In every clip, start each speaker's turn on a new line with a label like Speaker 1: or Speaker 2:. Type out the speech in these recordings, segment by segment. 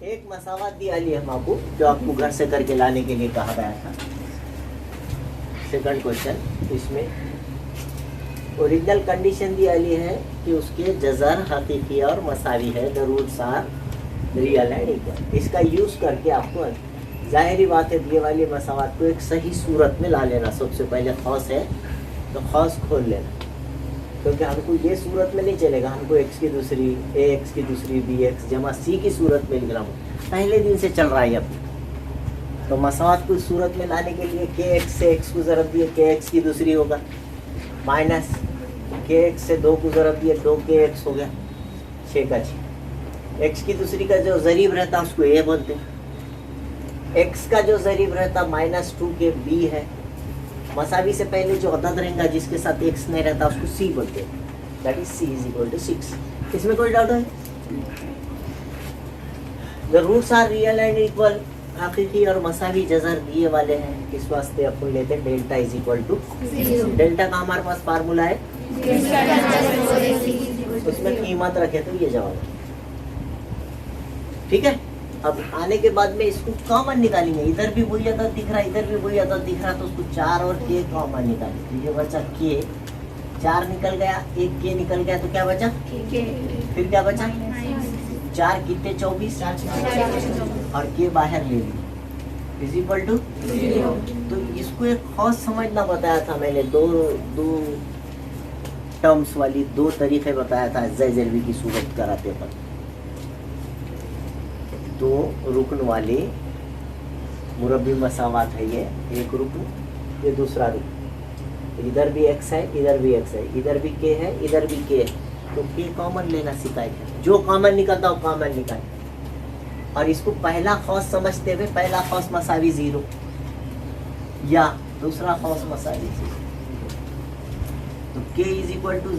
Speaker 1: एक मसावत दिया ली हम आपको, जो आपको घर से करके लाने के लिए कहा गया था। सेकंड क्वेश्चन, इसमें ओरिजिनल कंडीशन दिया ली है कि उसके जज़र हकीकी और मसावी है, the roots are real and equal. इसका यूज़ करके आपको जाहिरी बात है दिए वाली मसावत को एक सही सूरत में ला लेना। सबसे पहले खौस है तो खौस खोल लेना, क्योंकि हमको ये सूरत में नहीं चलेगा, हमको x की दूसरी ax की दूसरी bx जमा c की सूरत में लिखना हो। पहले दिन से चल रहा है अब, तो मसावत को सूरत में लाने के लिए kx से x को ज़रब दिए kx की दूसरी होगा, माइनस kx से 2 को ज़रब दिए 2kx हो गया 6 का 6। x की दूसरी का जो ज़रीब रहता उसको a बोलते हैं, x का जो ज़रीब रहता -2k b है। मसावी से पहले जो अदद रहेगा जिसके साथ x नहीं रहता उसको c बोलते हैं, दैट इज c = 6। इसमें कोई डाउट है? The roots are real and equal, हकीकी और मसावी जज़र दिए वाले हैं। इस वास्ते अपन लेते हैं डेल्टा = डेल्टा का हमारे पास फार्मूला है, उसमें कीमत रखे तो ये जवाब है। ठीक है, अब आने के बाद में इसको कॉमन निकालेंगे। इधर भी वही अदद दिख रहा है, इधर भी वही अदद दिख रहा है, तो उसको 4 और k कॉमन निकालेंगे। तो ये बचा k, 4 निकल गया, 1 k निकल गया, तो क्या बचा फिर क्या बचा 4 कितने 24 और k बाहर ले ली = 0। तो इसको एक खौस समझना बताया था मैंने, दो टर्म्स वाली 2 तरीके बताया था ज़ैज़रवी की सूरत कराते पर। 2 रुकन वाले मुरब्बी मसावत है, ये एक रुकन ये दूसरा रुकन, इधर भी x है इधर भी x है, इधर भी k है इधर भी k है, तो k कॉमन लेना सिखाया है। जो कॉमन निकलता हो कॉमन निकाल, और इसको पहला खौस समझते हुए पहला खौस मसावी 0 या दूसरा खौस मसावी 0, तो k =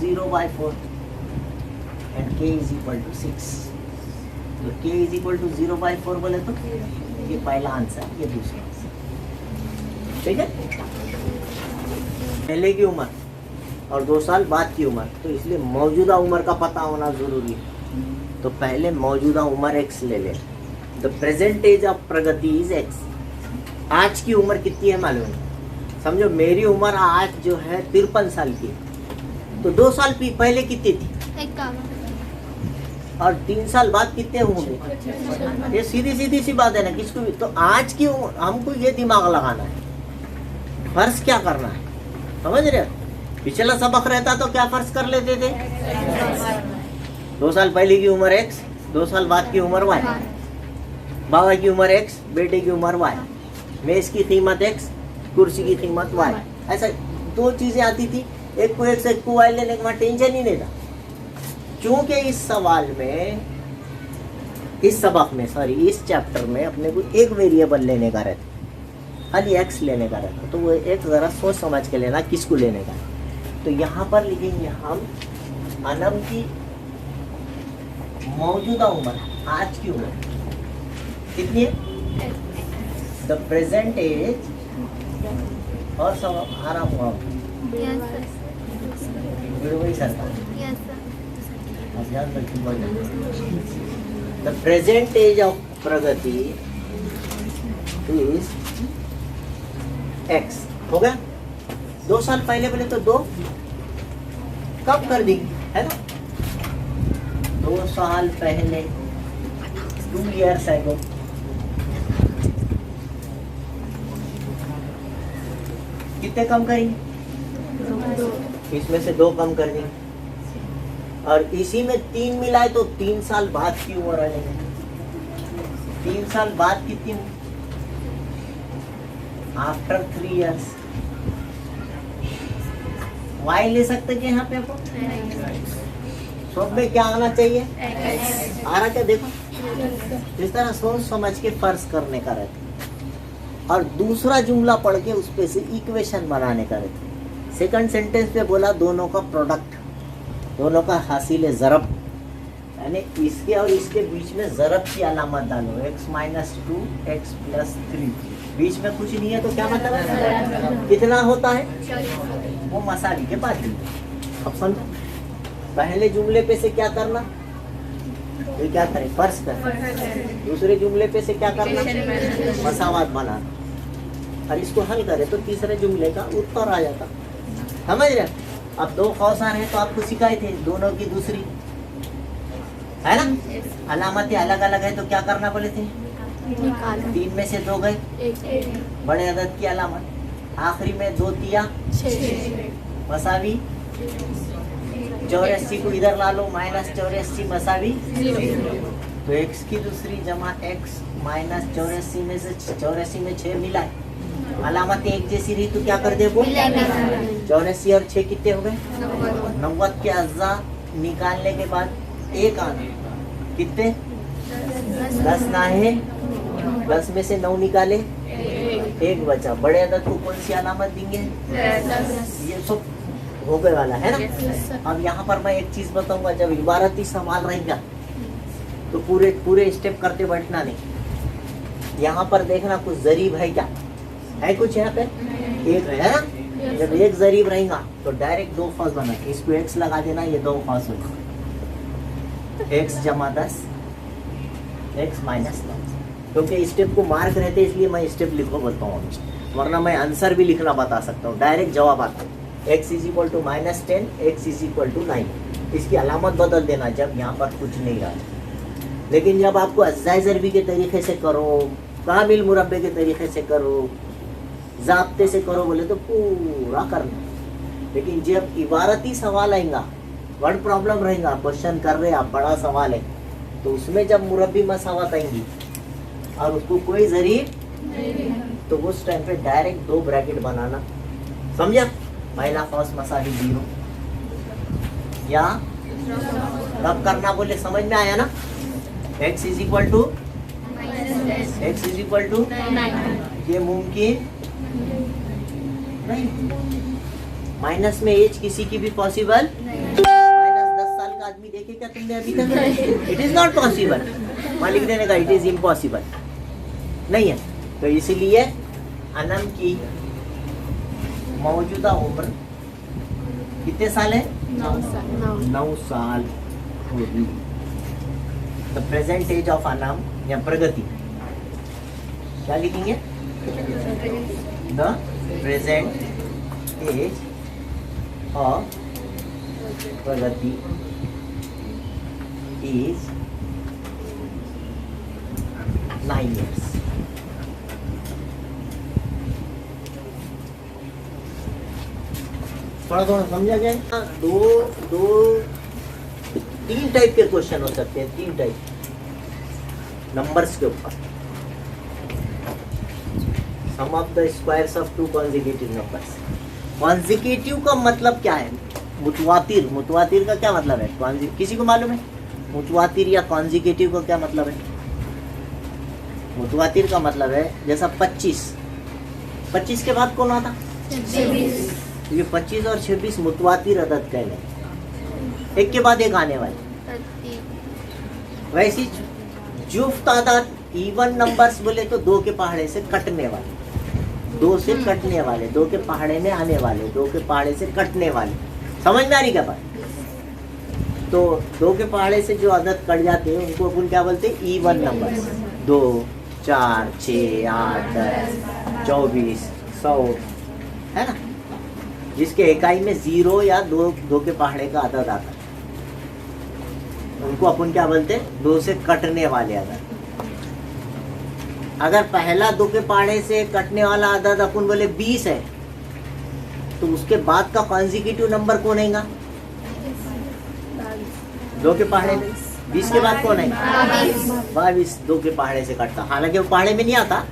Speaker 1: 0/4 एंड k = 6। तो k = 0/4 बोले तो ये पहला आंसर, ये दूसरा आंसर। ठीक है, पहले की उम्र और 2 साल बाद की उम्र, तो इसलिए मौजूदा उम्र का पता होना जरूरी है। तो पहले मौजूदा उम्र x ले ले। The present age of Pragati is x। आज की उम्र कितनी है मालूम है? समझो मेरी उम्र आज जो है 53 साल की, तो 2 साल पहले कितनी थी?
Speaker 2: 51।
Speaker 1: और 3 साल बाद कितने होंगे? ये सीधी सी बात है ना, किसको भी। तो आज की हमको ये दिमाग लगाना है, फर्ज क्या करना है, समझ रहे हो? पिछला सबक रहता तो क्या फर्ज कर लेते थे? 2 साल पहले की उम्र x, 2 साल बाद की उम्र y, बाबा की उम्र x, बेटे की उम्र y, मेज की कीमत x, कुर्सी की कीमत y। ऐसा 2 चीजें आती थी, एक को x एक को y लेने का टेंशन ही नहीं था। क्योंकि इस सवाल में, इस सबक में, सॉरी इस चैप्टर में अपने को एक वेरिएबल लेने का रहता, खाली x लेने का रहता, तो वो एक ज़रा सोच समझ के लेना किसको लेने का। तो यहाँ पर लिखेंगे हम अनम की मौजूदा उम्र, आज की उम्र कितनी है? द प्रेजेंट एज, और सब आराम हुआ वही सरता। The present age of Pragati is x। हो गया? 2 साल पहले बोले तो 2 कब कर देंगे, है ना? 2 साल पहले 2 years ago, कितने कम करेंगे? इसमें से 2 कम कर देंगे, और इसी में 3 मिलाए तो 3 साल बाद की उम्र आ जाएगी। 3 साल बाद कितनी? After 3 years। वाई ले सकते हैं यहाँ पे आपको? सब में क्या आना चाहिए? आ रहा क्या? देखो इस तरह सोच समझ के फर्ज करने का रहता है, और दूसरा जुमला पढ़ के उस पे से इक्वेशन बनाने का रहता है। सेकंड सेंटेंस पे बोला दोनों का प्रोडक्ट, दोनों का हासिल ज़रब, यानी इसके और इसके बीच में ज़रब की अलामत डालो, x - 2 x + 3, बीच में कुछ नहीं है तो क्या मतलब कितना होता है? वो मसावी के बाद। अब समझो, पहले जुमले पे से क्या करना, ये क्या करें, फर्श करें। दूसरे जुमले पे से क्या करना, मसावात बनाना, और इसको हल करें तो तीसरे जुमले का उत्तर आ जाता। समझ रहे? अब दो कौसार है तो आपको सिखाए थे दोनों की दूसरी, है ना। अलामतें अलग अलग है तो क्या करना बोले थे, तीन में से दो गए, बड़े अदद की अलामत, आखिरी में दो तिया मसावी 84 को इधर ला लो, -84 मसावी, तो x की दूसरी जमा x -84 में से 84 में 6 मिला है, अलामत एक जैसी रही तो क्या कर दे वो, 84 और 6 कितने हो गए, 90 के अज्जा निकालने के बाद एक आना, कितने 10 ना है, 10 में से 9 निकाले, एक बचा, बड़े अदद को कौन सी अलामत देंगे, ये सब हो गए वाला है ना। अब यहाँ पर मैं एक चीज बताऊंगा, जब इबारती सवाल रहेगा तो पूरे पूरे स्टेप करते बैठना नहीं। यहाँ पर देखना कुछ जरीब है क्या है, कुछ यहाँ पे एक है ना, जब एक जरीब रहेगा तो डायरेक्ट दो फॉस बना, इसको एक्स लगा देना, ये दो फॉस होगा, एक्स जमा 10 एक्स माइनस 9, क्योंकि स्टेप को मार्क रहते इसलिए मैं स्टेप लिखो बोलता हूँ, वरना मैं आंसर भी लिखना बता सकता हूँ, डायरेक्ट जवाब आता है। x is equal to -10, x is equal to 9, इसकी अलामत बदल देना जब यहाँ पर कुछ नहीं रहा। लेकिन जब आपको अज्जाए ज़रबी के तरीके से करो, कामिल मुरब्बे के तरीके से करो, ज़ाब्ते से करो बोले तो पूरा करना। लेकिन जब इबारती सवाल आएगा, वर्ड प्रॉब्लम रहेगा, क्वेश्चन कर रहे आप, बड़ा सवाल है, तो उसमें जब मुरब्बी मसावत आएंगी और उसको कोई जरीब, तो उस टाइम पे डायरेक्ट दो ब्रैकेट बनाना, समझा। पहला फर्स्ट मसावी 0, या तब करना बोले समझ में आया ना, x इज इक्वल टू ये मुमकिन नहीं, माइनस में एज किसी की भी पॉसिबल, -10 साल का आदमी देखे क्या तुमने अभी तक, इट इज नॉट पॉसिबल, वहाँ लिख देने का इट इज इम्पॉसिबल नहीं है। तो इसीलिए अनम की मौजूदा उम्र कितने साल है, 9 साल होगी। The present age of Anam या प्रगति, क्या लिखेंगे, the present age of Pragati is 9 years। थोड़ा थोड़ा समझा गया। तीन टाइप के क्वेश्चन हो सकते हैं, 3 टाइप नंबर्स के ऊपर। Sum of the squares of 2 consecutive numbers. Consecutive का मतलब क्या है, मुतवातिर, मुतवातिर का क्या मतलब है, किसी को मालूम है मुतवातिर या कॉन्जिक्यूटिव का क्या मतलब है। मुतवातिर का मतलब है जैसा 25 के बाद कौन आता, ये 25 और 26 मुतवातिर अदद कहने, एक के बाद एक आने वाले। वैसी जुफ्त तादाद इवन नंबर्स बोले तो 2 के पहाड़े से कटने वाले, 2 से कटने वाले, 2 के पहाड़े में आने वाले, 2 के पहाड़े से कटने वाले। समझ में आ रही क्या बात। तो 2 के पहाड़े से जो अदद कट जाते हैं उनको अपन क्या बोलते हैं, इवन नंबर्स। 2, 4, 6, 8, 10, 24, 100 है ना, जिसके इकाई में 0 या 2 के पहाड़े का अदद आता है, उनको अपन क्या बोलते हैं, 2 से कटने वाले अदद। अगर पहला 2 के पहाड़े से कटने वाला अदद अपन बोले 20 है, तो उसके बाद का कॉन्जिक्यूटिव नंबर कौन आएगा, 2 के पहाड़े में 20 के बाद कौन आएगा, 22। 2 के पहाड़े से कटता, हालांकि वो पहाड़े में नहीं आता,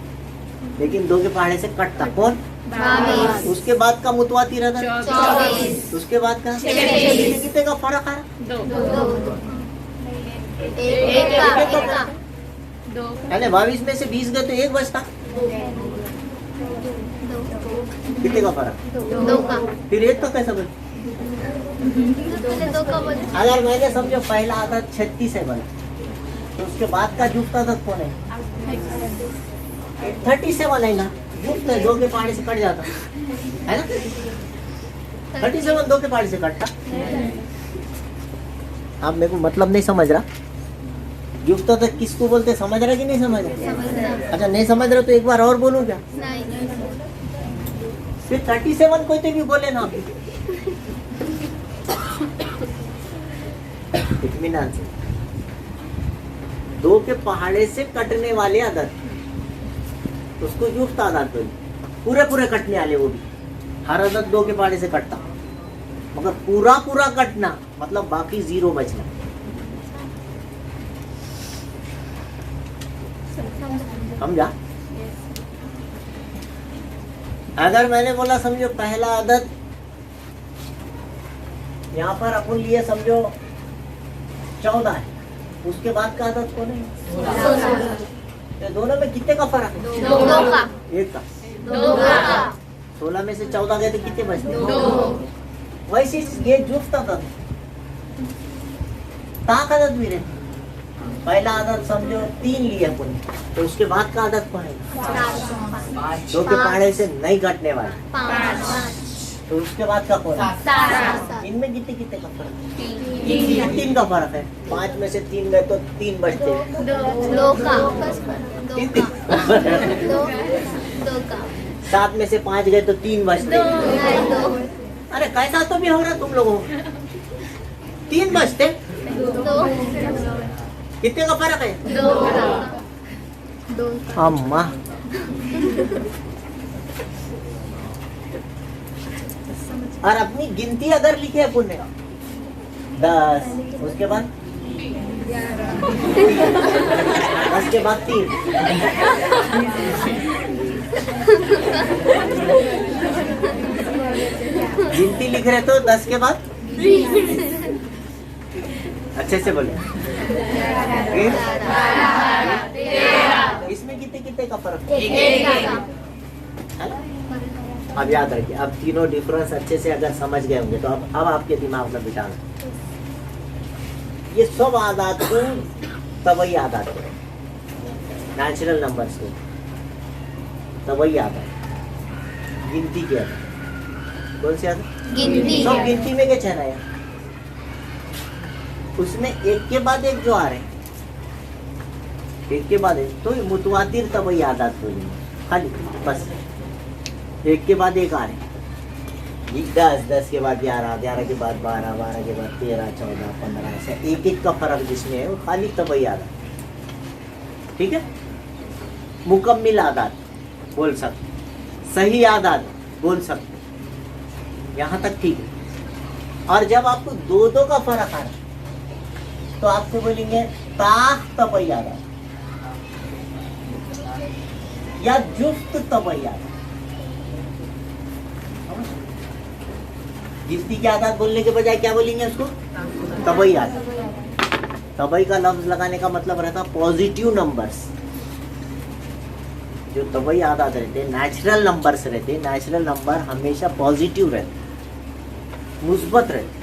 Speaker 1: लेकिन 2 के पहाड़े से कटता कौन, 22। उसके बाद का मुतवातिर अदद 24। उसके बाद का कितने का फर्क है, 2। 22 में से 20 गए तो 1 बचता, कितने का फर्क,
Speaker 2: 2 का।
Speaker 1: फिर 1 का कैसा बच। अगर मैंने समझो पहला अदद 36 है बना, तो उसके बाद का जुफ्त अदद कौन है, 37 आएगा। जुफ्त है, 2 के पहाड़े से कट जाता है ना, 37 2 के पहाड़े से कटता। आप मेरे को मतलब नहीं समझ रहा, जुफ्त तक किसको बोलते, समझ रहे कि नहीं समझ रहे? अच्छा नहीं समझ रहे तो एक बार और बोलूं क्या? फिर 37 कोई तो भी बोले ना आप। इत्मीनान से 2 के पहाड़े से कटने वाले आदत, उसको जुफ्त आदत बोली। पूरे कटने वाले, वो भी हर आदत 2 के पहाड़े से कटता, मगर पूरा कटना मतलब बाकी 0 बचना। समझा? अगर मैंने बोला समझो पहला आदत यहाँ पर अपन लिए समझो 14 है, उसके बाद का आदत कौन है? तो दोनों में कितने का फर्क है?
Speaker 2: 2 का।
Speaker 1: 1 का।
Speaker 2: 2 का।
Speaker 1: 16 में से 14 गए तो कितने बचते? 2। वैसे ये जुफ्त आदत ताक आदत भी रहती। पहला आदत समझो 3 लिए अपन, तो उसके बाद का आदत कौन है? 2 के पहाड़े से नहीं कटने वाला,
Speaker 2: 5।
Speaker 1: तो उसके बाद का कौन है?
Speaker 2: 7।
Speaker 1: इनमें कितने का फर्क है? 3 का फर्क है। 5 में से 3 गए तो 3 बचते।
Speaker 2: 2 का। 2 का।
Speaker 1: 7 में से 5 गए तो 3 बचते। अरे कैसा तो भी हो रहा तुम लोगों को, 3 बचते।
Speaker 2: 2
Speaker 1: कितने का फर्क है?
Speaker 2: 2
Speaker 1: अम्मा और अपनी गिनती अगर लिखे अपन ने 10, उसके बाद 10 के बाद 3, गिनती लिख रहे तो 10 के बाद अच्छे से बोले। इसमें कितने का फर्क है? अब याद रखिए, अब तीनों डिफरेंस अच्छे से अगर समझ गए होंगे तो अब आपके दिमाग में बिठाना, ये सब आदात को तबई आदात को, नेचुरल नंबर्स को तबई आदात, गिनती के आदात। कौन सी आदत?
Speaker 2: गिनती।
Speaker 1: सब गिनती में क्या चला है? उसमें एक के बाद एक जो आ रहे, एक के बाद एक, तो मुतवातिर तबई आदात बोलेंगे खाली, बस एक के बाद एक आ रहे। 10 के बाद 11 के बाद 12 के बाद 13 14 15, ऐसा एक का फर्क जिसमें है वो खाली तबई आदत। ठीक है? मुकम्मिल आदत बोल सकते, सही आदत बोल सकते, यहाँ तक ठीक है। और जब आपको 2 का फर्क आ रहा तो आपको बोलेंगे ताख तबई आदत या जुफ्त तबई आदत। गिनती की आदत बोलने के बजाय क्या बोलेंगे उसको? तबई आदत। तबई का लफ्ज लगाने का मतलब रहता पॉजिटिव नंबर्स। जो तबई आदत रहते, नेचुरल नंबर्स रहते, नेचुरल नंबर हमेशा पॉजिटिव रहते, मुस्बत रहते।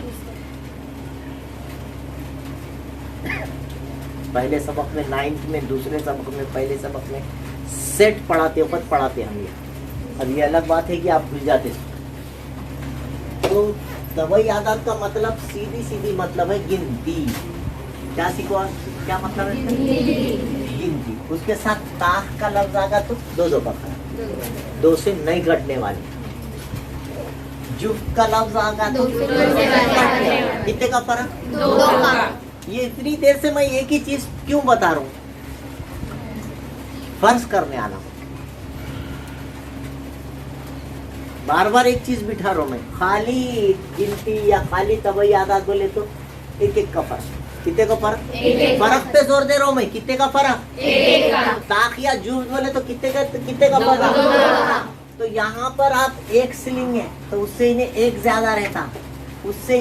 Speaker 1: पहले सबक में 9th में, दूसरे सबक में, पहले सबक में सेट पढ़ाते वक्त पढ़ाते हम ये। अब ये अलग बात है कि आप भूल जाते। तो तबई आदत का मतलब सीधी मतलब है गिनती। क्या सीखो? क्या मतलब है? गिनती। उसके साथ ताख का लफ्ज आगा तो 2 का फर्क, 2 से नहीं घटने वाले। जुफ्त का लफ्ज आगा तो कितने का फर्क?
Speaker 2: 2 का।
Speaker 1: ये इतनी देर से मैं एक ही चीज क्यों बता रहा हूँ? फर्ज करने आना, बार एक चीज बिठा रहा हूँ मैं। खाली गिनती या खाली तबई आदत बोले तो एक का फर्क। कितने का फर्क? फर्क पे जोर दे रहा हूँ मैं। कितने का फर्क?
Speaker 2: 1 का।
Speaker 1: ताक या जुफ्त बोले तो कितने का फर्क?
Speaker 2: 2 का।
Speaker 1: तो यहाँ पर आप एक सिलिंग है तो उससे इन्हें 1 ज्यादा रहता, उससे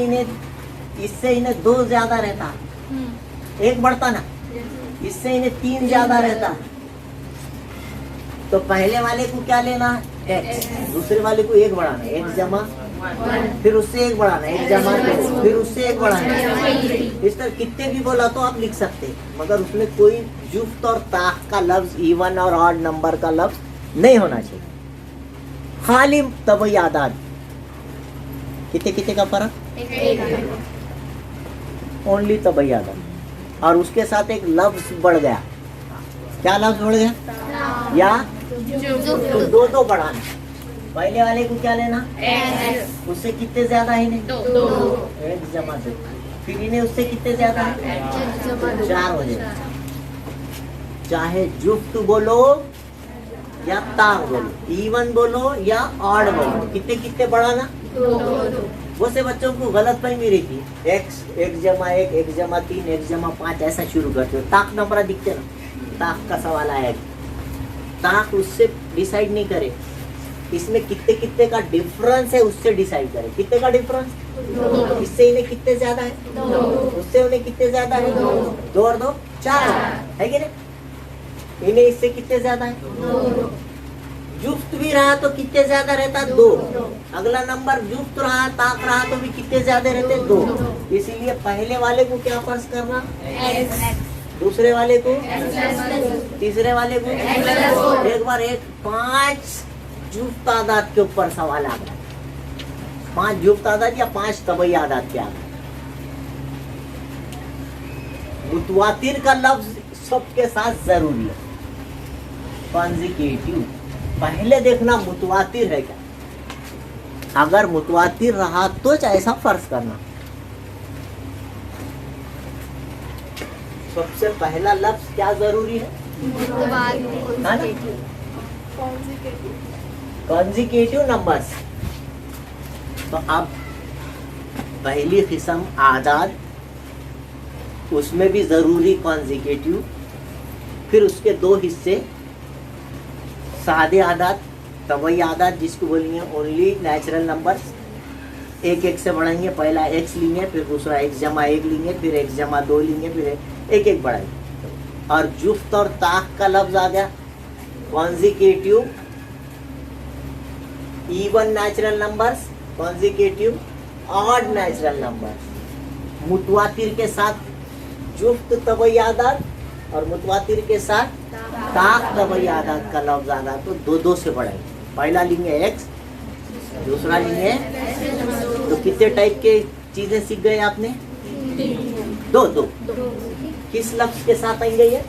Speaker 1: इससे इन्हें 2 ज्यादा रहता, 1 बढ़ता ना, इससे इन्हें 3 ज्यादा रहता। तो पहले वाले को क्या लेना? x, दूसरे वाले को 1 बढ़ाना, 1 जमा, फिर उससे 1 बढ़ाना, 1 जमा, फिर उससे 1 बढ़ाना। इस तरह कितने भी बोला तो आप लिख सकते, मगर उसमें कोई जुफ्त और ताक का लफ्ज, इवन और ऑड नंबर का लफ्ज नहीं होना चाहिए। खाली तबई आदात। कितने का फर्क?
Speaker 2: 1 का।
Speaker 1: ओनली तबई आदत। और उसके साथ एक लफ्ज बढ़ गया, क्या लफ्ज बढ़ गया? या तो दो दो बढ़ाना। पहले वाले को क्या लेना? उससे कितने ज्यादा है इन्हें? एक जमा दो। फिर इन्हें उससे कितने ज्यादा है? 4 हो जाएगा। चाहे जुफ्त बोलो या ताक बोलो, इवन बोलो या ऑड बोलो, कितने कितने बढ़ाना? वो से बच्चों को गलत फहमी रहती है। एक जमा 1, 1 जमा 3, 1 जमा 5 ऐसा शुरू करते हो। ताक नंबर दिखते ना, ताक का सवाल आया। ताक उससे डिसाइड नहीं करे, इसमें कितने कितने का डिफरेंस है उससे डिसाइड करे। कितने का डिफरेंस? इससे इन्हें कितने ज्यादा है? उससे उन्हें कितने ज्यादा है? 2 और 2 4 है कि नहीं? इन्हें इससे कितने ज्यादा है? जुफ्त भी रहा तो कितने ज्यादा रहता? 2। अगला नंबर जुफ्त रहा, ताक रहा तो भी कितने ज्यादा रहते? 2। इसीलिए पहले वाले को क्या फर्ज करना? दूसरे वाले को, तीसरे वाले को। एक बार 5 जुफ्त आदात के ऊपर सवाल आ गया। 5 जुफ्त आदात या 5 तबई आदात के आ गए। मुतवातिर का लफ्ज सबके साथ जरूरी है। कॉन्जिक्यूटिव पहले देखना मुतवातिर है क्या। अगर मुतवातिर रहा तो ऐसा फर्ज करना। सबसे पहला लफ्ज क्या जरूरी है? Consecutive numbers. तो अब पहली किस्म आदाद, उसमें भी जरूरी कॉन्जिक्यूटिव। फिर उसके 2 हिस्से, सादे आदाद, तबई आदाद जिसको बोलेंगे ओनली नेचुरल नंबर्स। 1 1 से बढ़ाएंगे। पहला x लेंगे, फिर दूसरा x जमा 1 लेंगे, फिर x जमा 2 लेंगे, फिर 1 1 बढ़ाएंगे। और जुफ्त और ताक का लफ्ज आ गया। Consecutive even natural numbers, consecutive odd natural numbers. मुतवातिर के साथ जुफ्त तबई आदाद और मुतवातिर के साथ ताक तबई आदाद का लफ्ज आ गया तो 2 से बढ़ाएंगे। पहला लेंगे x, दूसरा लेंगे। तो कितने टाइप के चीजें सीख गए आपने? 2। किस लफ्ज के साथ आएंगे ये?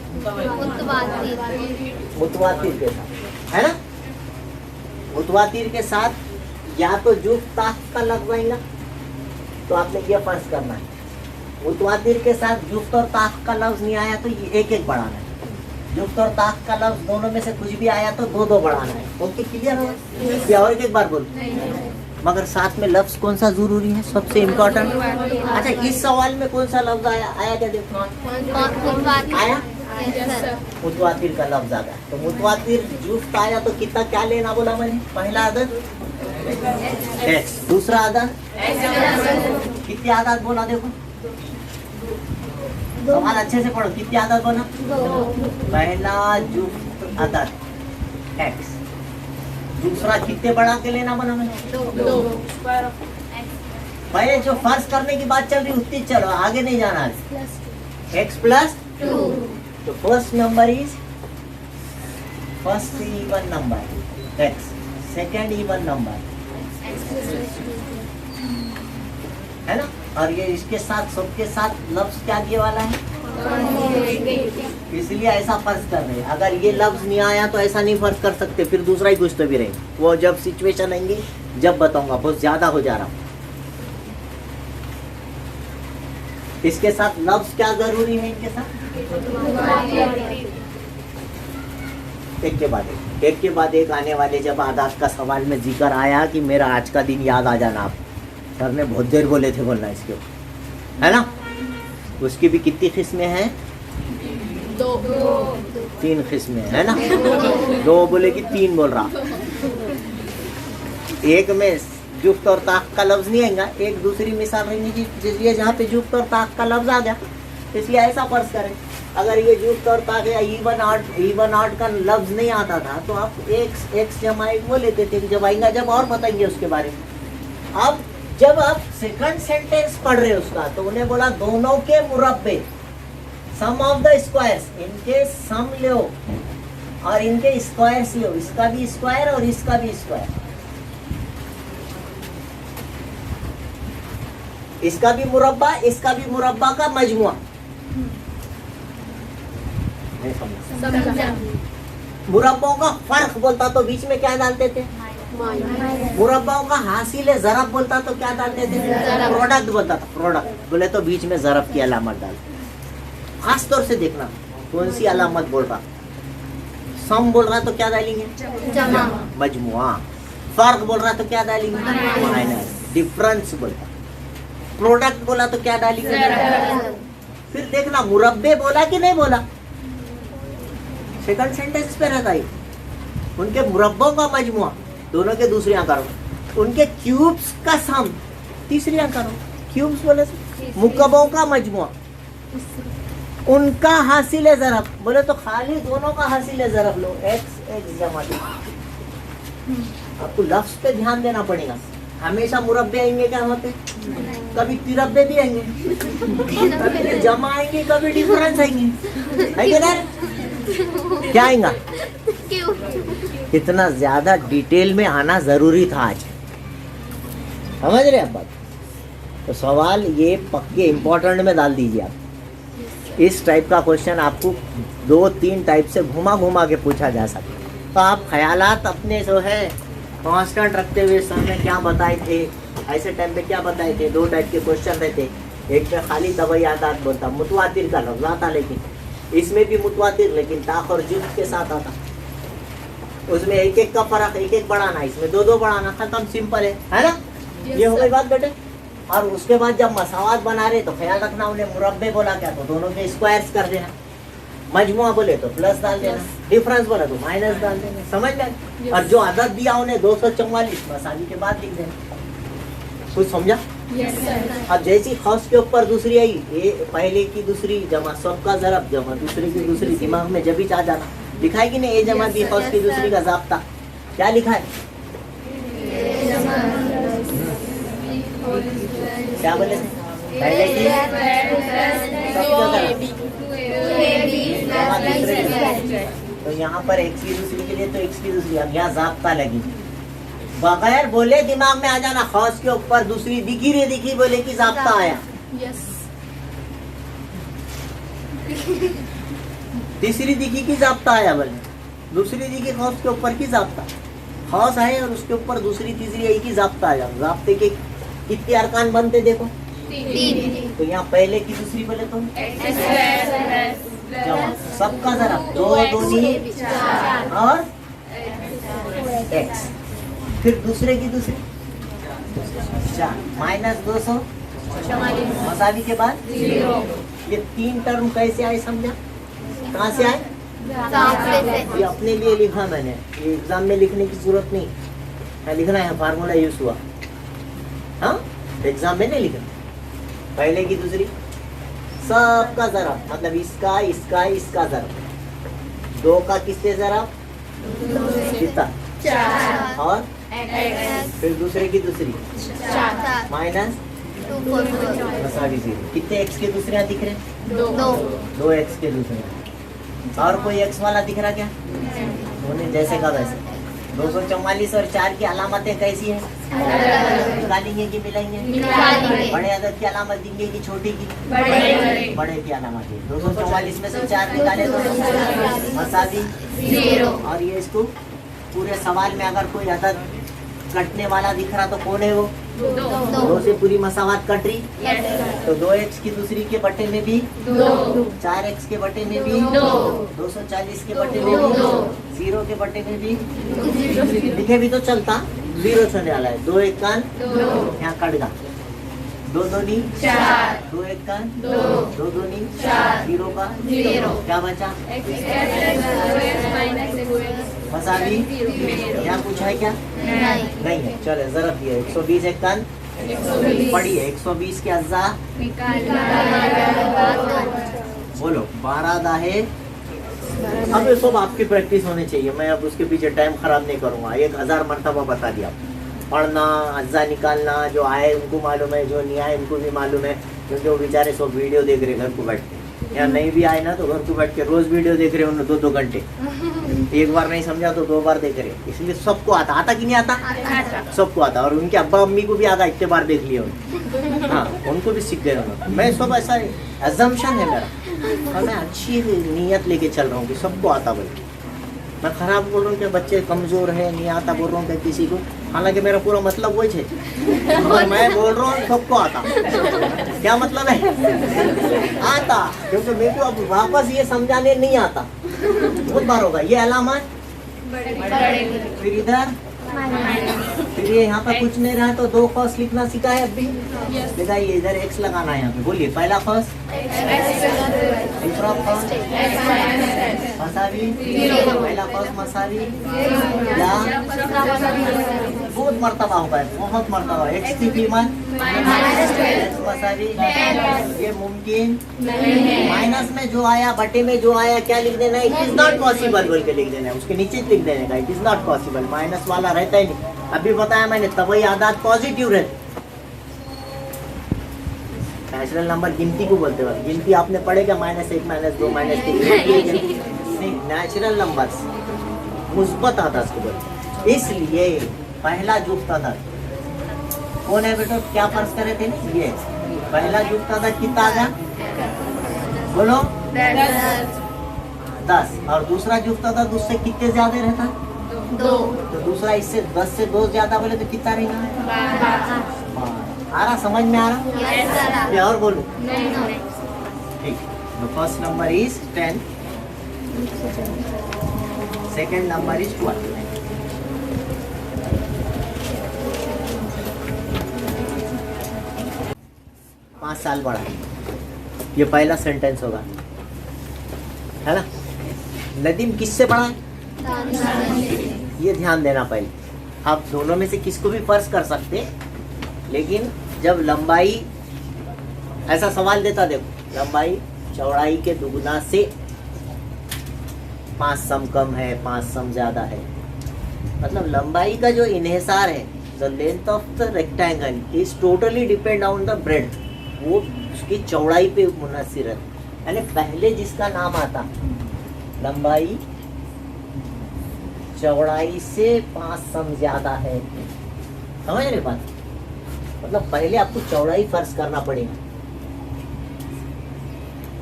Speaker 1: मुतवातिर के साथ, है ना? मुतवातिर के साथ या तो जुफ्त ताक का लफ्ज आएगा, तो आपने ये फर्ज करना है। मुतवातिर के साथ जुफ्त और ताक का लफ्ज नहीं आया तो ये 1 1 बढ़ाना है। जुफ्त और ताक का लफ्ज दोनों में से कुछ भी आया तो 2 2 बढ़ाना है। ओके, क्लियर हो? या और एक बार बोल। मगर साथ में लफ्ज कौन सा जरूरी है? सबसे इम्पोर्टेंट। अच्छा, इस सवाल में कौन सा लफ्ज आया क्या? देखो आया, मुतवातिर का लफ्ज आ गया। तो मुतवातिर जुफ्त आया तो कितना क्या लेना बोला मैंने? पहला आदत x, दूसरा आदत कितनी आदत बोला? देखो सवाल अच्छे से पढ़ो। कितनी आदत बोला? पहला जुफ्त आदत x, दूसरा कितने बढ़ा के लेना बना मैंने? 2। पहले जो फर्ज करने की बात चल रही उतनी चलो, आगे नहीं जाना है। x plus 2। तो first number is first even number x, second even number है ना। और ये इसके साथ सबके साथ लफ्ज क्या दिए वाला है? इसलिए ऐसा फर्ज कर रहे हैं। अगर ये लफ्ज नहीं आया तो ऐसा नहीं फर्ज कर सकते, फिर दूसरा ही कुछ तो भी रहेगा। वो जब सिचुएशन आएंगी जब बताऊंगा। बहुत ज्यादा हो जा रहा हूँ। इसके साथ लफ्ज क्या जरूरी है? इनके साथ एक के बाद एक आने वाले जब आदात का सवाल में जिक्र आया कि मेरा आज का दिन याद आ जाना। आप सर ने बहुत देर बोले थे बोलना इसके, है ना। उसकी भी कितनी किस्में हैं? 3 किस्में, है ना। 2 बोले कि 3 बोल रहा। एक में जुफ्त और ताक का लफ्ज नहीं आएगा। एक दूसरी मिसाल रहेगी कि जहाँ पे जुफ्त और ताक का लफ्ज आ गया, इसलिए ऐसा फर्ज करें। अगर ये जुफ्त और ताक या इवन ऑड का लफ्ज नहीं आता था तो आप x जमा 1 वो लेते थे। जब आएगा जब और बताएंगे उसके बारे में। अब जब आप सेकंड सेंटेंस पढ़ रहे हो उसका, तो उन्हें बोला दोनों के मुरब्बे, सम ऑफ द स्क्वायर्स, इनके सम लो और इनके स्क्वायर्स लो। इसका भी स्क्वायर और इसका भी स्क्वायर, इसका भी मुरब्बा, इसका भी मुरब्बा का मजमुआ। नहीं समझा।
Speaker 2: समझा।
Speaker 1: मुरब्बों का फर्क बोलता तो बीच में क्या डालते थे? मुरब्बाओं का हासिल ज़रब बोलता तो क्या डालते थे?
Speaker 2: ज़रब।
Speaker 1: प्रोडक्ट बोलता था, प्रोडक्ट बोले तो बीच में ज़रब की अलामत डाल। खास तौर से देखना कौन सी अलामत बोल रहा। सम बोल रहा तो क्या डालेंगे?
Speaker 2: जमा।
Speaker 1: मजमुआ। फर्क बोल रहा तो क्या डालेंगे? माइनस। डिफरेंस बोलता। प्रोडक्ट बोला तो क्या डालेंगे?
Speaker 2: ज़रब।
Speaker 1: फिर देखना मुरब्बे बोला कि नहीं बोला, सेकंड सेंटेंस पे रहता है। उनके मुरब्बों का मजमुआ दोनों के दूसरियां करो, उनके क्यूब्स का सम तीसरियां करो। क्यूब्स बोले तो मुकब्बों का मजमुआ, उनका हासिल ज़रब बोले तो खाली दोनों का हासिल ज़रब लो, एक्स एक्स जमा दो। आपको लफ्ज पे ध्यान देना पड़ेगा। हमेशा मुरब्बे आएंगे क्या होते? कभी तिरब्बे भी आएंगे, कभी जमा आएंगे, कभी डिफरेंस आएंगे, है कि नहीं? क्या आएगा?
Speaker 2: क्यों?
Speaker 1: इतना ज्यादा डिटेल में आना जरूरी था आज, समझ रहे आप बात? तो सवाल ये पक्के इम्पोर्टेंट में डाल दीजिए आप। इस टाइप का क्वेश्चन आपको 2-3 टाइप से घुमा घुमा के पूछा जा सकता है। तो आप ख्यालात अपने जो है कांस्टेंट रखते हुए सर ने क्या बताए थे, ऐसे टाइम पे क्या बताए थे। 2 टाइप के क्वेश्चन रहते, एक में खाली तबैयात बोलता, मुतवातिर का लफ्ज़ आता, लेकिन इसमें भी मुतवातिर लेकिन ताख और जुज़ के साथ आता। उसमें एक एक का फर्क, एक एक बढ़ाना, इसमें 2-2 बढ़ाना, खत्म, सिंपल है ना? ये हो गई बात बेटे। और उसके बाद जब मसावात बना रहे तो ख्याल रखना, उन्हें मुरब्बे बोला क्या तो दोनों के स्क्वायर्स कर देना, मजमुआ बोले तो प्लस डाल देना, डिफरेंस बोले तो माइनस डाल देना, समझ में? और जो अदद दिया उन्हें 244 मसावी के बाद लिख देना। कुछ समझा? अब जैसी खौस के ऊपर दूसरी आई, ये पहले की दूसरी जमा, सबका ज़रब जमा दूसरे की दूसरी, दिमाग में जब ही आ जाना। लिखा है कि नहीं? ए जमा बी खौस की दूसरी का ज़ाब्ता क्या लिखा है? क्या बोले थे? पहले की तो यहाँ पर एक्स की दूसरी के लिए तो एक्स की दूसरी, अब यहाँ ज़ाब्ता लगी, बगैर बोले दिमाग में आ जाना। खौस के ऊपर दूसरी दिखी रे दिखी बोले कि ज़ाब्ता आया। तीसरी दिखी की ज़ाब्ता आया बोले, दूसरी दिखी खौस के ऊपर की ज़ाब्ता, खौस आए और उसके ऊपर दूसरी तीसरी आई की ज़ाब्ता आया। ज़ाब्ते के कितने अरकान बनते देखो?
Speaker 2: 3।
Speaker 1: तो यहाँ पहले की दूसरी बोले तो जमा, सबका जरा 2 दूनी और एक्स, फिर दूसरे की दूसरी 4 माइनस 200 मसावी के बाद 0। ये 3 टर्म कैसे आए समझा? कहाँ से आए? ये अपने लिए लिखा मैंने, ये एग्जाम में लिखने की जरूरत नहीं है, लिखना है फार्मूला यूज हुआ, हाँ एग्जाम में नहीं लिखना। पहले की दूसरी सबका ज़रब, मतलब इसका इसका इसका ज़रब, 2 का किससे ज़रब? कितना? 4 और फिर दूसरे की दूसरी माइनस 244 कितने एक्स के दूसरे दिख रहे? 2 एक्स के दूसरे। और कोई एक्स वाला दिख रहा क्या? उन्हें जैसे का वैसे। 244 और 4 की अलामतें कैसी हैं? निकालेंगे कि मिलाएंगे? बड़े अदद की अलामत देंगे कि छोटी की? बड़े की अलामत है। 244 में से 4 निकाले तो मसावी 0। और ये इसको पूरे सवाल में अगर कोई अदद कटने वाला दिख रहा तो कौन है वो? 2 से पूरी मसावत कट रही, तो 2x की दूसरी के बटे में भी 4x के बटे में भी 240 के बटे में भी 0 के बटे में भी लिखे भी तो चलता, 0 छोड़ने वाला है। 2 1 कान यहाँ कट गया, 2 दूनी 4, 2 1 कान 2 दूनी 4, 0 का 0, क्या बचा? मसावी यहाँ कुछ है क्या? नहीं है। चलो जरा दिए 120 एक कान पढ़ी है, 120 के अज्जा बोलो 12 दाहे। अब ये सब आपकी प्रैक्टिस होनी चाहिए, मैं अब उसके पीछे टाइम खराब नहीं करूंगा। 1000 मरतबा बता दिया, पढ़ना अज्जा निकालना, जो आए उनको मालूम है, जो नहीं आए उनको भी मालूम है, क्योंकि वो बेचारे सब वीडियो देख रहे घर को बैठ के। या नहीं भी आए ना तो घर को बैठ के रोज वीडियो देख रहे हो 2-2 घंटे। एक बार नहीं समझा तो 2 बार देख रहे, इसलिए सबको आता कि नहीं आता? सबको आता। और उनके अब्बा अम्मी को भी आता, इतने बार देख लिया उन्होंने। हाँ, उनको भी सीख गए उन्होंने। मैं सब ऐसा एजम्पशन है मेरा, और मैं अच्छी नीयत लेके चल रहा हूँ कि सबको आता बोल। मैं खराब बोल रहा हूँ कि बच्चे कमजोर है नहीं आता बोल रहा हूँ कि किसी को, हालांकि मेरा पूरा मतलब वही है। और मैं बोल रहा हूँ सबको आता, क्या मतलब है? आता, क्योंकि मेरे को अब वापस ये समझाने नहीं आता, बहुत बार होगा। ये अलामत, फिर इधर, फिर ये यहाँ पे कुछ नहीं रहा तो 2 फर्स्ट लिखना सीखा है अभी। दिखाइए इधर x लगाना है यहाँ पे, बोलिए पहला फर्स्ट, दूसरा फर्स्ट मसावी, पहला फर्स्ट मसावी, या बहुत मर्तबा होगा है, बहुत मर्तबा। x की कीमत मसावी, ये मुमकिन, माइनस में जो आया बटे में जो आया क्या लिख देना है? इट इज नॉट पॉसिबल बोल के लिख देना है, उसके नीचे लिख देने का it is not possible. Minus वाला रहता ही नहीं, अभी बताया मैंने, तभी आदात पॉजिटिव रहते। नेचुरल नंबर गिनती को बोलते हैं, गिनती आपने पढ़ेगा -1 -2 -3 नेचुरल नंबर्स मुस्बत आदात को बोलते। इसलिए पहला जुफ्त आदात कौन है बेटा? क्या फर्ज करे थे? ये पहला जुफ्त आदात कितना आ गया? बोलो 10। और दूसरा जुफ्त आदात उससे कितने ज्यादा रहता?
Speaker 2: 2।
Speaker 1: तो दूसरा इससे 10 से 2 ज्यादा बोले तो कितना रहेगा? आ रहा, समझ में आ रहा? या और बोलूं? ठीक। First number is 10, second number is 12। पाँच साल बड़ा, ये पहला सेंटेंस होगा, है ना? नदीम किससे बड़ा है? ये ध्यान देना पहले। आप दोनों में से किसको भी फर्ज कर सकते, लेकिन जब लंबाई ऐसा सवाल देता, देखो लंबाई चौड़ाई के दुगुना से 5 सम कम है, 5 सम ज्यादा है, मतलब लंबाई का जो इन्हेसार है, the length of the rectangle is totally depend on the breadth, वो उसकी चौड़ाई पे मुनहसिर है। यानी पहले जिसका नाम आता, लंबाई चौड़ाई से 5 सम ज्यादा है, समझ रहे बात? मतलब पहले आपको चौड़ाई फर्ज करना पड़ेगा,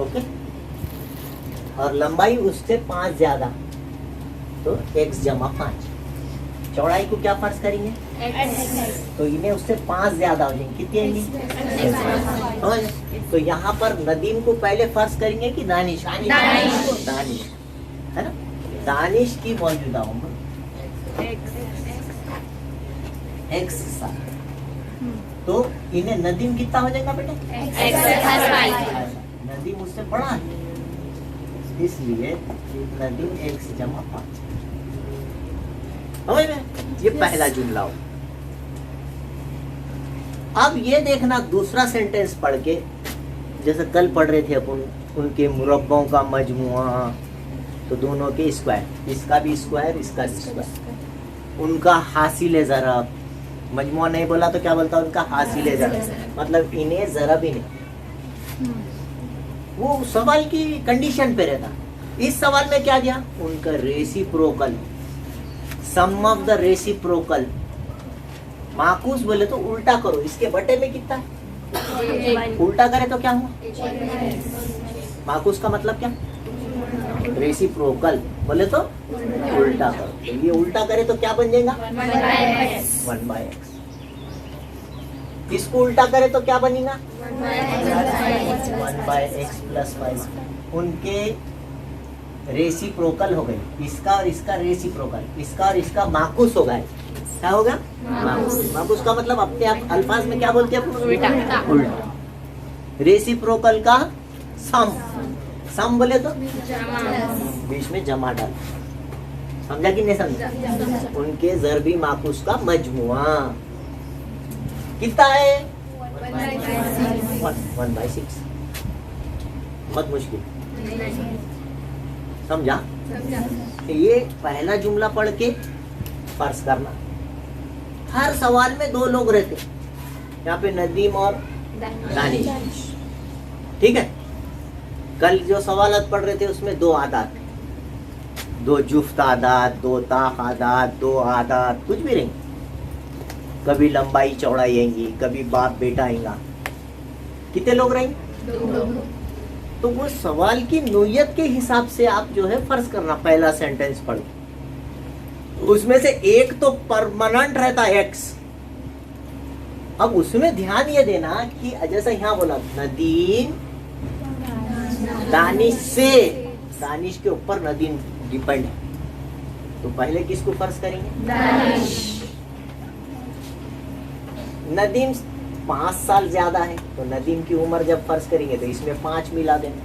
Speaker 1: ओके? और लंबाई उससे 5 ज्यादा, तो x जमा 5। चौड़ाई को क्या फर्ज करेंगे? तो इन्हें उससे 5 ज्यादा हो जाएंगे, कितनी आएंगी? तो यहाँ पर नदीम को पहले फर्ज करेंगे कि दानिश? दानिश, है ना? दानिश की मौजूदा उम्र x साल, तो इन्हें नदीम कितना हो जाएगा बेटा? नदीम उससे बड़ा है, इसलिए नदीम x जमा 5। समझ में? ये पहला जुमला हो। अब ये देखना दूसरा सेंटेंस पढ़ के, जैसे कल पढ़ रहे थे अपन, उनके मुरब्बों का मजमुआ, तो दोनों के स्क्वायर, इसका भी स्क्वायर, इसका भी स्क्वायर, उनका हासिल ज़रब, मजमुआ नहीं बोला तो क्या बोलता? उनका हासिल ज़रब, मतलब इन्हें ज़रब ही नहीं, वो सवाल की कंडीशन पे रहता। इस सवाल में क्या दिया? उनका reciprocal, sum of the reciprocal. माकूस बोले तो उल्टा करो, इसके बटे में कितना है? उल्टा करे तो क्या हुआ? माकूस का मतलब क्या? रेसिप्रोकल बोले तो उल्टा करो, तो ये उल्टा करे तो क्या बन जाएगा? 1/x। इसको उल्टा करे तो क्या बनेगा? 1/x + 5। उनके रेसिप्रोकल हो गए, इसका और इसका रेसिप्रोकल, इसका और इसका माकूस हो गए। क्या होगा? माकूस। माकूस का मतलब अपने आप अल्फाज में क्या बोलते हैं? उल्टा। रेसिप्रोकल का सम, सम बोले तो बीच में जमा डाल, समझा कि नहीं समझा? उनके ज़रबी माकूस का मजमुआ कितना है? 1/6। बहुत मुश्किल, समझा? ये पहला जुमला पढ़ के फर्ज करना। हर सवाल में 2 लोग रहते, यहाँ पे नदीम और दानिश, ठीक है? कल जो सवालत पढ़ रहे थे उसमें दो आदात, दो जुफ्त आदात, दो ताक आदात, दो आदात, कुछ भी नहीं। कभी लंबाई चौड़ाई आएंगी, कभी बाप बेटा आएगा। कितने लोग रहेंगे? तो वो सवाल की नोयत के हिसाब से आप जो है फर्ज करना। पहला सेंटेंस पढ़, उसमें से एक तो परमानेंट रहता है एक्स। अब उसमें ध्यान ये देना कि जैसा यहाँ बोला नदीम दानिश से, दानिश के ऊपर नदीम डिपेंड है, तो पहले किसको फर्ज करेंगे?
Speaker 2: दानिश।
Speaker 1: नदीम 5 साल ज्यादा है, तो नदीम की उम्र जब फर्ज करेंगे तो इसमें 5 मिला देना।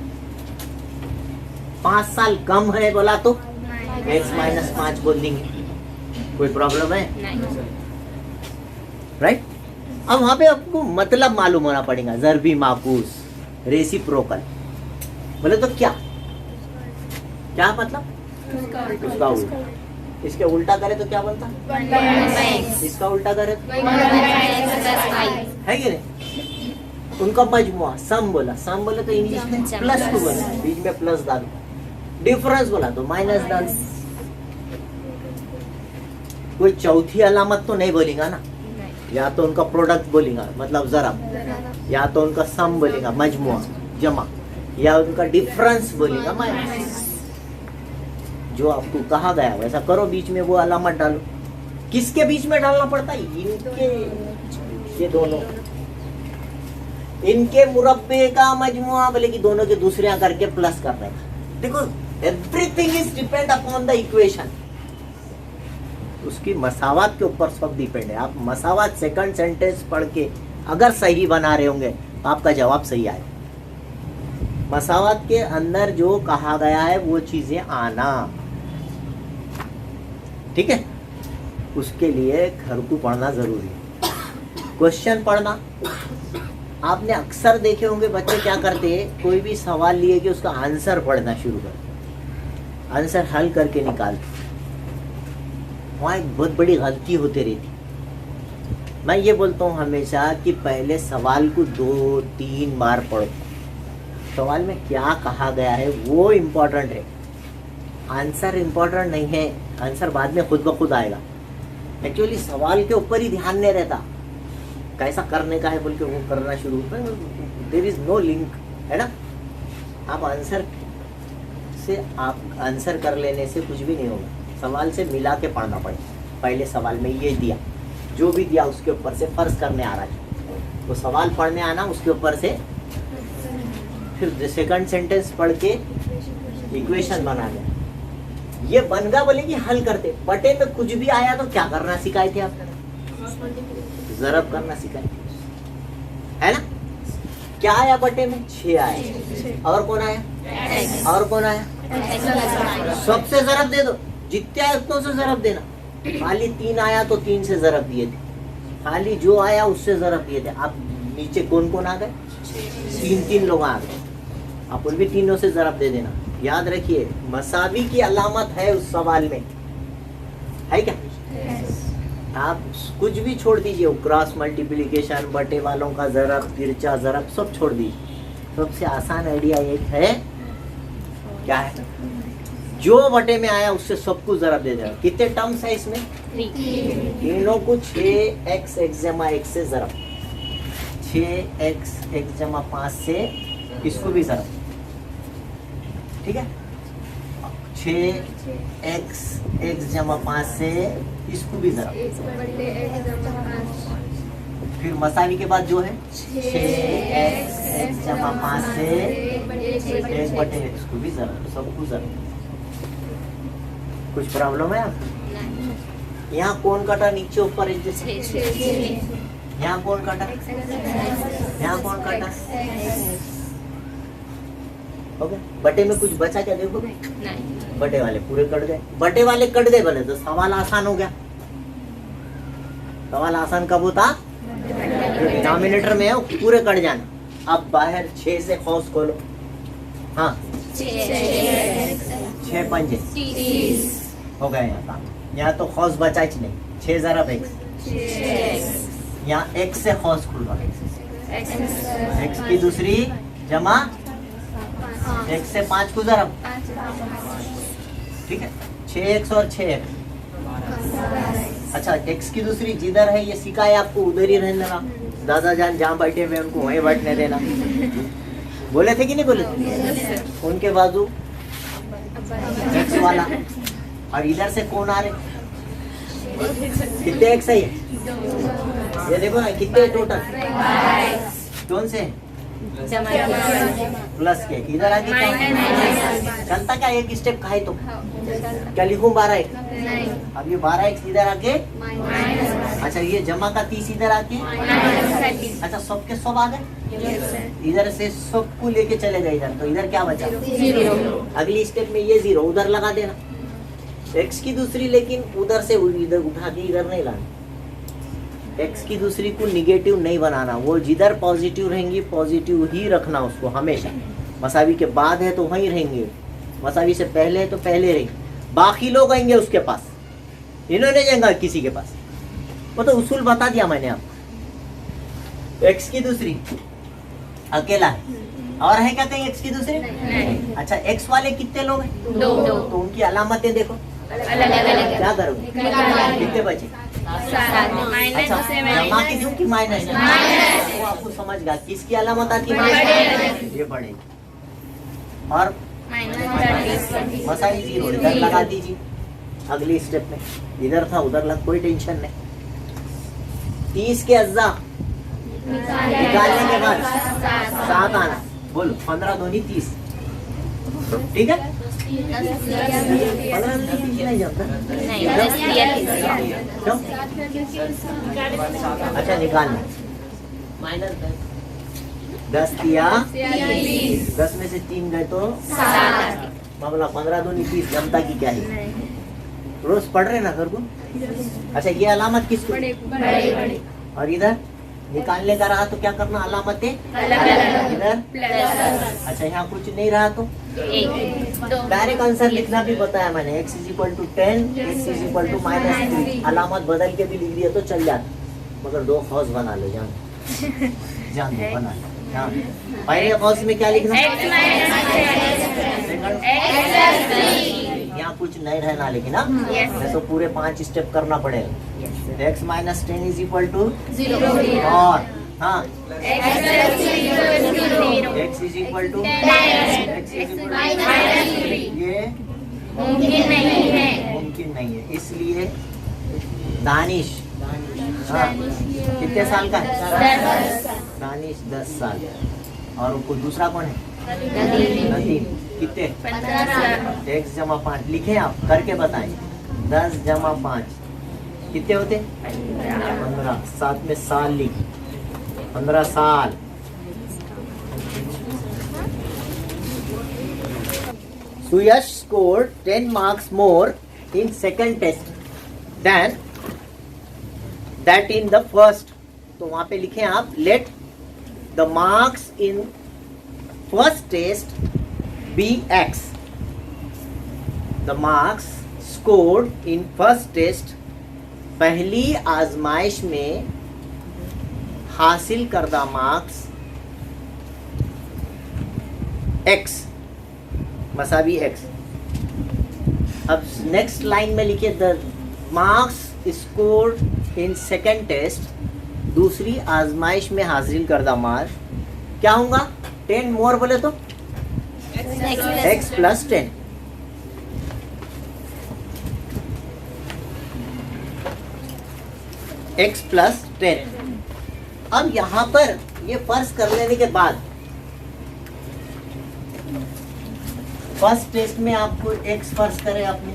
Speaker 1: 5 साल कम है बोला तो x - 5 बोल देंगे। कोई प्रॉब्लम है? राइट? अब वहां पे आपको मतलब मालूम होना पड़ेगा। ज़र्बी माकूस, रेसिप्रोकल बोले तो क्या क्या मतलब? उसका उल्टा। इसके उल्टा करे तो क्या बनता? इसका उल्टा करे तो है कि नहीं? उनका मजमुआ सम बोला, सम बोले तो इंग्लिश में प्लस टू बोला, बीच में प्लस डालो। डिफरेंस बोला तो माइनस डालो। कोई चौथी अलामत तो नहीं बोलेगा ना, या तो उनका प्रोडक्ट बोलेगा मतलब ज़रब, या तो उनका सम बोलेगा मजमुआ जमा, या उनका डिफरेंस बोलेगा माइनस। जो आपको कहा गया वैसा करो, बीच में वो अलामत डालो। किसके बीच में डालना पड़ता है? इनके, ये दोनों, इनके मुरब्बे का मजमुआ बोले कि दोनों के दूसरे करके प्लस कर रहे हैं। देखो everything is depend upon the equation. उसकी मसावत के ऊपर सब डिपेंड है। आप मसावत सेकंड सेंटेंस पढ़ के अगर सही बना रहे होंगे तो आपका जवाब सही आएगा। मसावत के अंदर जो कहा गया है वो चीजें आना, ठीक है? उसके लिए घर को पढ़ना जरूरी है। क्वेश्चन पढ़ना आपने अक्सर देखे होंगे, बच्चे क्या करते हैं, कोई भी सवाल लिए कि उसका आंसर पढ़ना शुरू कर, आंसर हल करके निकालते। वहाँ एक बहुत बड़ी गलती होती रहती। मैं ये बोलता हूँ हमेशा कि पहले सवाल को 2-3 बार पढ़ो। सवाल में क्या कहा गया है वो इम्पोर्टेंट है, आंसर इम्पोर्टेंट नहीं है। आंसर बाद में खुद ब खुद आएगा। एक्चुअली सवाल के ऊपर ही ध्यान नहीं रहता, कैसा करने का है बोल के वो करना शुरू होता है। देयर इज नो लिंक, है ना? आप आंसर कर लेने से कुछ भी नहीं होगा। सवाल से मिला के पढ़ना पड़ेगा। पहले सवाल में ये दिया, जो भी दिया उसके ऊपर से फर्ज करने आ रहा है तो सवाल पढ़ने आना, उसके ऊपर से फिर सेकंड सेंटेंस पढ़ के इक्वेशन बना गया। ये बन गया बोले कि हल करते। बटे में कुछ भी आया तो क्या करना सिखाए थे आप? ज़रब करना सिखाए, है ना? क्या आया बटे में? 6 आया। और कौन आया? और कौन आया? सबसे ज़रब दे दो, जितने आए उतनों से ज़रब देना। खाली 3 आया तो 3 से ज़रब दिए थे, खाली जो आया उससे ज़रब दिए थे। अब नीचे कौन कौन आ गए? 3 लोग आ गए। आप उन भी तीनों से ज़रब दे देना। याद रखिए मसावी की अलामत है उस सवाल में, है क्या? आप कुछ भी छोड़ दीजिए, क्रॉस मल्टीप्लिकेशन, बटे वालों का ज़रब, तिरछा ज़रब सब छोड़ दीजिए। सबसे आसान आइडिया एक है, क्या है? जो बटे में आया उससे सबको ज़रब दे देना। कितने टर्म्स है इसमें? 3। तीनों को 6x x से ज़रब, 6x x 5 से इसको भी ज़रब, ठीक है? 6x x 5 से इसको भी ज़रब। फिर मसावी के बाद जो है 6x x 5 से 1/x को भी ज़रब, सबको ज़रब। कुछ प्रॉब्लम है आपको? यहाँ कौन कटा? नीचे ऊपर यहाँ कौन कटा? यहाँ कौन कटा? ओके, बटे में कुछ बचा क्या? देखो नहीं, बटे वाले पूरे कट गए। बटे वाले कट गए बोले तो सवाल आसान हो गया। सवाल आसान कब होता? जो डिनोमिनेटर में है वो पूरे कट जाना। अब बाहर 6 से खौस खोलो। हाँ, 6 पंजे हो गए। यहाँ काम, यहाँ तो खौस बचा ही नहीं। 6 ज़रब x, यहाँ x से खौस खुल रहा, x की दूसरी जमा x से 5 गुजर अब, ठीक है, 6x और 6x। अच्छा, x की दूसरी जिधर है ये सिखा है आपको, उधर ही रहने देना। दादा जान जहाँ बैठे हुए उनको वहीं बैठने देना, बोले थे कि नहीं बोले थे? उनके बाजू x वाला, और इधर से कौन आ रहे? कितने x है ये देखो ना, कितने टोटल? कौन से प्लस के इधर आगे क्या चलता, क्या एक स्टेप खाए तो क्या लिखूं? 12x। अब ये 12x इधर आके, अच्छा ये जमा का 30 इधर आके, अच्छा सबके सब आ गए, इधर से सबको लेके चले गए इधर, तो इधर क्या बचा? अगली स्टेप में ये 0 उधर लगा देना, x की दूसरी, लेकिन उधर से इधर उठा के इधर नहीं लाना। x की दूसरी को निगेटिव नहीं बनाना, वो जिधर पॉजिटिव रहेंगी पॉजिटिव ही रखना उसको हमेशा। मसावी के बाद है तो वहीं रहेंगे, मसावी से पहले है तो पहले रहेंगे। बाकी लोग आएंगे उसके पास, इन्होंने जाएंगे किसी के पास, वो तो उसूल बता दिया मैंने आपको। x की दूसरी अकेला है, और है क्या कहीं x की दूसरी? अच्छा, x वाले कितने लोग हैं? 2। तो उनकी अलामतें देखो, क्या करोगे? कितने बचे? अच्छा, जमा की दूं कि माइनस? वो आपको समझ गया, किसकी अलामत आती है? ये बड़े, और मसाई 0 इधर लगा दीजिए। अगली स्टेप में इधर था उधर लग, कोई टेंशन नहीं। 30 के अज्जा निकालने के बाद 7 आना, बोलो 15 दूनी 30, ठीक है? 15 दूनी 30 नहीं जाता, क्यों? अच्छा निकालना, माइनस 10 दिया, 10 में से 3 गए तो मामला 15 दूनी 30, जमता की क्या है? रोज पढ़ रहे ना घर को? अच्छा, ये अलामत किसको? और इधर निकालने का रहा तो क्या करना? अलामतें इधर, अच्छा यहाँ कुछ नहीं रहा तो डायरेक्ट आंसर लिखना भी बताया मैंने, x = 10, x = -3। अलामत बदल के भी लिख दिया तो चल जाता, मगर 2 खौस बना लो, जान दो बना लो। हाँ, पहले खौस में क्या लिखना? यहाँ कुछ नहीं रहना, लेकिन हाँ तो पूरे 5 स्टेप करना पड़ेगा। x - 10 = 0, और हाँ x = 10, ये मुमकिन नहीं है, इसलिए दानिश, हाँ कितने साल का है? दानिश 10 साल, और उनको दूसरा कौन है? नदीम, कितने? x जमा 5 लिखे आप, करके बताएं। 10 जमा 5 कितने होते? 15, साथ में साल लिख, 15 साल। Suyash scored 10 marks more in second test than that in the first. तो वहां पे लिखें आप, let the marks in first test be x. The marks scored in first test, पहली आजमाइश में हासिल करदा मार्क्स x मसावी x। अब नेक्स्ट लाइन में लिखिए, the marks scored in second test, दूसरी आजमाइश में हासिल करदा मार्क्स क्या होगा? 10 मोर बोले तो x + 10, x + 10। अब यहाँ पर ये फर्ज कर लेने के बाद, फर्स्ट टेस्ट में आपको x फर्ज करे आपने,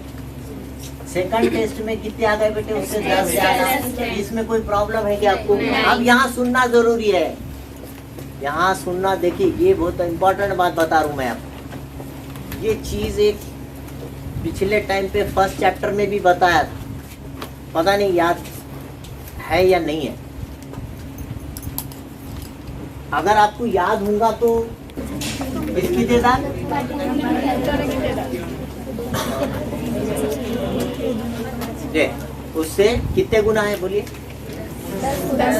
Speaker 1: सेकंड टेस्ट में कितने आ गए बेटे? उससे 10 ज्यादा। इसमें कोई प्रॉब्लम है क्या आपको? अब यहाँ सुनना जरूरी है, यहाँ सुनना। देखिए ये बहुत इंपॉर्टेंट बात बता रहा हूँ मैं आपको। ये चीज एक पिछले टाइम पे फर्स्ट चैप्टर में भी बताया था, पता नहीं याद है या नहीं है। अगर आपको याद होगा तो इसकी देता उससे कितने गुना है बोलिए? 10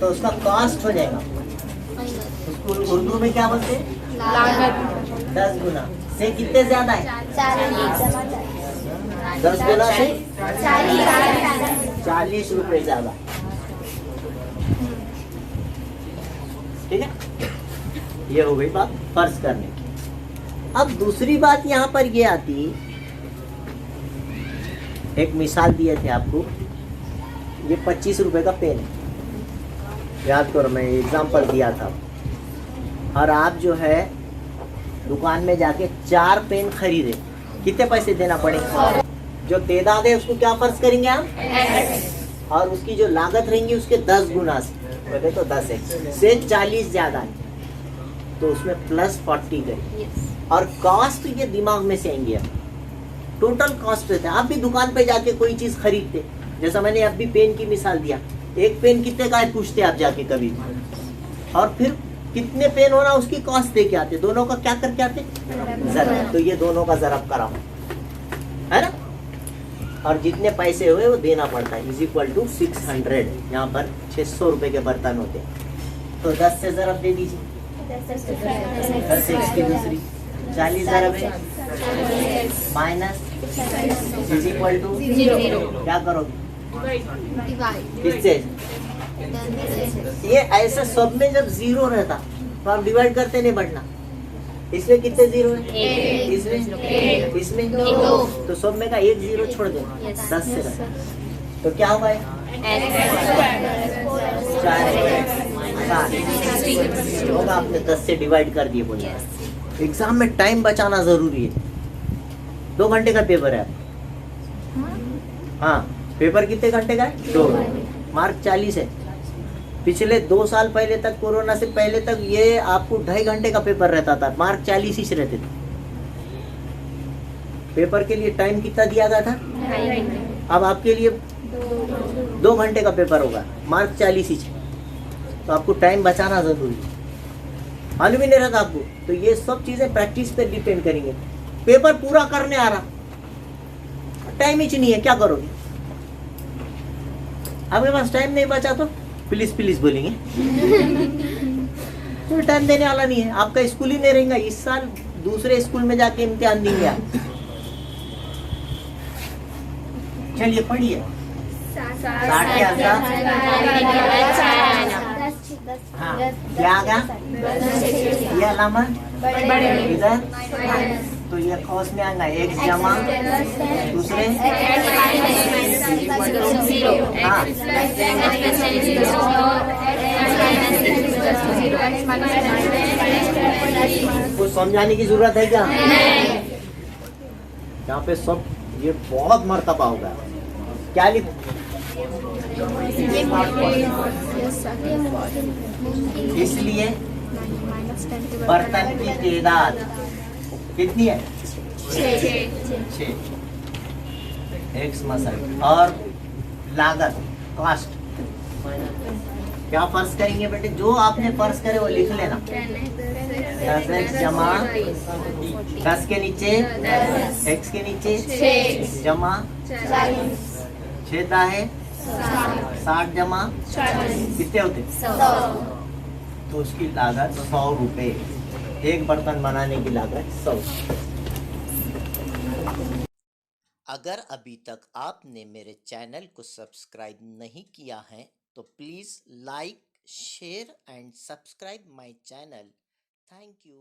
Speaker 1: तो उसका कॉस्ट हो जाएगा। उसको उर्दू में क्या बोलते हैं?
Speaker 2: लागत
Speaker 1: 10 गुना से कितने ज्यादा है? 10 गुना से 40 रुपए ज्यादा। ठीक है, ये हो गई बात फर्ज करने की। अब दूसरी बात यहाँ पर ये आती, एक मिसाल दिए थे आपको, ये 25 रुपए का पेन है, याद करो मैं एग्जाम्पल दिया था। और आप जो है दुकान में जाके 4 पेन खरीदे, कितने पैसे देना पड़ेगा? जो तादाद है उसको क्या फर्ज करेंगे आप? और उसकी जो लागत रहेंगी उसके 10 गुना से, बोले तो 10 है से 40 ज्यादा है, तो उसमें प्लस 40 करेंगे। और कॉस्ट ये दिमाग में से आएंगे, टोटल कॉस्ट रहता है। आप भी दुकान पे जाके कोई चीज खरीदते, जैसा मैंने अभी पेन की मिसाल दिया, एक पेन कितने का है पूछते आप जाके कभी, और फिर कितने पेन होना उसकी कॉस्ट दे के आते, दोनों का क्या करके आते? जरब। तो ये दोनों का जरब कराओ, है ना, और जितने पैसे हुए वो देना पड़ता है, इज इक्वल टू 600। यहाँ पर 600 रुपए के बर्तन होते हैं, तो 10 से जरब दे दीजिए, 10 एक्स की दूसरी 40 जरब है माइनस इज इक्वल टू क्या करोगे? किससे? ये ऐसा सब में जब जीरो रहता तो आप डिवाइड करते नहीं बढ़ना। इसमें कितने जीरो है? इसमें तो सब में का एक जीरो छोड़ दो, 10 से रखो, तो क्या होगा? 4 होगा, आपने 10 से डिवाइड कर दिए। बोलिए एग्जाम में टाइम बचाना जरूरी है। 2 घंटे का पेपर है, हाँ पेपर कितने घंटे का है? 2। मार्क 40 है। पिछले 2 साल पहले तक, कोरोना से पहले तक, ये आपको 2.5 घंटे का पेपर रहता था, मार्क 40 ही रहते थे। पेपर के लिए टाइम कितना दिया गया था? अब आपके लिए 2 घंटे का पेपर होगा, मार्क 40 ही, तो आपको टाइम बचाना जरूरी है। मालूम ही नहीं रहता आपको, तो ये सब चीजें प्रैक्टिस पे डिपेंड करेंगे। पेपर पूरा करने आ रहा, टाइम ही नहीं है, क्या करोगे? आपके पास टाइम नहीं बचा तो प्लीज प्लीज बोलेंगे तो टाइम देने वाला नहीं है, आपका स्कूल ही नहीं रहेगा। इस साल दूसरे स्कूल में जाके इम्तिहान देंगे आप। चलिए पढ़िए, 60 के आसपास हाँ क्या आ गया? ये अलामा इधर, तो ये कॉस में आएगा एक जमा दूसरे हाँ, कुछ समझाने की जरूरत है क्या? यहाँ पे सब ये बहुत मर्तबा होगा। क्या लिख इसलिए बर्तन की तादाद कितनी है? 6 एक्स मसल। और लागत कॉस्ट क्या फर्ज करेंगे बेटे? जो आपने फर्ज करे वो लिख लेना। 10 एक्स जमा 10 के नीचे एक्स के नीचे जमा 6 है 60 जमा कितने होते? 100। तो उसकी लागत 100 रुपए, एक बर्तन बनाने की लागत 100। अगर अभी तक आपने मेरे चैनल को सब्सक्राइब नहीं किया है तो please like, share and subscribe my channel. Thank you.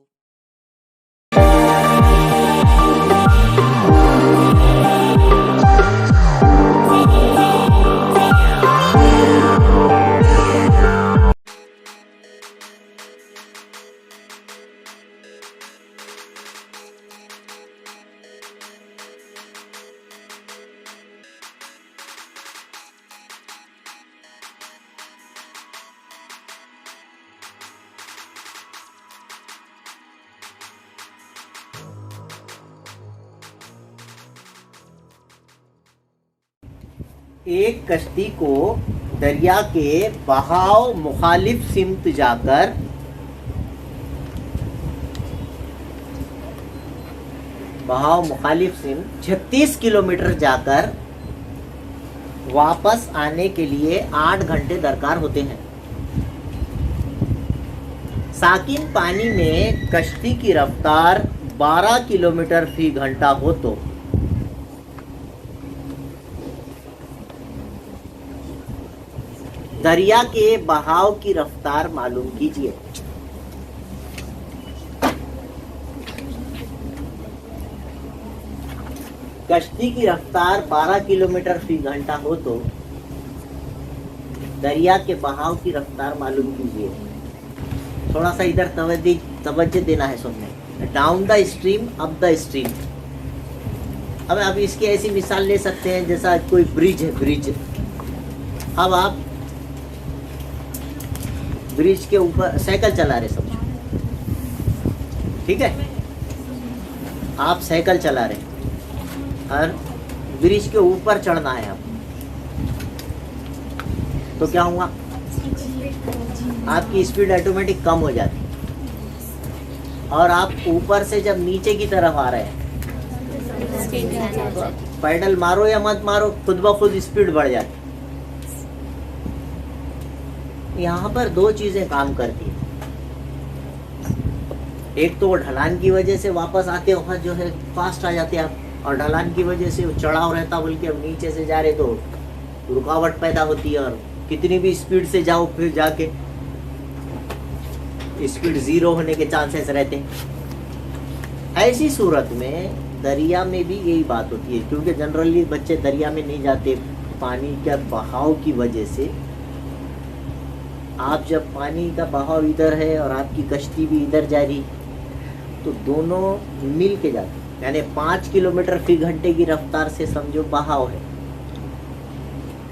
Speaker 1: एक कश्ती को दरिया के बहाव मुखालिफ सिमत जाकर बहाव मुखालिफ सिमत 36 किलोमीटर जाकर वापस आने के लिए 8 घंटे दरकार होते हैं। साकिन पानी में कश्ती की रफ्तार 12 किलोमीटर फी घंटा हो तो दरिया के बहाव की रफ्तार मालूम कीजिए। कश्ती की रफ्तार 12 किलोमीटर फी घंटा हो तो दरिया के बहाव की रफ्तार मालूम कीजिए। थोड़ा सा इधर तवज्जो देना है सुनने। Down the stream, up the stream. अब आप इसकी ऐसी मिसाल ले सकते हैं जैसा कोई ब्रिज है, ब्रिज। अब आप ब्रिज के ऊपर साइकिल चला रहे समझो, ठीक है? आप साइकिल चला रहे और ब्रिज के ऊपर चढ़ना है आपको, तो क्या हुआ? आपकी स्पीड ऑटोमेटिक कम हो जाती और आप ऊपर से जब नीचे की तरफ आ रहे हैं, पैडल मारो या मत मारो, खुद ब खुद स्पीड बढ़ जाती। यहाँ पर दो चीजें काम करती है। एक तो वो ढलान की वजह से वापस आते वक्त जो है फास्ट आ जाते आप, और ढलान की वजह से चढ़ाव रहता, बल्कि अब नीचे से जा रहे तो रुकावट पैदा होती है, और कितनी भी स्पीड से जाओ फिर जाके स्पीड जीरो होने के चांसेस रहते हैं। ऐसी सूरत में दरिया में भी यही बात होती है, क्योंकि जनरली बच्चे दरिया में नहीं जाते पानी के बहाव की वजह से। आप जब पानी का बहाव इधर है और आपकी कश्ती भी इधर जा रही, तो दोनों मिल के जाते, यानी 5 किलोमीटर फी घंटे की रफ्तार से समझो बहाव है।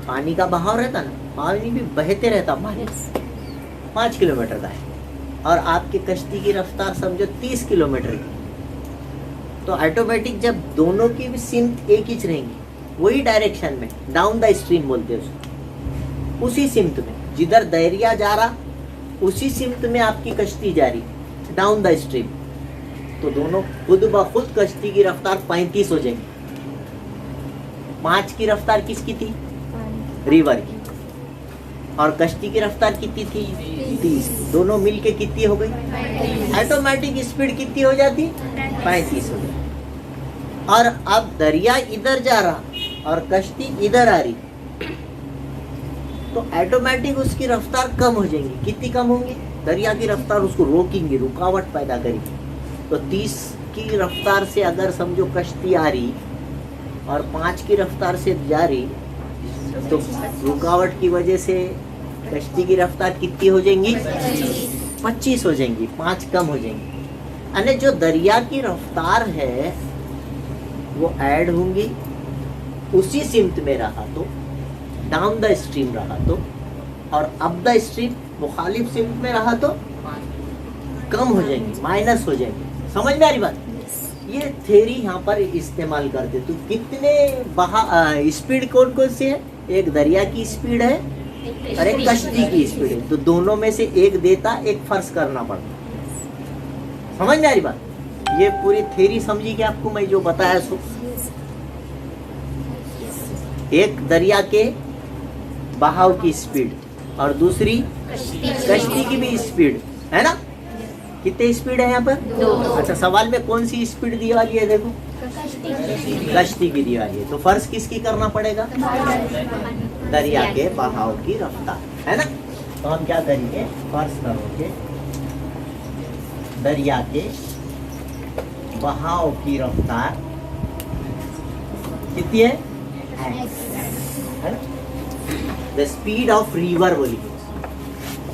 Speaker 1: पानी का बहाव रहता ना, पानी भी बहते रहता, पानी 5 किलोमीटर का है, और आपकी कश्ती की रफ्तार समझो 30 किलोमीटर की, तो ऑटोमेटिक जब दोनों की भी सिमत एक ही रहेंगी, वही डायरेक्शन में, डाउन द स्ट्रीम बोलते हैं उसको, उसी सिमत में जिधर दरिया जा रहा उसी सिमत में आपकी कश्ती जा रही, डाउन द स्ट्रीम, तो दोनों खुद ब खुद कश्ती की रफ्तार 35 हो जाएगी। 5 की रफ्तार किसकी थी? रिवर की। और कश्ती की रफ्तार कितनी थी? 30। दोनों मिलके कितनी हो गई? ऑटोमेटिक स्पीड कितनी हो जाती? 35 हो गई। और अब दरिया इधर जा रहा और कश्ती इधर आ रही, तो ऑटोमेटिक उसकी रफ्तार कम हो जाएगी। कितनी कम होंगी? दरिया की रफ्तार उसको रोकेंगी, रुकावट पैदा करेगी। तो 30 की रफ्तार से अगर समझो कश्ती आ रही और 5 की रफ्तार से जा रही, तो रुकावट की वजह से कश्ती की रफ्तार कितनी हो जाएंगी? 25 हो जाएंगी, 5 कम हो जाएंगी। यानी जो दरिया की रफ्तार है वो ऐड होंगी, उसी सिमत में रहा तो, डाउन द स्ट्रीम रहा तो, और अप द स्ट्रीम मुखालिफ सिमत में रहा तो कम हो जाएंगी, माइनस हो जाएंगी। समझ में आ रही बात? ये थ्योरी यहाँ पर इस्तेमाल करते। तो कितने स्पीड कौन कौन से है? एक दरिया की स्पीड है और एक कश्ती की स्पीड है, तो दोनों में से एक देता, एक फर्ज करना पड़ता। समझ में आ रही बात? ये पूरी थ्योरी समझी कि आपको मैं जो बताया सो। एक दरिया के बहाव की स्पीड और दूसरी कश्ती की भी स्पीड है ना। कितने स्पीड है यहाँ पर?
Speaker 2: 2।
Speaker 1: अच्छा, सवाल में कौन सी स्पीड दी वाली है? देखो, कश्ती की दी वाली है, तो फर्ज किसकी करना पड़ेगा? दरिया के बहाव की रफ्तार, है ना। तो हम क्या करेंगे? फर्ज करोगे दरिया के बहाव की रफ्तार कितनी है? द स्पीड ऑफ रिवर बोलेंगे।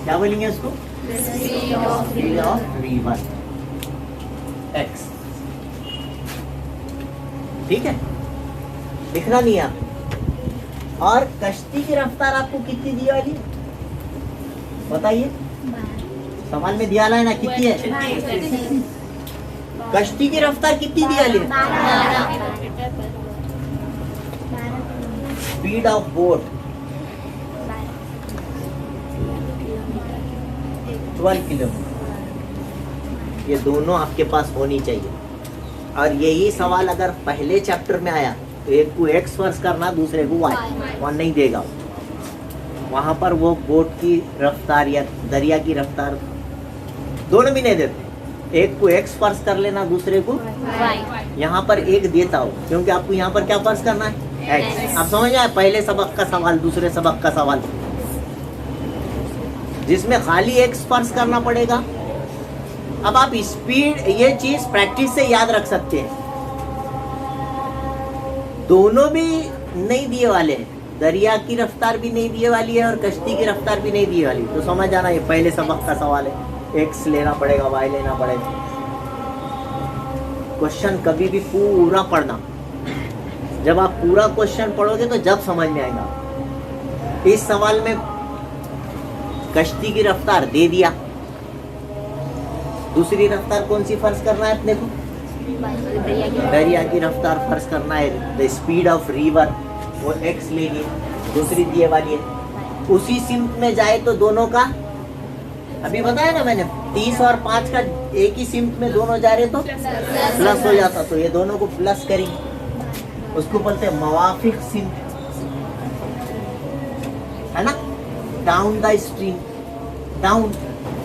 Speaker 1: क्या बोलेंगे उसको? Speed of river x. ठीक है, लिखना नहीं है आप। और कश्ती की रफ्तार आपको कितनी दी वाली बताइए? सवाल में दिया है ना, कितनी है? कश्ती की रफ्तार कितनी दी वाली है? Speed of boat 12 kilometre. ये दोनों आपके पास होनी चाहिए। और यही सवाल अगर पहले चैप्टर में आया तो एक को एक्स फर्ज करना, दूसरे को वाई, वहाँ नहीं देगा। वहाँ पर वो बोट की रफ्तार या दरिया की रफ्तार दोनों भी नहीं देते, एक को x फर्ज कर लेना, दूसरे को
Speaker 2: Y
Speaker 1: यहाँ पर एक देता हो, क्योंकि आपको यहाँ पर क्या फर्ज करना है, x। आप समझ आए पहले सबक का सवाल, दूसरे सबक का सवाल, जिसमें खाली x फर्ज करना पड़ेगा। अब आप स्पीड, ये चीज प्रैक्टिस से याद रख सकते हैं, दोनों भी नहीं दिए वाले हैं, दरिया की रफ्तार भी नहीं दिए वाली है और कश्ती की रफ्तार भी नहीं दिए वाली, तो समझ आना ये पहले सबक का सवाल है, x लेना पड़ेगा, y लेना पड़ेगा। क्वेश्चन कभी भी पूरा पढ़ना, जब आप पूरा क्वेश्चन पढ़ोगे तो जब समझ में आएगा। इस सवाल में कश्ती की रफ्तार दे दिया, दूसरी रफ्तार कौन सी फर्ज करना है अपने को, दरिया की रफ्तार फर्ज करना है, द स्पीड ऑफ रिवर, वो x ले लिए, दूसरी दिए वाली है। उसी सिम्त में जाए तो दोनों का, अभी बताया ना मैंने, 30 और 5 का एक ही सिम्त में दोनों जा रहे तो प्लस हो जाता, तो ये दोनों को प्लस करेंगे, उसको बोलते हैं मवाफिक सिम्त, है ना। डाउन द स्ट्रीम,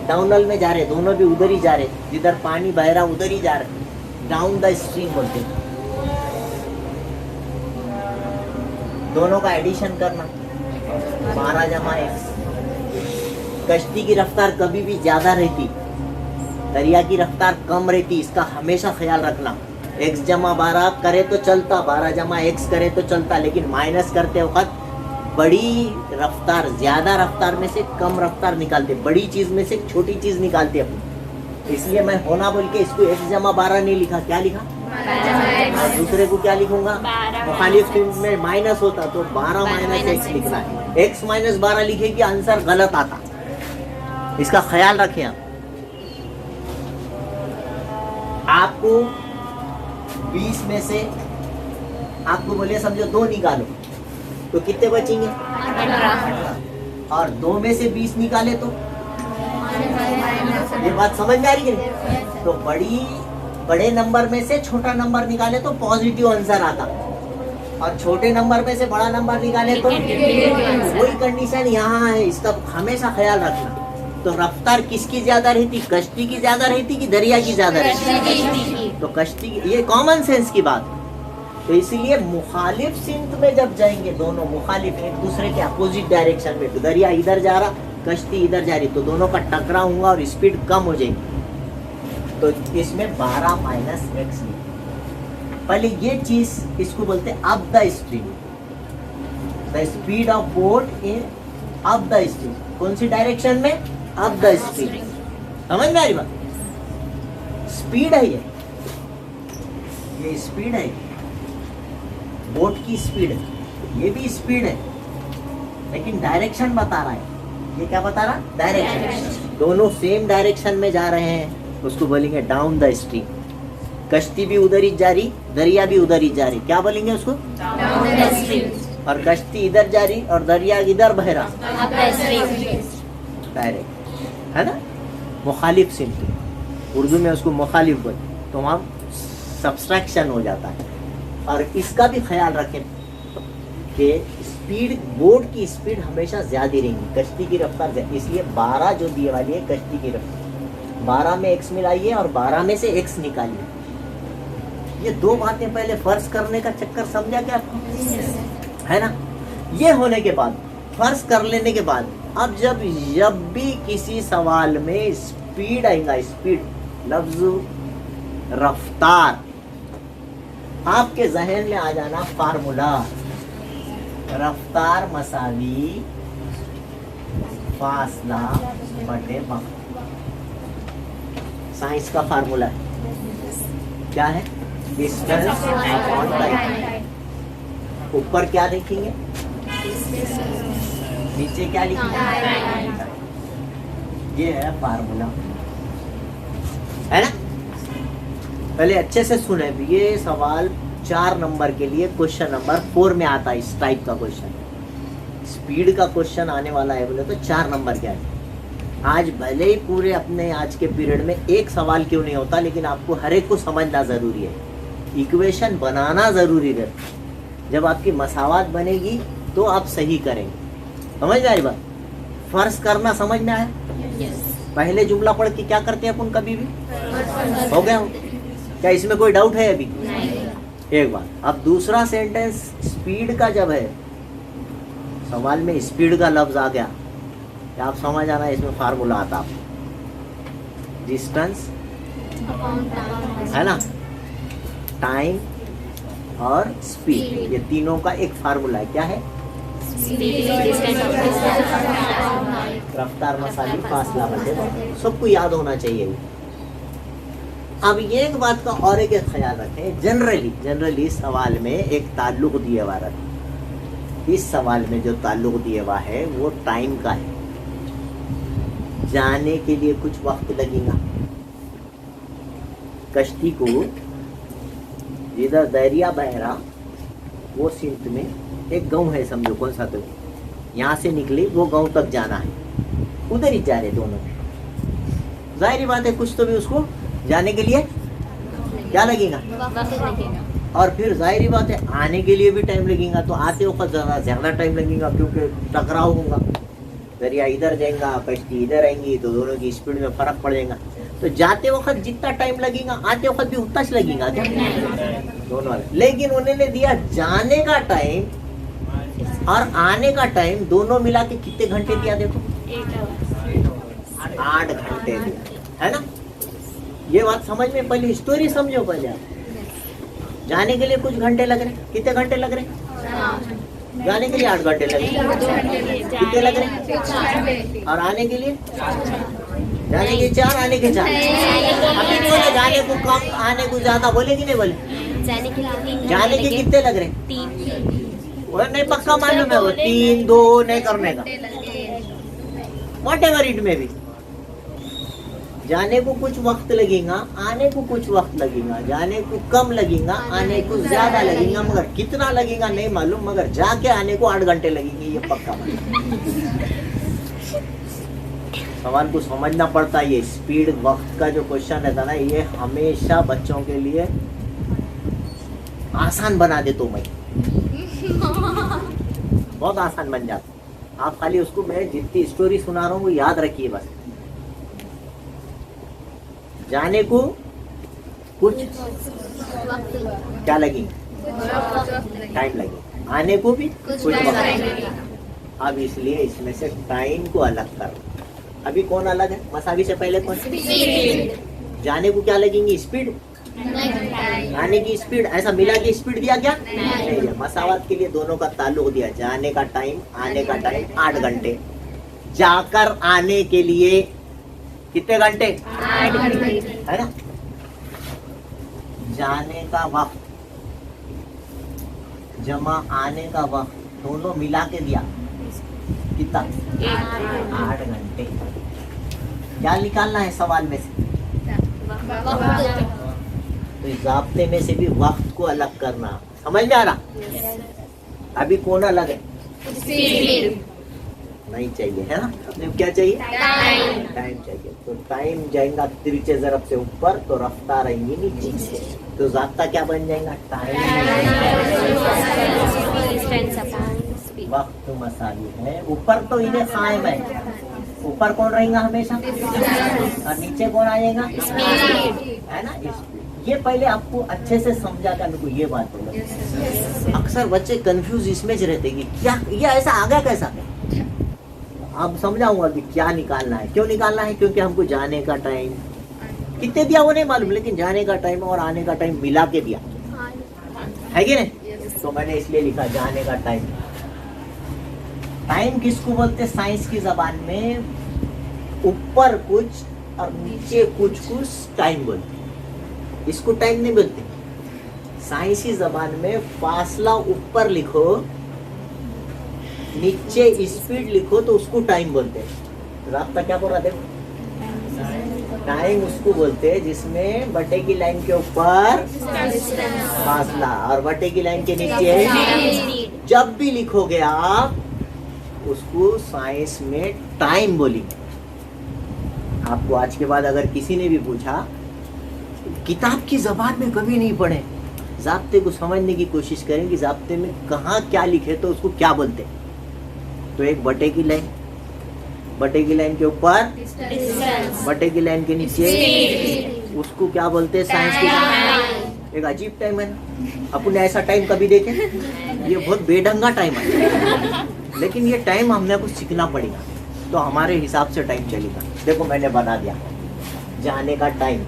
Speaker 1: डाउनल में जा रहे, दोनों भी उधर ही जा रहे, जिधर पानी बह रहा उधर ही जा रहे, डाउन द स्ट्रीम बोलते हैं। दोनों का एडिशन करना, 12 जमा x। कश्ती की रफ्तार कभी भी ज्यादा रहती, दरिया की रफ्तार कम रहती, इसका हमेशा ख्याल रखना। x जमा 12 करे तो चलता, 12 जमा x करे तो चलता, लेकिन माइनस करते वक्त बड़ी रफ्तार, ज्यादा रफ्तार में से कम रफ्तार निकालते, बड़ी चीज में से छोटी चीज निकालते अपनी। इसलिए मैं होना बोल के इसको x जमा 12 नहीं लिखा, क्या लिखा, और दूसरे को क्या लिखूंगा, मुखालिफ में माइनस होता तो 12 माइनस x लिखना है, x माइनस 12 लिखे कि आंसर गलत आता, इसका ख्याल रखें आप। आपको 20 में से आपको बोलिए समझो 2 निकालो तो कितने बचेंगे,
Speaker 2: 18।
Speaker 1: और 2 में से 20 निकाले तो, ये बात समझ में आ रही है। तो बड़े नंबर में से छोटा नंबर निकाले तो पॉजिटिव आंसर आता, और छोटे नंबर में से बड़ा नंबर निकाले तो वही कंडीशन यहाँ है, इसका हमेशा ख्याल रखना। तो रफ्तार किसकी ज्यादा रहती, कश्ती की ज्यादा रहती कि दरिया की ज्यादा रहती, तो कश्ती की, ये कॉमन सेंस की बात। तो इसीलिए मुखालिफ सिम्त में जब जाएंगे, दोनों मुखालिफ एक दूसरे के अपोजिट डायरेक्शन में, तो दरिया इधर जा रहा, कश्ती इधर जा रही, तो दोनों का टकराव होगा और स्पीड कम हो जाएगी। तो इसमें 12 माइनस x, पहले ये चीज इसको बोलते हैं up the stream, the speed of boat in up the stream, कौन सी डायरेक्शन में, अप द स्ट्रीम। समझ में आ रही बात, स्पीड है ये स्पीड है, बोट की स्पीड है, ये भी स्पीड है, लेकिन डायरेक्शन बता रहा है, ये क्या बता रहा, डायरेक्शन, दोनों सेम डायरेक्शन में जा रहे हैं, उसको बोलेंगे डाउन द स्ट्रीम। कश्ती भी उधर ही जा रही, दरिया भी उधर ही जा रही, क्या बोलेंगे उसको,
Speaker 2: डाउन द स्ट्रीम।
Speaker 1: और कश्ती इधर जा रही और दरिया इधर बह रहा,
Speaker 2: अप द स्ट्रीम।
Speaker 1: डायरेक्ट, है ना। मुखालिफ सिम्त, उर्दू में उसको मुखालिफ बोलते, तो वहाँ सब्सट्रैक्शन हो जाता है। और इसका भी ख्याल रखें कि स्पीड, बोट की स्पीड हमेशा ज्यादा रहेगी, कश्ती की रफ्तार ज्यादा, इसलिए 12 जो दिए वाली है कश्ती की रफ्तार, 12 में x मिलाइए और 12 में से x निकालिए। ये 2 बातें पहले फर्ज करने का चक्कर समझा क्या आपको, है ना। ये होने के बाद, फर्ज कर लेने के बाद, अब जब भी किसी सवाल में स्पीड आएगा, स्पीड लफ्ज रफ्तार, आपके जहन में आ जाना फार्मूला, रफ्तार मसावी फासला बटे वक्त, साइंस का फार्मूला है, क्या है, डिस्टेंस अपॉन टाइम। ऊपर क्या लिखेंगे, नीचे क्या लिखेंगे, ये है फार्मूला, है ना। पहले अच्छे से सुने, ये सवाल 4 नंबर के लिए क्वेश्चन नंबर 4 में आता है, इस टाइप का क्वेश्चन, स्पीड का क्वेश्चन आने वाला है बोले तो 4 नंबर क्या है। आज भले ही पूरे अपने आज के पीरियड में एक सवाल क्यों नहीं होता, लेकिन आपको हर एक को समझना जरूरी है, इक्वेशन बनाना जरूरी है। जब आपकी मसावत बनेगी तो आप सही करेंगे, समझ में आ रही बात। फर्ज करना समझ में आया, पहले जुमला पढ़ के क्या करते हैं अपन कभी भी? हो गया हो? क्या इसमें कोई डाउट है अभी? एक बात। अब दूसरा सेंटेंस स्पीड का जब है, सवाल में स्पीड का लफ्ज आ गया, क्या आप समझ आना इसमें फार्मूला आता आपको, डिस्टेंस है ना, टाइम और स्पीड, ये तीनों का एक फार्मूला है। क्या है? रफ्तार मसाली फासला बटे, सबको याद होना चाहिए। अब ये एक बात का और एक ख्याल रखें, जनरली सवाल में एक ताल्लुक दिया हुआ रहता। इस सवाल में जो ताल्लुक दिया हुआ है वो टाइम का है। जाने के लिए कुछ वक्त लगेगा। कश्ती को जिधर दरिया बह रहा वो सिंध में एक गांव है, समझो कौन सा, तो यहाँ से निकले वो गांव तक जाना है, उधर ही जा रहे दोनों। जाहिर बात है कुछ तो भी उसको जाने के लिए क्या लगेगा, और फिर जाहिर बात है आने के लिए भी टाइम लगेगा। तो आते वक्त ज्यादा टाइम लगेगा क्योंकि टकराव होगा, दरिया इधर जाएगा कश्ती इधर आएंगी तो दोनों की स्पीड में फर्क पड़ जाएगा। तो जाते वक्त जितना टाइम लगेगा आते वक्त भी उतना ही लगेगा क्या, दोनों। लेकिन उन्होंने दिया जाने का टाइम और आने का टाइम, दोनों मिला के कितने घंटे दिया देखो, 8 घंटे दिया, है ना। ये बात समझ में, पहले स्टोरी समझो पहले आप। जाने के लिए कुछ घंटे लग रहे, कितने घंटे लग रहे? जाने के लिए 8 घंटे लग रहे, कितने लग रहे? और आने के लिए, जाने के 4, आने के 4। अभी बोले जाने को कम आने को ज्यादा, बोले कि नहीं बोले? जाने के कितने लग रहे?
Speaker 2: 3।
Speaker 1: वो नहीं पक्का मालूम है, वो 3 2 नहीं करने का, वॉट एवर इट में भी। जाने को कुछ वक्त लगेगा, आने को कुछ वक्त लगेगा, जाने को कम लगेगा, आने को ज्यादा लगेगा, मगर कितना लगेगा नहीं मालूम, मगर जाके आने को 8 घंटे लगेंगे, ये पक्का मालूम। सवाल को समझना पड़ता है। ये स्पीड वक्त का जो क्वेश्चन रहता ना, ये हमेशा बच्चों के लिए आसान बना दे। तो मैं बहुत आसान बन जाता। आप खाली उसको, मैं जितनी स्टोरी सुना रहा हूँ वो याद रखिए बस। जाने को कुछ क्या लगेगा, टाइम लगेगा, आने को भी कुछ वक्त लगेगा। अब इसलिए इसमें से टाइम को अलग करो। अभी कौन अलग है? मसावी से पहले कौन? जाने को क्या लगेंगी? स्पीड, आने की स्पीड, ऐसा मिला के स्पीड दिया क्या? नहीं दिया। मसावत के लिए दोनों का ताल्लुक दिया, जाने का टाइम आने का टाइम 8 घंटे, जाकर आने के लिए कितने घंटे?
Speaker 2: 8 घंटे,
Speaker 1: है ना। जाने का वक्त जमा आने का वक्त दोनों मिला के दिया कितना? 8 घंटे। क्या निकालना है सवाल में से? तो इस ज़ाब्ते में से भी वक्त को अलग करना। समझ में आ रहा? अभी कौन अलग है? नहीं चाहिए, है ना। अपने क्या चाहिए? टाइम चाहिए। तो टाइम जाएगा तिरछे ज़रब से ऊपर तो रफ्तार आएंगी नीचे से, तो ज़ाब्ता क्या बन जाएगा? टाइम। वक्त मसाली है। ऊपर तो इन्हें कायम है, ऊपर कौन रहेगा हमेशा, और नीचे कौन आ जाएगा? है ना। ये पहले आपको अच्छे से समझा कर को ये बात बोला। अक्सर बच्चे कंफ्यूज इसमें रहते कि क्या ये ऐसा आ गया कैसा। अब समझाऊंगा कि क्या निकालना है, क्यों निकालना है। क्योंकि हमको जाने का टाइम कितने दिया वो नहीं मालूम, लेकिन जाने का टाइम और आने का टाइम मिला के दिया है कि नहीं। तो मैंने इसलिए लिखा जाने का टाइम। टाइम किसको बोलते हैं साइंस की जबान में? ऊपर कुछ और नीचे कुछ टाइम बोलते हैं। इसको टाइम नहीं बोलते। साइंसी जबान में फासला ऊपर लिखो, नीचे स्पीड लिखो तो उसको टाइम बोलते हैं। रास्ता क्या बोल रहा देखो, टाइम उसको बोलते हैं जिसमें बटे की लाइन के ऊपर फासला और बटे की लाइन के नीचे जब भी लिखोगे आप उसको साइंस में टाइम बोलेंगे। आपको आज के बाद अगर किसी ने भी पूछा, किताब की जबान में कभी नहीं पढ़े, ज़ाब्ते को समझने की कोशिश करें कि ज़ाब्ते में कहाँ क्या लिखे तो उसको क्या बोलते हैं। तो एक बटे की लाइन, बटे की लाइन के ऊपर,
Speaker 2: डिस्टेंस,
Speaker 1: बटे की लाइन के नीचे,
Speaker 2: स्पीड,
Speaker 1: उसको क्या बोलते हैं साइंस की?
Speaker 2: टाइम।
Speaker 1: एक अजीब टाइम है ना, अपन ने ऐसा टाइम कभी देखे? ये बहुत बेढंगा टाइम है, लेकिन ये टाइम हमने कुछ सीखना पड़ेगा, तो हमारे हिसाब से टाइम चलेगा। देखो मैंने बना दिया, जाने का टाइम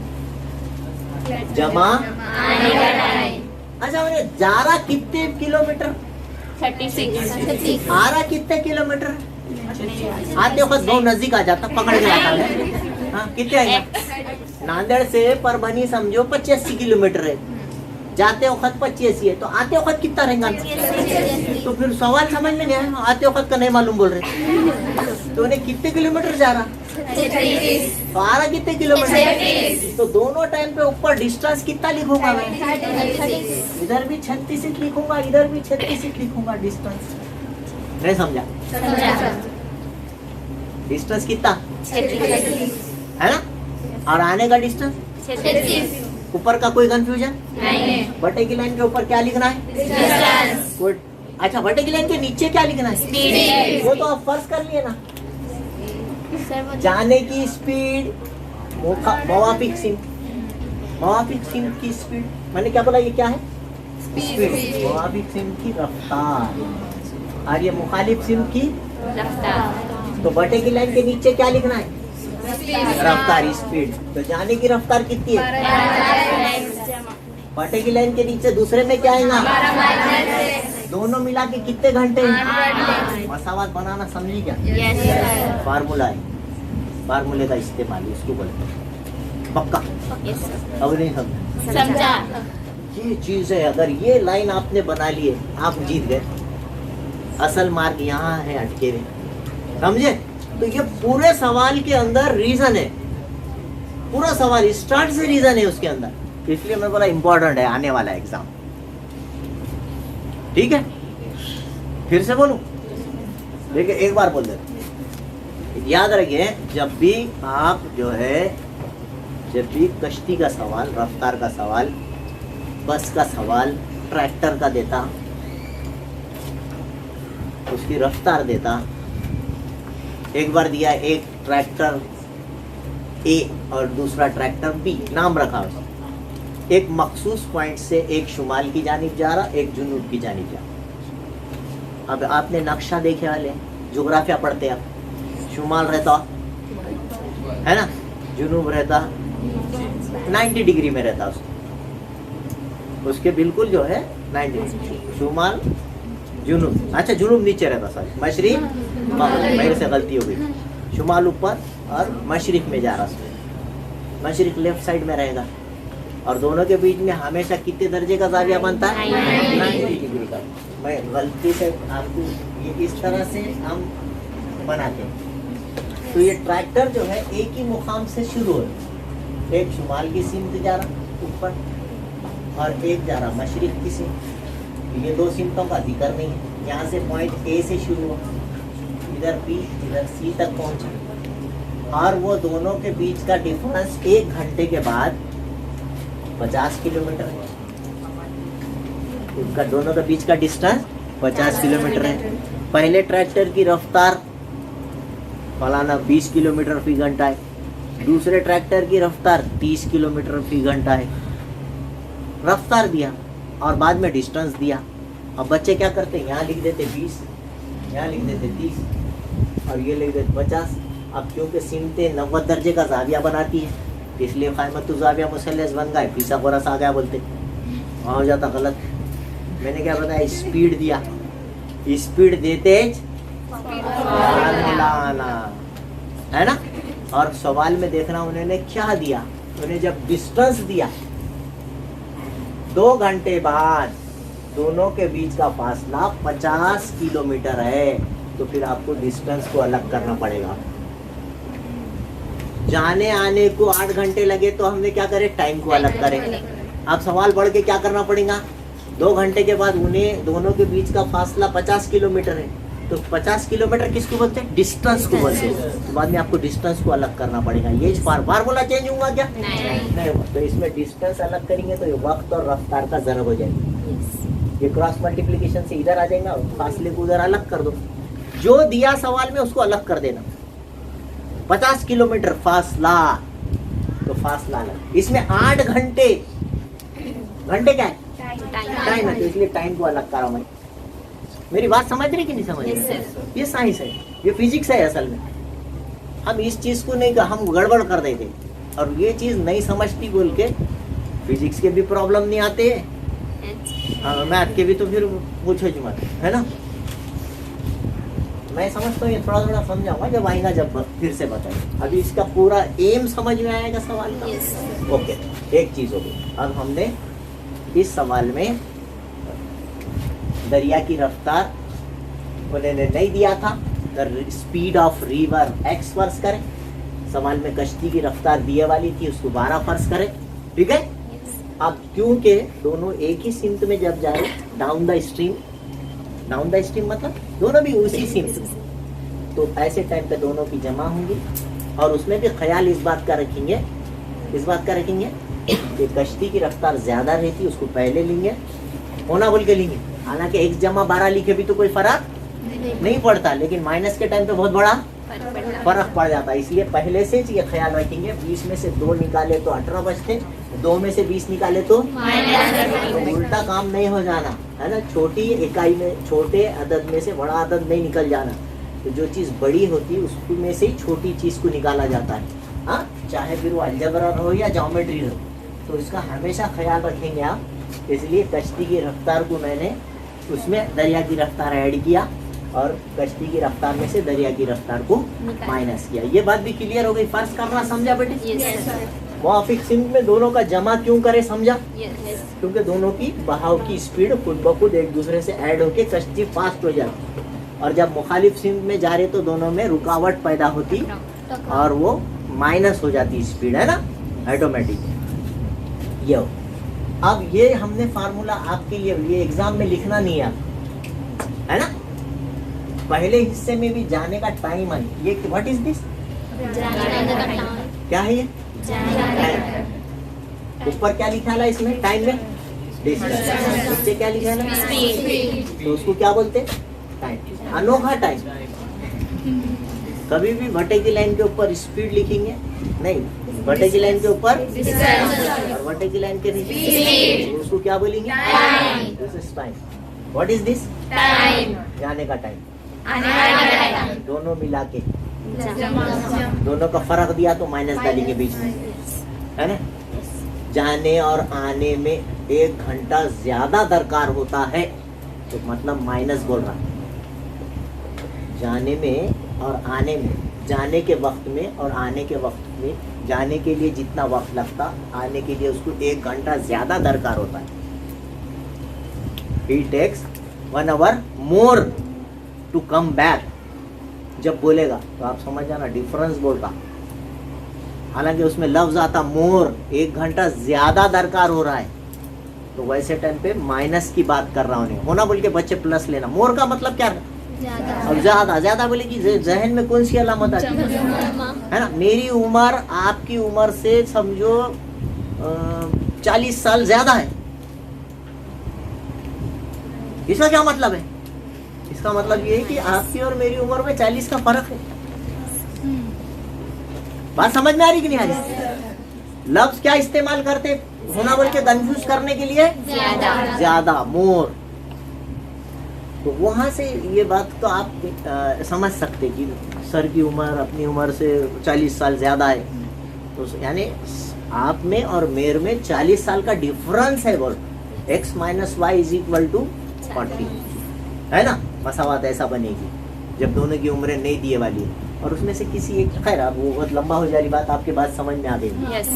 Speaker 1: जमा,
Speaker 2: आने का टाइम,
Speaker 1: अच्छा मैंने जा रहा कितने किलोमीटर,
Speaker 2: 36,
Speaker 1: आ रहा कितने किलोमीटर, आते वक्त बहुत नजदीक आ जाता, पकड़ के लाता है। हाँ कितने आएगा? नांदेड़ से परभनी समझो 85 किलोमीटर है, जाते वक्त 85 है, तो आते वक्त कितना रहेगा? तो फिर सवाल समझ में नहीं आया, आते वक्त का नहीं मालूम बोल रहे, तो उन्हें कितने किलोमीटर जा रहा,
Speaker 2: 36,
Speaker 1: तो आ रहा कितने किलोमीटर,
Speaker 2: 36,
Speaker 1: तो दोनों टाइम पे ऊपर डिस्टेंस कितना लिखूंगा मैं?
Speaker 2: 36,
Speaker 1: इधर भी 36 लिखूंगा, इधर भी 36 लिखूंगा, डिस्टेंस। नहीं समझा?
Speaker 2: समझा,
Speaker 1: डिस्टेंस कितना
Speaker 2: 36,
Speaker 1: है ना, और आने का डिस्टेंस
Speaker 2: 36,
Speaker 1: ऊपर का कोई कंफ्यूजन?
Speaker 2: नहीं है,
Speaker 1: बटे की लाइन के ऊपर क्या लिखना है?
Speaker 2: डिस्टेंस,
Speaker 1: कोई अच्छा, बटे की लाइन के नीचे क्या लिखना है?
Speaker 2: स्पीड,
Speaker 1: वो तो आप फर्ज कर लिए ना, जाने की स्पीड मवाफिक सिम, मवाफिक सिम की स्पीड, मैंने क्या बोला, ये क्या है? स्पीड, मवाफिक सिम की रफ्तार, और ये मुखालिफ सिम की,
Speaker 2: रफ्तार,
Speaker 1: तो बटे की लाइन के नीचे क्या लिखना है? रफ्तार, स्पीड। तो जाने की रफ्तार कितनी है? बटे की लाइन के नीचे दूसरे में क्या आएगा? दोनों मिला के कितने घंटे? मसावत बनाना समझी क्या?
Speaker 2: यस
Speaker 1: फार्मूला है, फार्मूले का इस्तेमाल इसको बोलते हैं, पक्का? अब नहीं समझा?
Speaker 2: समझा,
Speaker 1: ये चीज है, अगर ये लाइन आपने बना ली है, आप जीत गए। असल मार्क यहाँ है अटके हुए, समझे? तो ये पूरे सवाल के अंदर रीजन है, पूरा सवाल स्टार्ट से रीजन है उसके अंदर, इसलिए मैं बोला इम्पोर्टेंट है आने वाला एग्जाम। ठीक है, फिर से बोलूं? देखिए एक बार बोल दे, याद रखिए, जब भी आप जो है, जब भी कश्ती का सवाल, रफ्तार का सवाल, बस का सवाल, ट्रैक्टर का देता, उसकी रफ्तार देता, एक बार दिया एक ट्रैक्टर ए और दूसरा ट्रैक्टर बी, नाम रखा उसका, एक मखसूस पॉइंट से एक शुमाल की जानिब जा रहा, एक जुनूब की जानिब जा रहा। अब आपने नक्शा देखे वाले, ज्योग्राफिया पढ़ते आप, शुमाल रहता है ना, जुनूब रहता 90 डिग्री में रहता, उसके बिल्कुल जो है 90, शुमाल जुनूब, अच्छा जुनूब नीचे रहता, सॉरी मशरिक, मेरे से गलती हो गई, शुमाल ऊपर और मशरिक में जा रहा, मशरिक लेफ्ट साइड में रहेगा, और दोनों के बीच में हमेशा कितने दर्जे का जाविया बनता है? 90 डिग्री का। मैं गलती से आपको ये इस तरह से हम बनाते हैं। तो ये ट्रैक्टर जो है एक ही मुकाम से शुरू हो, एक शुमाल की सिमत जा रहा ऊपर, और एक जा रहा मशरिक की सिमत। ये दो सिमतों का जिक्र नहीं है, यहाँ से पॉइंट ए से शुरू हुआ, इधर बी, इधर सी तक पहुंचा, और वो दोनों के बीच का डिफरेंस 1 घंटे के बाद 50 किलोमीटर है। उनका दोनों के बीच का डिस्टेंस 50 किलोमीटर है। पहले ट्रैक्टर की रफ्तार फलाना 20 किलोमीटर फी घंटा है, दूसरे ट्रैक्टर की रफ्तार 30 किलोमीटर फी घंटा है। रफ्तार दिया और बाद में डिस्टेंस दिया। अब बच्चे क्या करते हैं, यहाँ लिख देते 20, यहाँ लिख देते 30 और ये लिख देते 50। अब क्योंकि सिमतें 90 दर्जे का जाविया बनाती है, इसलिए क़ाइमतु ज़ाविया मुसल्लस बन गए, फिसागोरस आ गया बोलते, वहाँ हो जाता गलत। मैंने क्या बताया, स्पीड दिया, स्पीड देते मिलाना है ना। और सवाल में देखना उन्होंने क्या दिया, उन्हें जब डिस्टेंस दिया 2 घंटे बाद दोनों के बीच का फासला 50 किलोमीटर है, तो फिर आपको डिस्टेंस को अलग करना पड़ेगा। जाने आने को 8 घंटे लगे तो हमने क्या करे, टाइम को अलग करें। अब सवाल बढ़ के क्या करना पड़ेगा, 2 घंटे के बाद उन्हें दोनों के बीच का फासला 50 किलोमीटर है, तो 50 किलोमीटर किसको बोलते हैं, डिस्टेंस को बोलते हैं। तो बाद में आपको डिस्टेंस को अलग करना पड़ेगा। ये फार्मूला चेंज होगा क्या, नहीं होगा। तो इसमें डिस्टेंस अलग करेंगे तो ये वक्त और रफ्तार का ज़रब हो जाएगा। ये क्रॉस मल्टीप्लिकेशन से इधर आ जाएगा, फासले को उधर अलग कर दो, जो दिया सवाल में उसको अलग कर देना। 50 किलोमीटर फासला, तो फासला लगा। इसमें 8 घंटे, घंटे क्या है? टाइम है, तो इसलिए टाइम को अलग करा मैं। मेरी बात समझ रही कि नहीं समझ
Speaker 2: Yes,
Speaker 1: रही?
Speaker 2: sir.
Speaker 1: ये साइंस है, ये फिजिक्स है असल में। हम इस चीज को नहीं, हम गड़बड़ कर देते और ये चीज नहीं समझती बोल के फिजिक्स के भी प्रॉब्लम नहीं आते, मैथ के भी तो फिर पूछो ही मत, है ना। मैं समझता हूँ ये थोड़ा थोड़ा समझाऊंगा, जब आएगा जब फिर से बताएंगे। अभी इसका पूरा एम समझ में आएगा सवाल का?
Speaker 2: Yes, sir.
Speaker 1: ओके, एक चीज हो गई। अब हमने इस सवाल में दरिया की रफ्तार उन्होंने नहीं दिया था, स्पीड ऑफ रिवर x फर्ज करें। सवाल में कश्ती की रफ्तार दिए वाली थी, उसको 12 फर्ज करें, ठीक है। अब क्योंकि दोनों एक ही सिमत में जब जाए, डाउन द स्ट्रीम मतलब दोनों भी उसी सिमत में, तो ऐसे टाइम पे दोनों की जमा होंगी। और उसमें भी ख्याल इस बात का रखेंगे कि कश्ती की रफ्तार ज्यादा रहती, उसको पहले लेंगे, होना बोल के लेंगे। हालांकि x जमा 12 लिखे भी तो कोई फर्क नहीं पड़ता, लेकिन माइनस के टाइम पे बहुत बड़ा फर्क पड़ जाता है, इसलिए पहले से ये ख्याल रखेंगे। 20 में से 2 निकाले तो 18 बचते, 2 में से 20 निकाले तो उल्टा काम नहीं हो जाना, है ना। छोटी इकाई में, छोटे अदद में से बड़ा अदद नहीं निकल जाना। तो जो चीज बड़ी होती है उसमें से ही छोटी चीज को निकाला जाता है, हाँ, चाहे फिर वो अलजेब्रा हो या ज्योमेट्री हो, तो इसका हमेशा ख्याल रखेंगे आप। इसलिए कश्ती की रफ्तार को मैंने उसमें दरिया की रफ्तार ऐड किया और कश्ती की रफ्तार में से दरिया की रफ्तार को माइनस किया। ये बात भी क्लियर हो गई, फर्ज करना समझा बेटे?
Speaker 2: Yes, sir.
Speaker 1: मुआफिक सिमत में दोनों का जमा क्यों करे समझा?
Speaker 2: Yes.
Speaker 1: क्योंकि दोनों की बहाव की स्पीड खुद ब खुद एक दूसरे से ऐड होके कश्ती फास्ट हो जाती, और जब मुखालिफ सिमत में जा रहे तो दोनों में रुकावट पैदा होती और वो माइनस हो जाती स्पीड, है ना, ऑटोमेटिक। ये हो। अब ये हमने फार्मूला आपके लिए, ये एग्जाम में लिखना नहीं है ना। पहले हिस्से में भी जाने का टाइम है, ये व्हाट इज दिस, क्या है ये? ऊपर क्या लिखा है इसमें टाइम में? डिस्टेंस। नीचे क्या लिखा है?
Speaker 2: Speed.
Speaker 1: तो उसको क्या बोलते हैं? टाइम। अनोखा टाइम। कभी भी भट्टे की लाइन के ऊपर स्पीड लिखेंगे नहीं, भट्टे की लाइन के ऊपर और भट्टे की लाइन के नीचे
Speaker 2: Speed.
Speaker 1: उसको क्या बोलेंगे?
Speaker 2: Time.
Speaker 1: This is time. What is this?
Speaker 2: Time.
Speaker 1: जाने का टाइम।
Speaker 2: आने का time.
Speaker 1: दोनों मिला के
Speaker 2: जमा.
Speaker 1: दोनों का फर्क दिया तो माइनस डाली के बीच में, है ना। जाने और आने में 1 घंटा ज्यादा दरकार होता है, तो मतलब माइनस बोल रहा है। जाने में और आने में, जाने के वक्त में और आने के वक्त में, जाने के लिए जितना वक्त लगता, आने के लिए उसको 1 घंटा ज्यादा दरकार होता है। He takes 1 hour more to come back। जब बोलेगा तो आप समझ जाना डिफरेंस बोल रहा, हालांकि उसमें लफ्ज आता मोर, 1 घंटा ज्यादा दरकार हो रहा है, तो वैसे टाइम पे माइनस की बात कर रहा हूँ। होना बोल के बच्चे प्लस लेना। मोर का मतलब क्या है? अब ज्यादा बोले कि जहन में कौन सी अलामत आती है ना। मेरी उम्र आपकी उम्र से समझो 40 साल ज्यादा है, इसका क्या मतलब है? इसका मतलब ये है कि आपकी और मेरी उम्र में 40 का फर्क है। बात समझ में आ रही कि नहीं आ रही? लफ्ज क्या इस्तेमाल करते होना बोल के कंफ्यूज करने के लिए? ज्यादा, मोर। तो वहां से ये बात तो आप समझ सकते कि सर की उम्र अपनी उम्र से 40 साल ज्यादा है, तो यानी आप में और मेरे में 40 साल का डिफरेंस है। बोल x minus y is equal to 40, है ना। मसावत ऐसा बनेगी जब दोनों की उम्रें नहीं दिए वाली है, और उसमें से किसी एक, खैर अब वो बहुत लंबा हो जाएगी बात, आपके बात समझ में आ गई।
Speaker 2: Yes.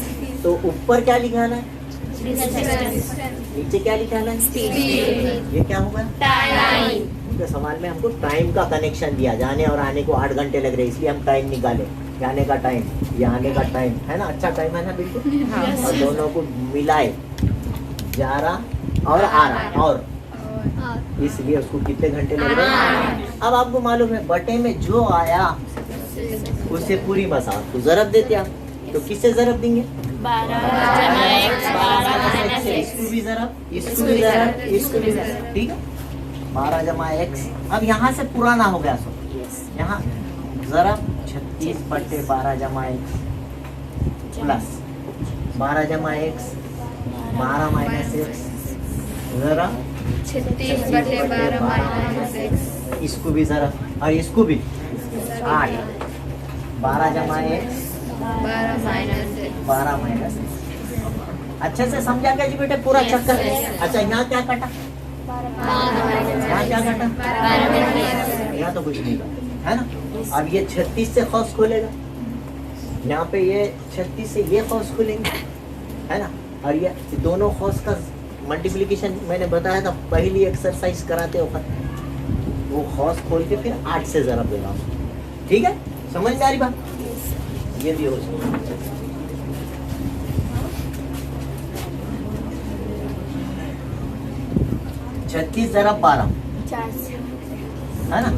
Speaker 1: तो ऊपर क्या लिखाना है,
Speaker 2: Distance.
Speaker 1: नीचे क्या लिखाना है?
Speaker 2: Speed.
Speaker 1: ये क्या होगा?
Speaker 2: Time.
Speaker 1: तो सवाल में हमको टाइम का कनेक्शन दिया, जाने और आने को 8 घंटे लग रहे, इसलिए हम टाइम निकाले। जाने का टाइम, ये आने का टाइम, है ना। अच्छा टाइम है ना, बिल्कुल। और दोनों को मिलाए, जा रहा और आ रहा, और इसलिए उसको कितने घंटे लग रहे हैं? अब आपको मालूम है बटे में जो आया उससे पूरी मसावत को जरब देते आप, तो किससे जरब देंगे?
Speaker 2: 12 जमा x 12 माइनस
Speaker 1: इसको भी जरब, इसको भी जरब, इसको भी जरब, ठीक है। 12 जमा x, अब यहाँ से पुराना हो गया, सो यहाँ जरब 36/12 जमा एक्स प्लस 12 जमा एक्स 12 माइनस एक्स जरा
Speaker 2: 36/12 माइनस एक्स।
Speaker 1: इसको भी जरा और इसको भी 8 12 जमा x
Speaker 2: 12 minus x.
Speaker 1: 12 minus x. अच्छे से समझा क्या जी बेटे पूरा चक्कर? अच्छा यहाँ क्या कटा? यहाँ क्या कटा? यहाँ तो कुछ नहीं कटा है ना। अब ये 36 से कौस खोलेगा, यहाँ पे ये 36 से ये कौस खोलेंगे है ना। और ये दोनों कौस का मल्टीप्लिकेशन मैंने बताया था पहली एक्सरसाइज कराते वक्त, वो कौस खोल के फिर 8 से जरा देगा। ठीक है, समझ में आ रही बात? ये भी हो सकता 36 जरा 12 है ना,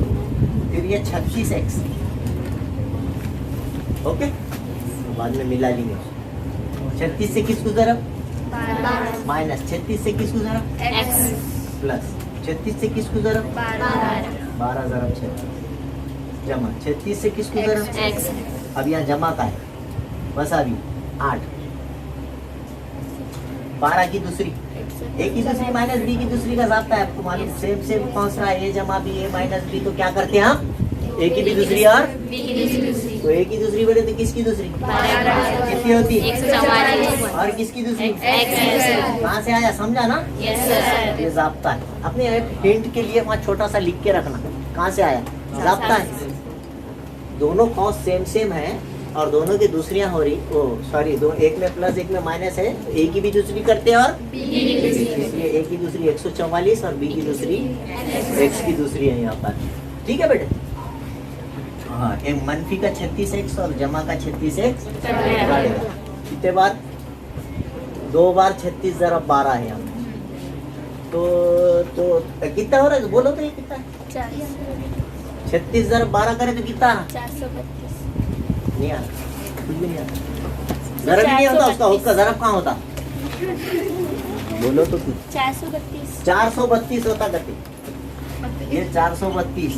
Speaker 1: फिर ये 36x ओके, बाद में मिला लेंगे। 36 से किसको जरा माइनस 36 से किसको जरा
Speaker 2: एक्स
Speaker 1: प्लस 36 से किसको जरा 12 जरा 36 जमा 36 से किसको जरा
Speaker 2: एक्स।
Speaker 1: अब यहाँ जमा का है बस अभी 8 12 की दूसरी ए की दूसरी माइनस बी की दूसरी का जाब्ता है आपको मालूम, सेम सेम कौन सा ए जमा बी ए माइनस बी, तो क्या करते हैं हम ए की भी दूसरी और तो ए की दूसरी बड़े तो किसकी दूसरी कितनी होती है और किसकी दूसरी कहाँ से आया समझा ना। ये जाब्ता है, अपने हिंट के लिए वहाँ छोटा सा लिख के रखना कहाँ से आया जाब्ता है। दोनों कॉस सेम सेम है और दोनों की दूसरियां हो रही, ओ सॉरी दो, एक में प्लस एक में माइनस है, ए की भी दूसरी करते हैं और इसलिए ए की दूसरी 144 और बी की दूसरी एक्स की दूसरी है यहाँ पर। ठीक है बेटे, हाँ एक मनफी का 36x और जमा का 36x कितने बार 2 बार 36 जरा 12 है यहाँ तो कितना हो रहा है बोलो तो ये कितना है 36 जरा 12 करे तो कितना नहीं आता, कुछ भी नहीं आता, जरा भी नहीं होता उसका जरब कहाँ होता बोलो तो कुछ 432 होता गति, ये 432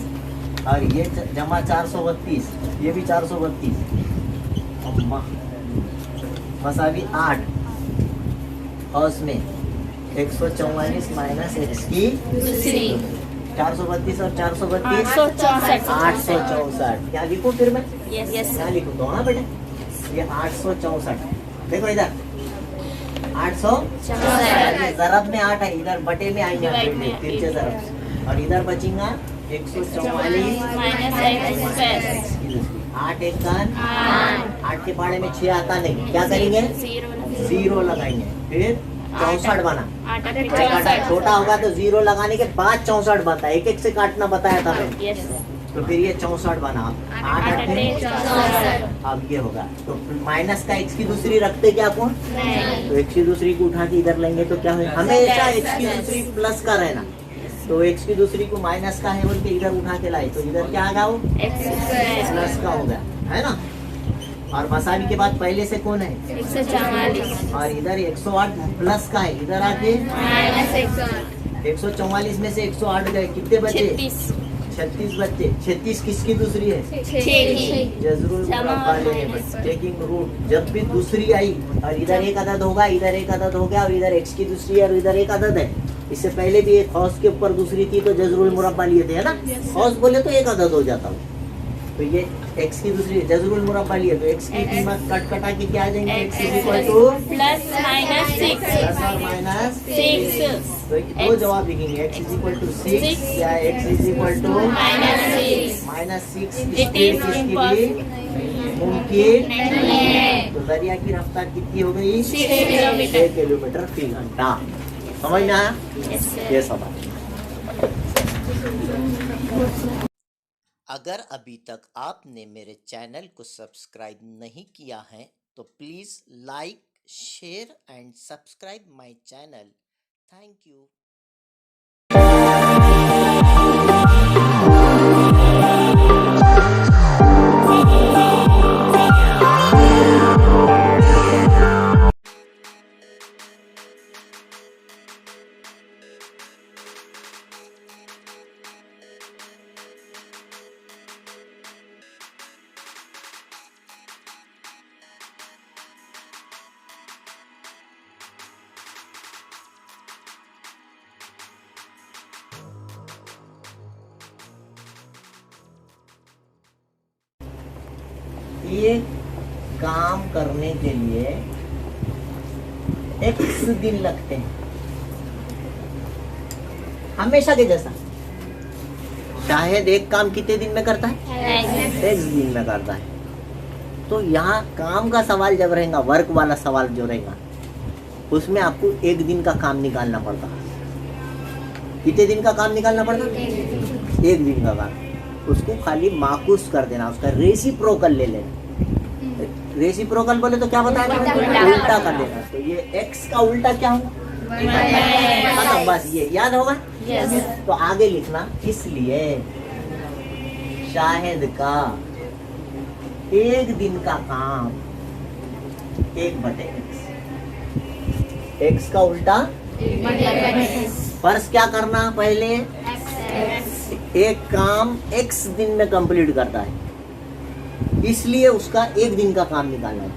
Speaker 1: और ये जमा 432 ये भी 432 बस अभी 8 और उसमें 144 माइनस एक्स की 432 और 432 864। क्या लिखूं फिर मैं क्या लिखूं तो हाँ बेटे ये 864 देखो इधर 864 जरब में 8 है, इधर बटे में आएंगे फिर से जरब और इधर बचेगा 144 8 एक 8 के पाड़े में 6 आता नहीं, क्या करेंगे 0 लगाएंगे फिर 64 बना, छोटा होगा तो 0 लगाने के बाद 64 बनता है, एक एक से काटना बताया था मैंने, तो फिर ये 64 बना 8 अब ये होगा तो माइनस का x की दूसरी रखते क्या कौन तो x की दूसरी को उठा के इधर लेंगे तो क्या होगा हमेशा x की दूसरी प्लस का रहना, तो x की दूसरी को माइनस का है बोल के इधर उठा के लाए तो इधर क्या आ गया वो प्लस का हो गया है ना। और मसावी के बाद पहले से कौन है
Speaker 2: 144
Speaker 1: और इधर 108 प्लस का है, इधर आके 144 में से 108 गए, कितने बचे 36 बच्चे। 36 किसकी दूसरी है जजरुल मुरब्बा लेने पर टेकिंग रूट, जब भी दूसरी आई और इधर एक अदद होगा इधर एक अदद हो गया और इधर x की दूसरी और इधर एक अदद है, इससे पहले भी एक खौस के ऊपर दूसरी थी तो जजरुल मुरब्बा लिए थे है ना, खौस बोले तो एक अदद हो जाता है, तो ये x की दूसरी जजरुल मुरब्बा लिए तो x की कीमत कट कटा के क्या आ जाएंगे x equal two
Speaker 2: plus minus 6
Speaker 1: plus और माइनस
Speaker 2: 6
Speaker 1: तो दो जवाब लिखेंगे x इज इक्वल टू 6 या x is equal to minus 6 speed किसकी भी मुमकिन
Speaker 2: नहीं है।
Speaker 1: तो दरिया की रफ्तार कितनी हो गई 6 किलोमीटर फी घंटा। समझ में आया ये सवाल। अगर अभी तक आपने मेरे चैनल को सब्सक्राइब नहीं किया है तो please like share and subscribe my channel. Thank you. ये काम करने के लिए x दिन लगते हैं, हमेशा के जैसा। शायद एक काम कितने दिन में करता है? x दिन में करता है। तो यहाँ काम का सवाल जब रहेगा, वर्क वाला सवाल जो रहेगा, उसमें आपको एक दिन का काम निकालना पड़ता। कितने दिन का काम निकालना पड़ता? एक दिन का काम। उसको खाली माकूस कर देना, उसका रेसिप्रोकल ले लेना। रेसिप्रोकल बोले तो क्या बताया? उल्टा कर देना। तो ये x का उल्टा क्या होगा? खत्म, बस ये याद होगा। तो आगे लिखना, इसलिए शाहिद का एक दिन का काम 1/x। x का उल्टा फर्ज क्या करना? पहले एक काम x दिन में कंप्लीट करता है, इसलिए उसका एक दिन का काम निकालना है।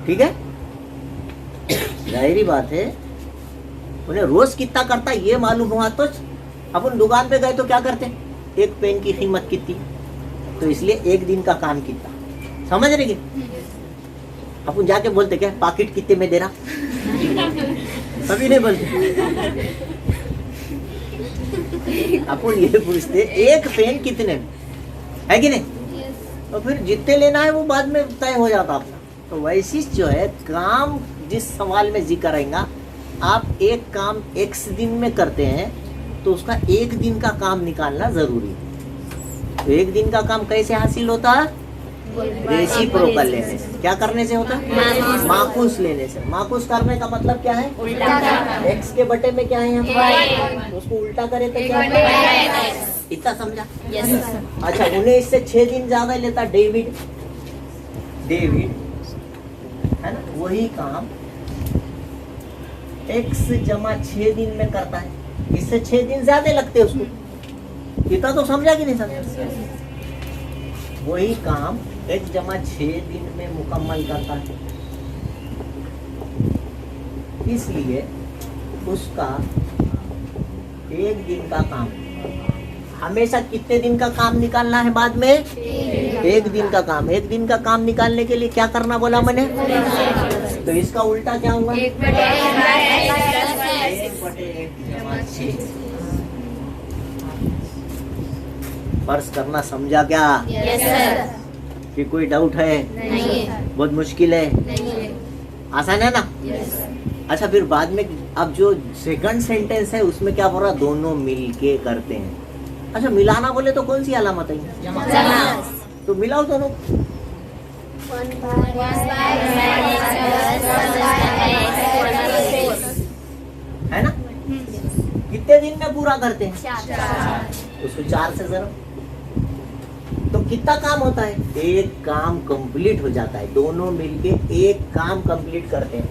Speaker 1: ठीक है, जाहिर बात है। उन्हें रोज कितना करता है ये मालूम हुआ तो अपन दुकान पे गए तो क्या करते? एक पेन की कीमत कितनी, तो इसलिए एक दिन का काम कितना। समझ रहे? अपन जाके बोलते क्या पाकिट कितने में दे रहा? कभी नहीं बोलते। अपन ये पूछते एक पेन कितने में, है कि नहीं? तो फिर जितने लेना है वो बाद में तय हो जाता अपना। तो वैसी जो है काम जिस सवाल में जिक्र रहेगा, आप एक काम x दिन में करते हैं तो उसका एक दिन का काम निकालना जरूरी है। तो एक दिन का काम कैसे हासिल होता है? रेसिप्रोकल लेने से। क्या करने से होता है? माकूस लेने से। माकूस करने का मतलब क्या है? x के बटे में क्या है यहाँ? उसको उल्टा करे तो क्या है? इतना समझा? अच्छा, उन्हें इससे 6 दिन ज्यादा लेता डेविड है ना, वही काम x जमा 6 दिन में करता है, इससे 6 दिन ज्यादा लगते उसको। इतना तो समझा कि नहीं समझा? वही काम x जमा 6 दिन में मुकम्मल करता है, इसलिए उसका एक दिन का काम। हमेशा कितने दिन का काम निकालना है? बाद में एक दिन का काम। एक दिन का काम निकालने के लिए क्या करना बोला मैंने? तो इसका उल्टा क्या होगा? 1/6। फर्ज करना समझा क्या? कि कोई डाउट है?
Speaker 2: नहीं।
Speaker 1: बहुत मुश्किल है?
Speaker 2: नहीं।
Speaker 1: आसान है ना? अच्छा, फिर बाद में अब जो सेकंड सेंटेंस है उसमें क्या बोल रहा? दोनों मिलके करते हैं। अच्छा, मिलाना बोले तो कौन सी अलामत है?
Speaker 2: जमा।
Speaker 1: तो मिलाओ दोनों। है ना? कितने दिन में पूरा करते हैं? 4। उसको 4 से जरा, तो कितना काम होता है? एक काम कंप्लीट हो जाता है। दोनों मिलके एक काम कंप्लीट करते हैं।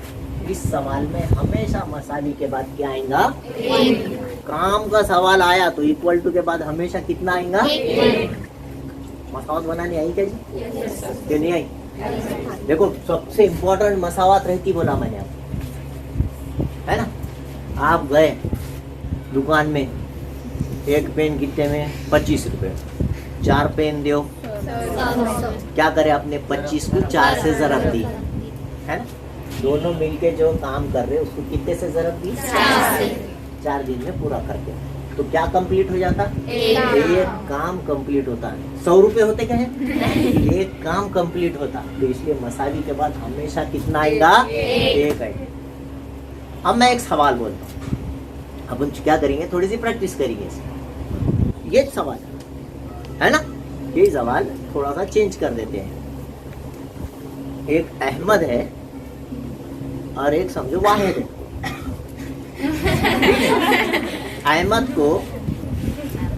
Speaker 1: इस सवाल में हमेशा मसाली के बाद क्या आएगा? काम का सवाल आया तो इक्वल टू के बाद हमेशा कितना आएगा? मसावत बनानी आई क्या जी? क्यों नहीं आई? देखो, सबसे इम्पोर्टेंट मसावत रहती बोला मैंने आपको, है ना? आप गए दुकान में, एक पेन कितने में? 25 रुपए। 4 पेन दो, क्या करे आपने? 25 को 4 से जरब दी, है ना? दोनों मिलके जो काम कर रहे हैं उसको कितने से जरब दी? 4 दिन में पूरा करते हैं। तो क्या कंप्लीट हो जाता? एक काम कंप्लीट होता है। 100 रुपए होते क्या है? एक काम कंप्लीट होता। तो इसलिए मसाली के बाद हमेशा कितना आएगा? एक आएगा। अब मैं एक सवाल बोलता हूँ, अपन क्या करेंगे? थोड़ी सी प्रैक्टिस करेंगे इसमें। ये सवाल है ना, ये सवाल थोड़ा सा चेंज कर देते हैं। एक अहमद है और एक समझो वाहिद है। अहमद को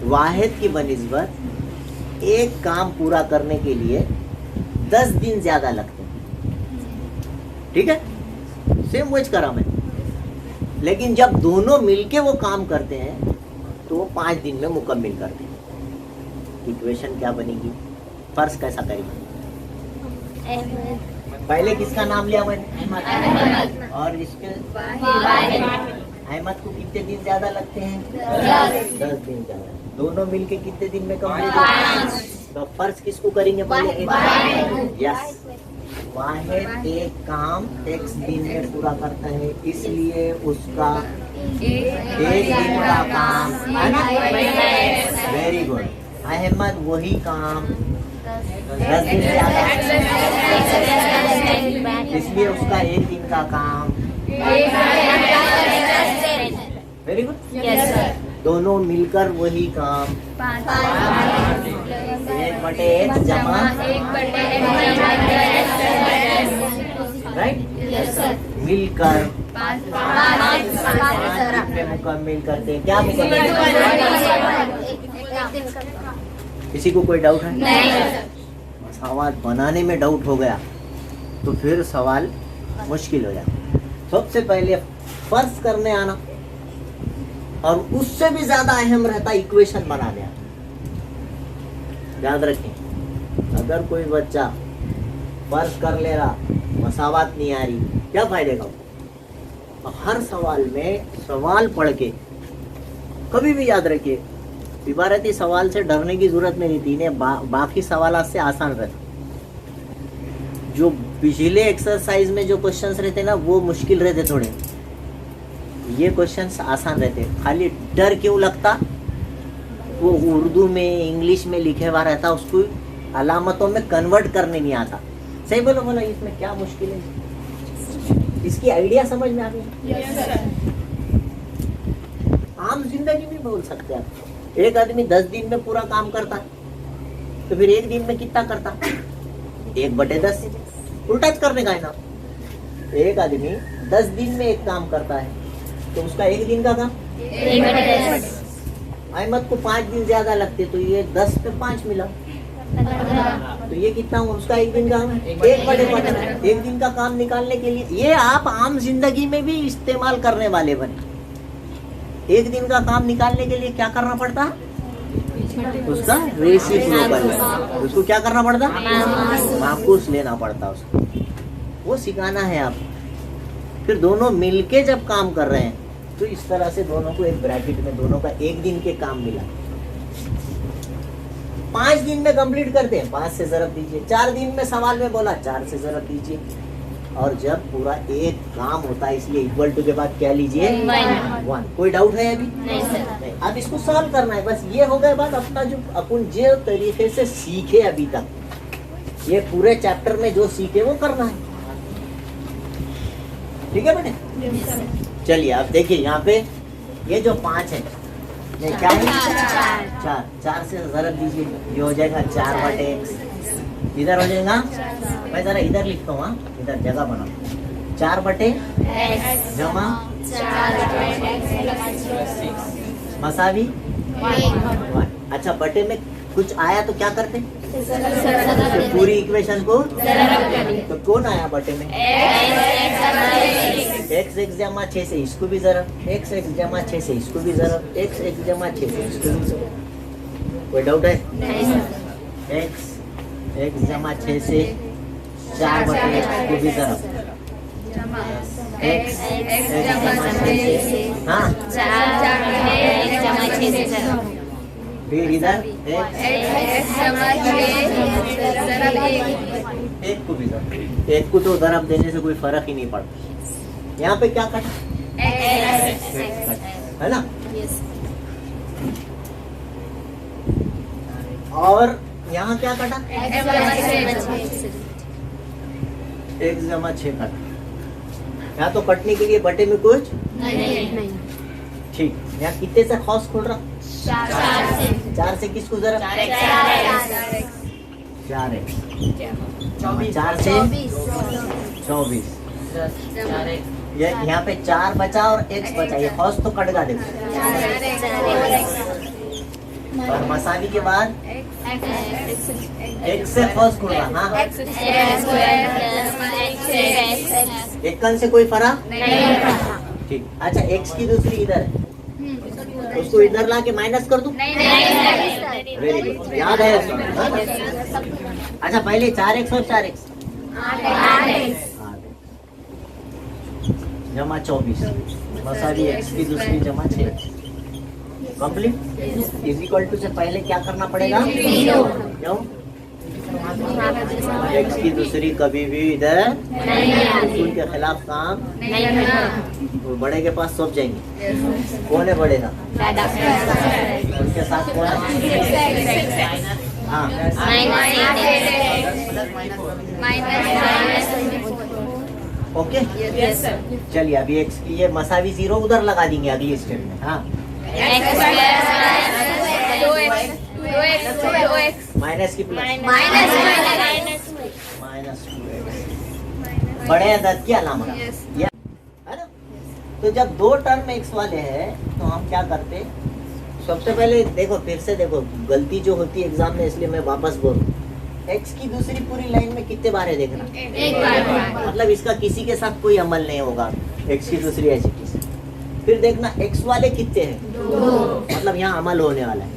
Speaker 1: वाहिद की बनिस्बत एक काम पूरा करने के लिए 10 दिन ज्यादा लगते हैं। ठीक है, सेम वही करा मैं। लेकिन जब दोनों मिलके वो काम करते हैं तो वो 5 दिन में मुकम्मल करते हैं। इक्वेशन क्या बनेगी? फर्ज कैसा करेंगे? पहले किसका नाम लिया मैंने? अहमद। और इसके अहमद को कितने दिन ज्यादा लगते हैं? 10 दिन ज्यादा। दोनों मिलके कितने दिन में कंप्लीट? तो फर्स्ट किसको करेंगे पहले? यस, वाहिद एक काम x दिन में पूरा करता है, इसलिए उसका एक दिन का काम है ना। Very good. अहमद वही काम 10 दिन से आता है, इसलिए उसका एक दिन का काम। Very good.
Speaker 2: Yes sir.
Speaker 1: दोनों मिलकर वही काम 1/x जमा राइट।
Speaker 2: Yes sir.
Speaker 1: मिलकर 5 दिन में मुकम्मल करते हैं। क्या मुकम्मल? किसी को कोई डाउट है?
Speaker 2: नहीं।
Speaker 1: सवाल बनाने में डाउट हो गया तो फिर सवाल मुश्किल हो जाता। सबसे पहले फर्ज करने आना, और उससे भी ज्यादा अहम रहता इक्वेशन बना देना। याद रखें, अगर कोई बच्चा फर्ज कर ले रहा, मसावत नहीं आ रही, क्या फायदे का? हर सवाल में सवाल पढ़ के कभी भी याद रखिए, इबारती सवाल से डरने की जरूरत नहीं थी। इन्हें बाकी सवाल से आसान रहता। जो पिछले एक्सरसाइज में जो क्वेश्चंस रहते ना वो मुश्किल रहते थोड़े, ये क्वेश्चंस आसान रहते। खाली डर क्यों लगता? वो उर्दू में इंग्लिश में लिखे हुआ रहता, उसको अलामतों में कन्वर्ट करने नहीं आता। सही बोलो बोलो, इसमें क्या मुश्किल है? इसकी आइडिया समझ में आ गई? आम जिंदगी में बोल सकते हैं आप। एक आदमी 10 दिन में पूरा काम करता है, तो फिर एक दिन में कितना करता? 1/10। उल्टा करने का है ना। एक आदमी 10 दिन में एक काम करता है, तो उसका एक दिन का काम
Speaker 2: 1/10।
Speaker 1: अहमद को 5 दिन ज्यादा लगते, तो ये 10 पे 5 मिला, तो ये कितना हुआ? उसका एक दिन का काम 1/15। एक दिन का काम निकालने के लिए ये आप आम जिंदगी में भी इस्तेमाल करने वाले बने। एक दिन का काम निकालने के लिए क्या करना पड़ता? उसका रेसिप्रोकल, उसको क्या करना पड़ता? माकूस लेना पड़ता उसको। वो सिखाना है आप। फिर दोनों मिलके जब काम कर रहे हैं तो इस तरह से दोनों को एक ब्रैकेट में दोनों का एक दिन के काम मिला। 5 दिन में कंप्लीट करते हैं, 5 से ज़रब दीजिए। 4 दिन में सवाल में बोला 4 से ज़रब दीजिए। और जब पूरा एक काम होता है, इसलिए इक्वल टू के बाद क्या लीजिए? 1। कोई डाउट है अभी?
Speaker 2: नहीं सर।
Speaker 1: नहीं। अब इसको सॉल्व करना है, बस ये हो गया बात। अपना जो अपन जो तरीके से सीखे अभी तक, ये पूरे चैप्टर में जो सीखे वो करना है। ठीक है बेटे? चलिए अब देखिए यहाँ पे ये जो 5 है, ये क्या है? 4 से ज़रब दीजिए, ये हो जाएगा 4/x। इधर हो जाएगा, मैं जरा इधर लिखता हूँ, इधर जगह बनाओ। 4/x जमा मसावी 1। अच्छा, बटे में कुछ आया तो क्या करते? तो पूरी इक्वेशन को तो कौन आया बटे में? x जमा 6 से इसको भी ज़रब, x जमा 6 से इसको भी ज़रब, x जमा 6 से इसको भी ज़रब। कोई डाउट है? x जमा 6 से 4/x को भी ज़रब, x जमा 6 से, हाँ, फिर इधर एक को भी ज़रब। एक को तो ज़रब देने से कोई फर्क ही नहीं पड़ता। यहाँ पे क्या कटा? है ना? और यहाँ क्या कटा? x जमा 6 कटा। यहाँ तो कटने के लिए बटे में कुछ ठीक। यहाँ कितने से खौस खोल रहा? 4 से किसको ज़रब? 4x 4 से 24। ये यहाँ पे 4 बचा और x बचा, ये खौस तो कट गा देखो। और मसावी के बाद x से खौस खोल रहा। हाँ, एक से कोई फर्क ठीक। अच्छा, x की दूसरी इधर है, उसको इधर ला के माइनस कर दूं? वेरी गुड, याद है इसको। अच्छा, पहले 4x और 4x जमा 24 मसावी x की दूसरी जमा 6। कंप्लीट। इज इक्वल टू से पहले क्या करना पड़ेगा? क्यों? एक्स की दूसरी कभी भी इधर उनके खिलाफ काम वो बड़े के पास सौंप जाएंगे। कौन है बड़े का? उनके साथ कौन है? हाँ ओके चलिए अभी एक्स की ये मसावी जीरो उधर लगा देंगे अगली स्टेप में। हाँ माइनस की प्लस माइनस 2x बड़े अदद की अलामत है ना। तो जब दो टर्म एक्स वाले हैं तो हम क्या करते? सबसे पहले देखो फिर से देखो गलती जो होती है एग्जाम में, इसलिए मैं वापस बोलूं एक्स की दूसरी पूरी लाइन में कितने बार है देखना? एक बार। मतलब इसका किसी के साथ कोई अमल नहीं होगा एक्स की दूसरी ऐसी किसी। फिर देखना एक्स वाले कितने हैं? मतलब यहाँ अमल होने वाला है,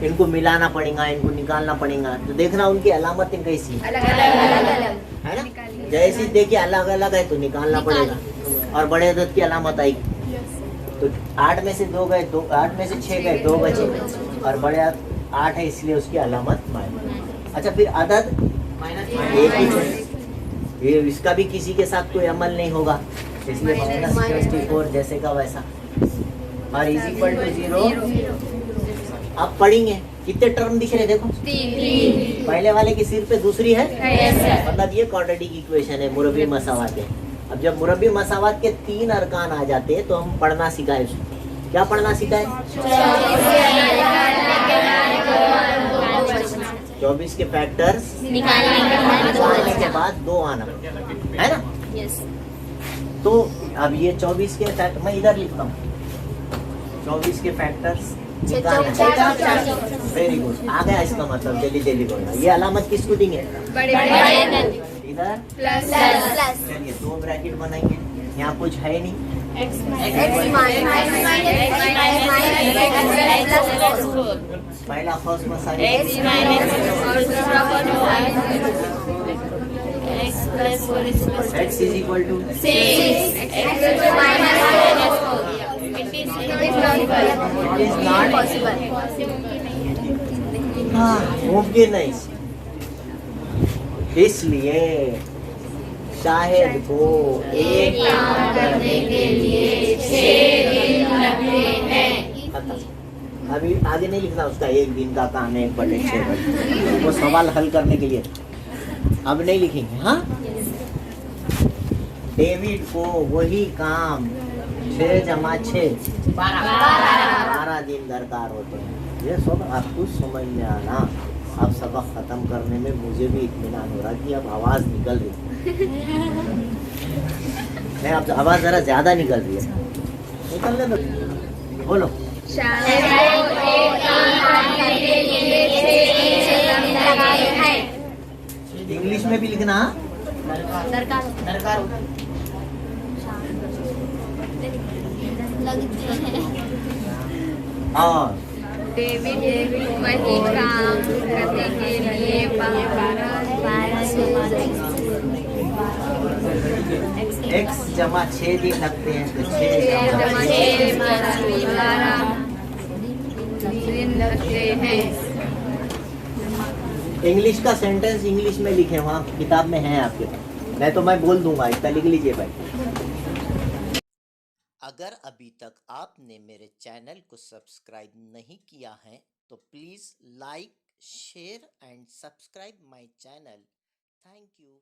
Speaker 1: इनको मिलाना पड़ेगा, इनको निकालना पड़ेगा। तो देखना उनकी अलामतें कैसी है ना। जैसी देखिए अलग अलग है तो निकालना पड़ेगा। और बड़े अदद की अलामत आएगी तो 8 में से 2 गए, 8 में से 6 गए, 2 बचे और बड़े 8 है इसलिए उसकी अलामत माइनस। अच्छा फिर अदद एक ही, ये इसका भी किसी के साथ कोई अमल नहीं होगा इसलिए -24 जैसे का वैसा। और इज इक्वल टू 0। अब पढ़ेंगे कितने टर्म दिख रहे देखो? 3। पहले वाले के सिर पे दूसरी है मतलब ये क्वाड्रेटिक इक्वेशन है, मुरब्बी मसावात है। अब जब मुरब्बी मसावात के 3 अरकान आ जाते हैं तो हम पढ़ना सिखाए उसको। क्या पढ़ना सिखाए? 24 के फैक्टर्स निकालने के बाद 2 आना है ना। तो अब ये 24 के फैक्टर मैं इधर लिखता हूँ, 24 के फैक्टर्स वेरी गुड आ गया इसका मतलब। जल्दी जल्दी बोलना। ये अलामत किसको देंगे? इधर चलिए 2 ब्रैकेट बनाएंगे। यहाँ कुछ है नहीं, पहला फर्स्ट मसाला x इज इक्वल टू 6 मुमकिन नहीं। इसलिए शाहिद को एक काम करने के लिए 6 दिन लगते हैं। अभी आगे नहीं लिखना उसका 1 दिन का काम है 1/6 वो सवाल हल करने के लिए अब नहीं लिखेंगे। हाँ डेविड को वही काम 6 जमा 6 12 दिन दरकार होते हैं। ये सब आपको समझ में आना। अब सबक खत्म करने में मुझे भी इत्मीनान हो रहा कि अब आवाज निकल रही है। अब आवाज जरा ज्यादा निकल रही है, निकलने दो। बोलो इंग्लिश में भी लिखना दरकार और
Speaker 2: डेविड वही काम करने के लिए 12
Speaker 1: x जमा 6 दिन लगते हैं तो 6 जमा
Speaker 2: 6 दिन लगते हैं।
Speaker 1: इंग्लिश का सेंटेंस इंग्लिश में लिखे वहाँ किताब में है आपके पास, नहीं तो मैं बोल दूंगा, इसका लिख लीजिए भाई। अगर अभी तक आपने मेरे चैनल को सब्सक्राइब नहीं किया है तो please like share and subscribe my channel. Thank you.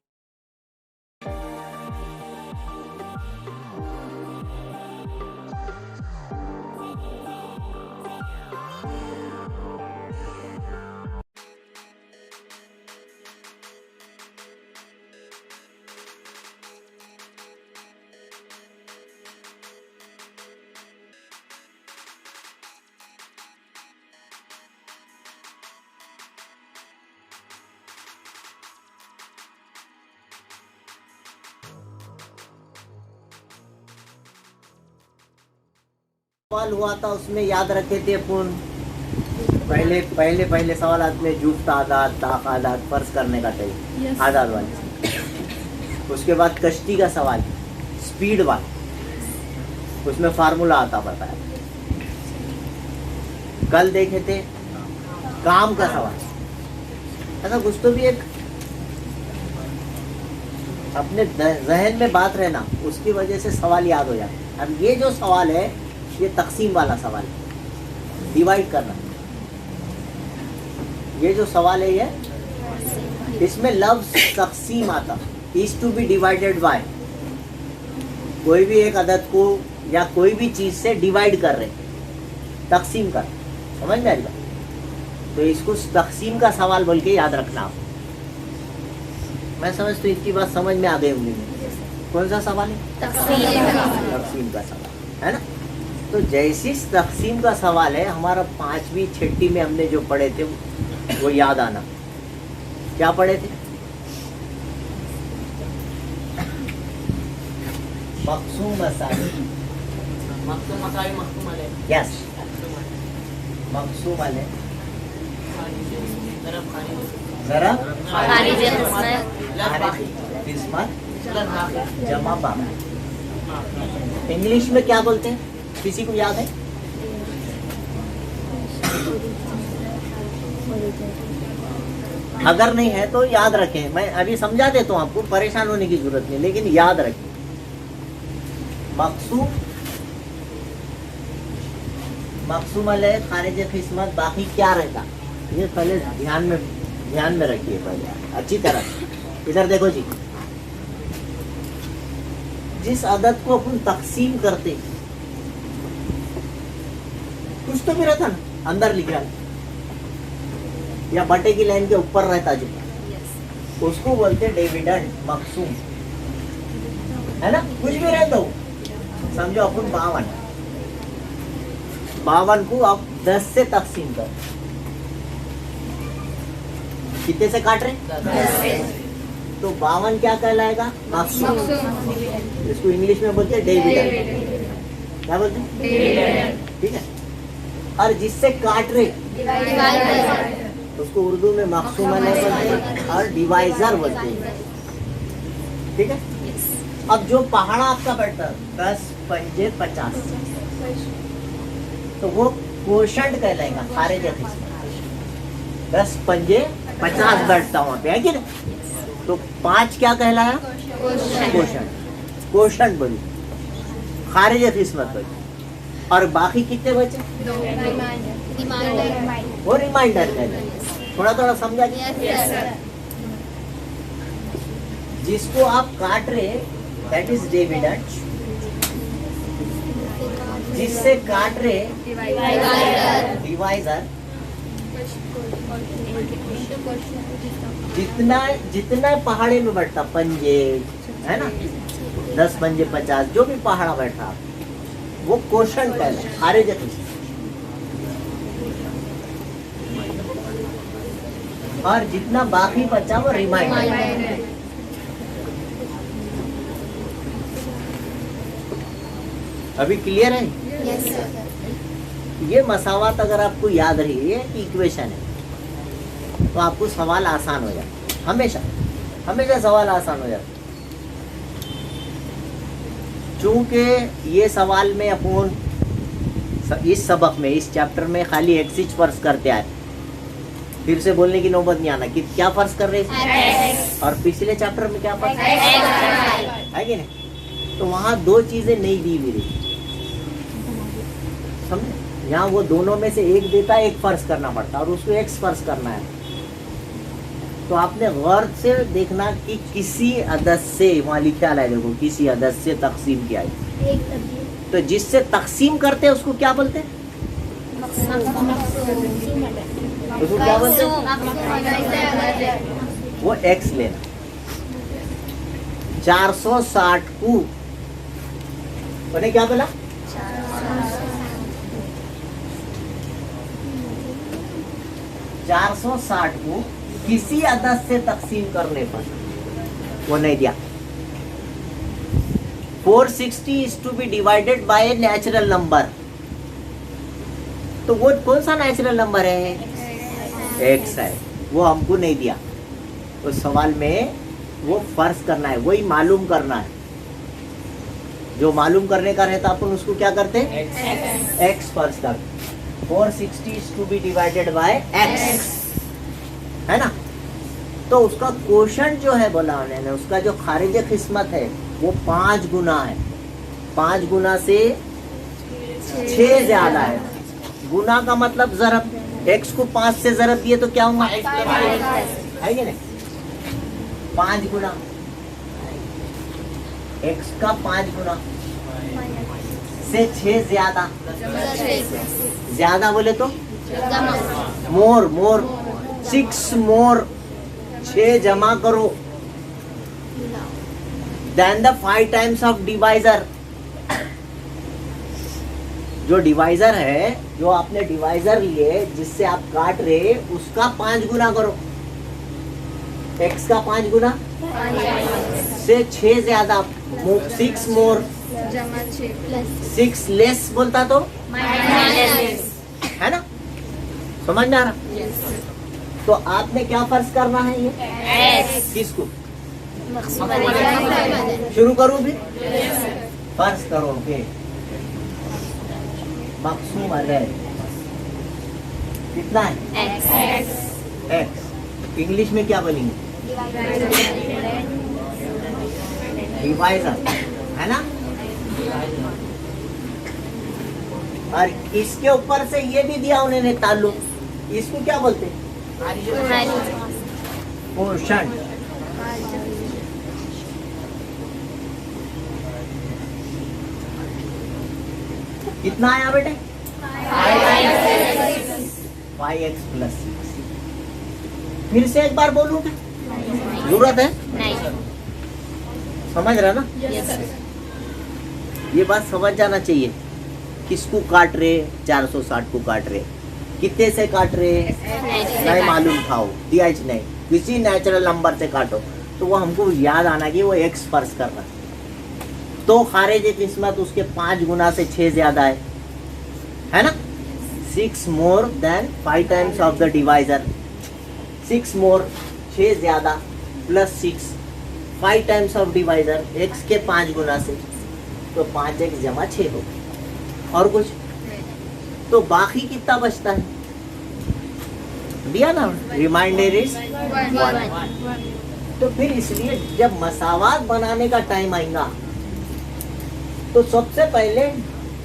Speaker 1: सवाल हुआ था उसमें याद रखे थे अपन पहले सवाल में जुफ्त आदात ताक आदात फर्ज करने का चाहिए आदात वाले। उसके बाद कश्ती का सवाल स्पीड वाला, उसमें फार्मूला आता बताया। कल देखे थे काम का सवाल, ऐसा कुछ तो भी एक अपने जहन में बात रहना, उसकी वजह से सवाल याद हो जाए। अब ये जो सवाल है ये तकसीम वाला सवाल है, डिवाइड करना। ये जो सवाल है ये इसमें लफ्ज तकसीम आता, is to be divided by, कोई भी एक अदद को या कोई भी चीज से डिवाइड कर रहे, तकसीम कर, समझ में आएगा? तो इसको तकसीम का सवाल बोल के याद रखना आप। मैं समझता हूँ इतनी बात समझ में आ गई होंगी। कौन सा सवाल है? तकसीम का सवाल है ना। तो जैसी तकसीम का सवाल है, हमारा 5वीं 6ठी में हमने जो पढ़े थे वो याद आना। क्या पढ़े थे? मक़सूम मसाइल, यस, मक़सूम अलैह, ज़रा किस्मत जमा बाकी। इंग्लिश में क्या बोलते हैं? किसी को याद है? अगर नहीं है तो याद रखें, मैं अभी समझा देता हूँ आपको, परेशान होने की जरूरत नहीं, लेकिन याद रखें। मक़सूम अलैह, खारिज किस्मत, बाकी क्या रहता, ये पहले ध्यान में रखिए पहले अच्छी तरह। इधर देखो जी, जिस अदद को अपन तकसीम करते, कुछ तो भी रहता ना, अंदर लिख रहा या बटे की लाइन के ऊपर रहता जो, उसको बोलते डिविडेंड, मक़सूम, है ना। कुछ भी रहता हो, समझो अपन 52 को आप 10 से तकसीम कर, कितने से काट रहे? 10 से। तो 52 क्या कहलाएगा? मक़सूम। इसको इंग्लिश में बोलते हैं डिविडेंड। क्या बोलते हैं? ठीक है। और जिससे काट रहे उसको उर्दू में मक़सूम अलैह बोलते हैं और डिवाइजर बोलते हैं। ठीक है। अब जो पहाड़ा आपका बैठता है 10 पंजे 50, तो वो कोशंट कहलाएगा, खारिज किस्मत। 10 पंजे 50 बैठता वहां पे, है कि नहीं? तो 5 क्या कहलाया? कोशंट। कोशंट बोली, खारिज किस्मत बोली। और बाकी कितने बचे? वो रिमाइंडर कहलाए। थोड़ा थोड़ा समझा? जिसको आप काट रहे दैट इज डिविडेंड, जिससे काट रहे डिवाइजर। जितना पहाड़े में बैठता, पंजे है ना, 10 पंजे 50, जो भी पहाड़ा बैठा वो क्वेश्चन कहलाए, खारिज किस्मत। और जितना बाकी बचा वो रिमाइंडर। अभी क्लियर है?
Speaker 2: Yes sir.
Speaker 1: ये मसावत अगर आपको याद रही, ये इक्वेशन है, तो आपको सवाल आसान हो जाए। हमेशा सवाल आसान हो जाता। चूंकि ये सवाल में अपन इस सबक में, इस चैप्टर में खाली एक्सिस फर्ज करते आए, फिर से बोलने की नौबत नहीं आना कि क्या फर्ज कर रहे हैं, और पिछले चैप्टर में क्या फर्ज है कि नहीं। तो वहाँ 2 चीजें नहीं दी मेरी, समझे? यहाँ वो दोनों में से एक देता है, एक फर्ज करना पड़ता और उसको एक्स फर्ज करना है। तो आपने गौर से देखना कि किसी अदद से, वहाँ लिखा है देखो, किसी अदद से तकसीम किया है। तो जिससे तकसीम करते हैं उसको क्या बोलते हैं? उसको क्या बोलते हैं? वो एक्स लेना। 460 को उन्हें क्या बोला? 460 को किसी अदद से तकसीम करने पर वो नहीं दिया। 460 is to be divided by a natural number। तो वो कौन सा नेचुरल नंबर है? एक्स है। वो हमको नहीं दिया। उस सवाल में वो फर्ज करना है, वही मालूम करना है। जो मालूम करने का रहता अपन उसको क्या करते हैं? एक्स फर्ज करते। 460 is to be divided by x, है ना। तो उसका क्वोशंट जो है बोला उन्होंने, उसका जो खारिज किस्मत है वो 5 गुना है। 5 गुना से 6 ज्यादा है। गुना का मतलब जरब, x को 5 से जरब दिए तो क्या होगा, है कि नहीं। 5 गुना x का 5 गुना से 6 ज्यादा, ज्यादा बोले तो मोर, मोर 6 मोर, 6 जमा करो then the 5 times of divisor. जो डिवाइजर है, जो आपने डिवाइजर लिए जिससे आप काट रहे, उसका 5 गुना करो। x का 5 गुना से 6 ज्यादा, 6 मोर, 6 लेस बोलता तो है ना, समझ में आ रहा। तो आपने क्या फर्ज करना है, ये किसको शुरू करूं भी, फर्ज करो के मकसूम अलैह कितना है, x। इंग्लिश में क्या बोलेंगे, डिवाइजर, है ना। और इसके ऊपर से ये भी दिया उन्होंने ताल्लुक, इसको क्या बोलते हैं, क्वोशंट। कितना आया बेटे, 5x + 6। फिर से एक बार बोलूं क्या, जरूरत है, समझ रहा ना। ये बात समझ जाना चाहिए। किसको काट रहे, 460 को काट रहे, कितने से काट रहे नहीं मालूम था, वो दिया ही नहीं, किसी नेचुरल नंबर से काटो तो वो हमको याद आना कि वो x फर्ज कर रहा है। तो खारिज किस्मत उसके 5 गुना से 6 ज्यादा है ना। 6 more than 5 times of the divisor, 6 मोर 6 ज्यादा plus 6 5 times of divisor, x के 5 गुना से, तो 5x जमा 6 हो। और कुछ तो बाकी कितना बचता है, दिया ना, रिमाइंडर इज 1। तो फिर इसलिए जब मसावात बनाने का टाइम आएगा तो सबसे पहले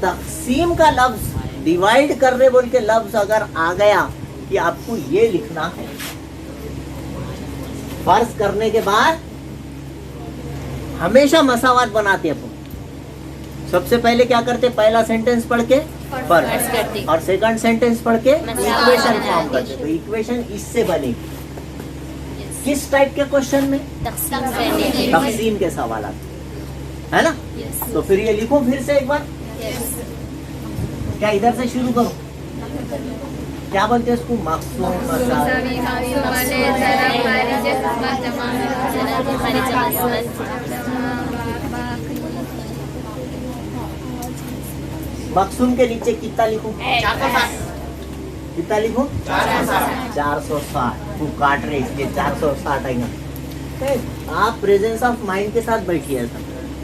Speaker 1: तकसीम का लफ्ज, डिवाइड कर रहे बोल के लफ्ज अगर आ गया कि आपको ये लिखना है, फर्ज करने के बाद हमेशा मसावात बनाते हैं। सबसे पहले क्या करते, पहला सेंटेंस पढ़ के फर्ज करते और सेकंड सेंटेंस पढ़ के इक्वेशन फॉर्म करते। तो इक्वेशन इससे बनेगी। किस टाइप के क्वेश्चन में, तकसीम के सवाल है ना। तो फिर ये लिखो फिर से एक बार, क्या इधर से शुरू करो, क्या बोलते हैं इसको, मकसूम मकसूम के नीचे कितना लिखूं, कितना लिखूं, 460 को काट रहे इसलिए 460 आएगा। आप प्रेजेंस ऑफ माइंड के साथ बैठिए,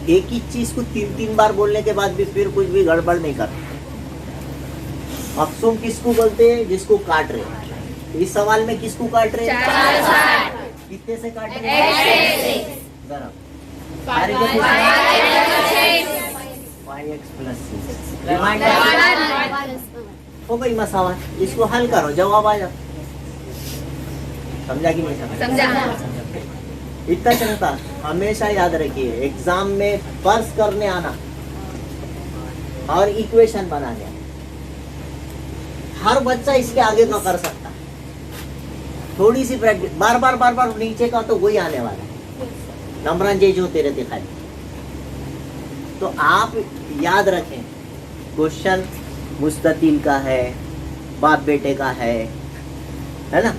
Speaker 1: एक ही चीज को 3 बार बोलने के बाद भी फिर कुछ भी गड़बड़ नहीं कर। मकसूम किसको बोलते हैं, जिसको काट रहे। इस सवाल में किसको काट रहे, कितने से काट रहे, जरा 5x + 6 रिमाइंडर हो गई मसावा। इसको हल करो, जवाब आ जाओ। समझा कि नहीं समझा, इतना चलता। हमेशा याद रखिए, एग्जाम में फर्ज करने आना और इक्वेशन बनाने, हर बच्चा इसके आगे का कर सकता है। थोड़ी सी प्रैक्टिस, बार बार नीचे का तो वही आने वाला है, नंबर जे जो तेरे दिखाई। तो आप याद रखें, क्वेश्चन मुस्ततिल का है, बाप बेटे का है ना,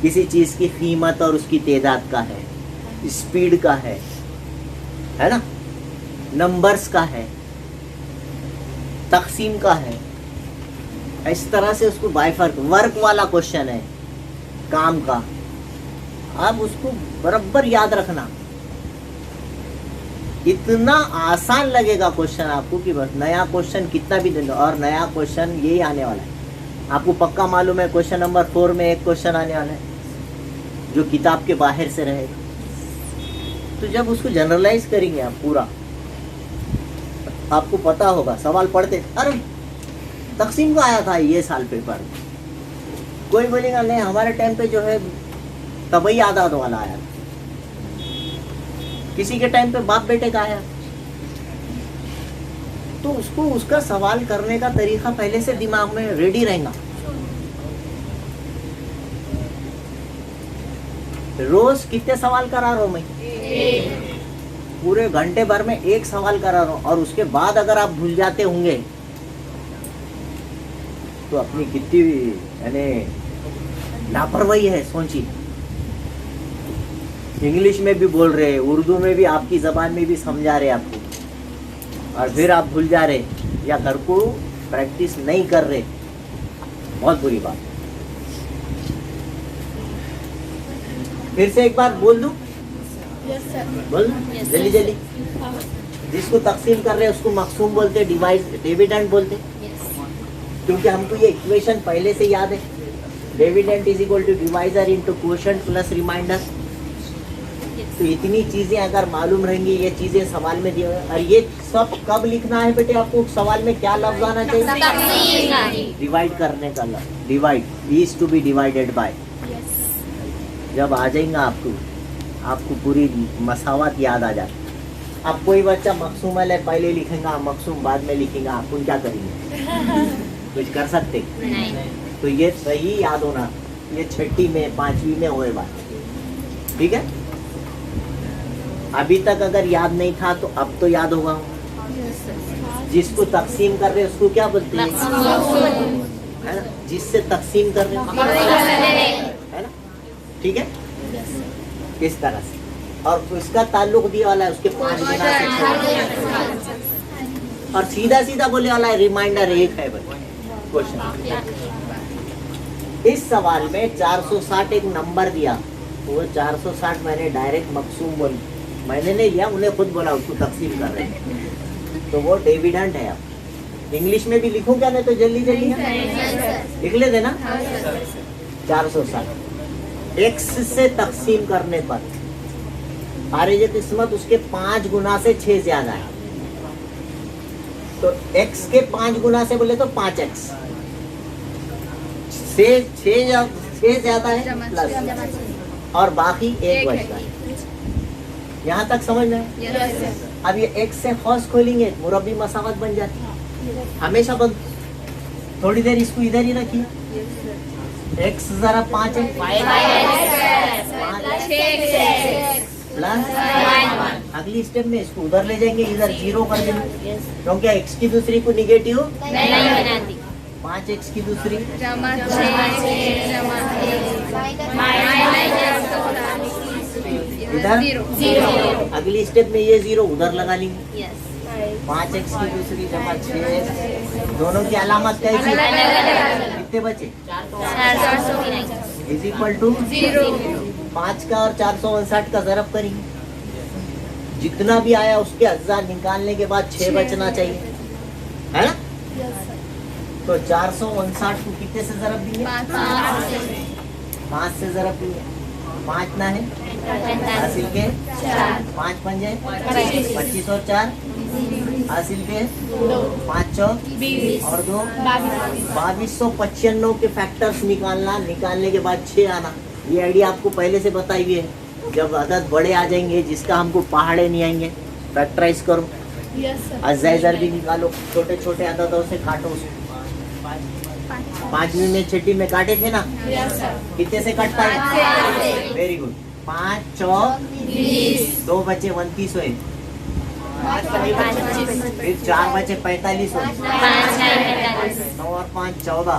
Speaker 1: किसी चीज की कीमत और उसकी तादाद का है, स्पीड का है ना, नंबर्स का है, तकसीम का है। इस तरह से उसको बाइफर्क, वर्क वाला क्वेश्चन है, काम का, आप उसको बराबर याद रखना। इतना आसान लगेगा क्वेश्चन आपको कि बस नया क्वेश्चन कितना भी दे दो, और नया क्वेश्चन यही आने वाला है। आपको पक्का मालूम है क्वेश्चन नंबर 4 में एक क्वेश्चन आने वाला है जो किताब के बाहर से रहेगा। तो जब उसको जनरलाइज करेंगे आप पूरा, आपको पता होगा। सवाल पढ़ते अरे तकसीम का आया था ये साल पेपर में, कोई बोलेगा नहीं हमारे टाइम पे जो है तबई आदाद वाला आया, किसी के टाइम पे बाप बेटे का आया। तो उसको उसका सवाल करने का तरीका पहले से दिमाग में रेडी रहेगा। रोज कितने सवाल करा रहा हूं मैं? पूरे घंटे भर में एक सवाल करा रहा हूं, और उसके बाद अगर आप भूल जाते होंगे तो अपनी कितनी यानी लापरवाही है सोचिए। इंग्लिश में भी बोल रहे, उर्दू में भी, आपकी जबान में भी समझा रहे आपको, और फिर आप भूल जा रहे या घर को प्रैक्टिस नहीं कर रहे। बहुत बुरी बात। फिर से एक बार बोल दूं?
Speaker 2: Yes sir.
Speaker 1: बोल जल्दी जल्दी। जिसको तकसीम कर रहे हैं उसको मकसूम बोलते, डिविडेंड बोलते, क्योंकि हमको ये इक्वेशन पहले से याद है। Dividend is equal to divisor into quotient plus remainder. तो इतनी चीजें अगर मालूम रहेंगी, ये चीजें सवाल में दिए, और ये सब कब लिखना है बेटे आपको? सवाल में क्या लफ्ज आना चाहिए? डिवाइड करने का लफ्ज। Divide is to be divided by. जब आ जाएगा आपको पूरी मसावत याद आ जाती। अब कोई बच्चा मकसूम है पहले लिखेगा, मकसूम बाद में लिखेगा, अपन क्या करेंगे? कुछ कर सकते नहीं। तो ये सही याद होना, ये छठी में 5वीं में होए बात, ठीक है? अभी तक अगर याद नहीं था तो अब तो याद होगा। जिसको तकसीम कर रहे उसको क्या बोलते हैं? है ना? जिससे तकसीम कर रहे है ना, ठीक है? इस तरह से, और उसका ताल्लुक दिया वाला है उसके 5 गुना से, और सीधा सीधा बोले वाला है रिमाइंडर एक है क्वेश्चन। इस सवाल में 460 एक नंबर दिया, वो 460 मैंने डायरेक्ट मकसूम बोल, मैंने नहीं लिया, उन्हें खुद बोला उसको तकसीम कर रहे हैं, तो वो डिविडेंड है। अब इंग्लिश में भी लिखूं क्या? नहीं तो जल्दी जल्दी लिख लेते ना। 460 x से तकसीम करने पर खारिज किस्मत उसके 5 गुना से 6 ज्यादा है। तो x के 5 गुना से बोले तो 5x से 6 ज्यादा है प्लस, और बाकी 1 बचता है। यहाँ तक समझ में? अब ये x से खौस खोलेंगे, मुरब्बी मसावत बन जाती है हमेशा बंद। थोड़ी देर इसको इधर ही रखिए। x जरा 5 है प्लस, अगली स्टेप में इसको उधर ले जाएंगे, इधर 0 कर देंगे, क्योंकि x की दूसरी को निगेटिव नहीं बनाती। 5x की दूसरी इधर, अगली स्टेप में ये 0 उधर लगा लेंगे। 5x की दूसरी जमा 6x, दोनों की अलामत क्या है? कितने बचे? इज इक्वल टू 5 का और 459 का ज़रब करेंगे, जितना भी आया उसके अज्जा निकालने के बाद 6 बचना चाहिए, है ना? तो 459 को कितने से ज़रब दिए? 5 से ज़रब दिए। 5 ना है हासिल के 5 पंजे 25 और 4 हासिल के 5 चौक और 2 2295 के फैक्टर्स निकालने के बाद 6 आना। ये आइडिया आपको पहले से बताई हुई है। जब अदद बड़े आ जाएंगे जिसका हमको पहाड़े नहीं आएंगे, फैक्टराइज करो, अजाइजर भी निकालो, छोटे छोटे अददों से काटो उसको। 5वीं में 6ठी में काटे थे ना? कितने से कटता है? Very good. 5 चौक 2 बचे 29 हुए, फिर 4 बचे 45 हुए, 9 और 5 14,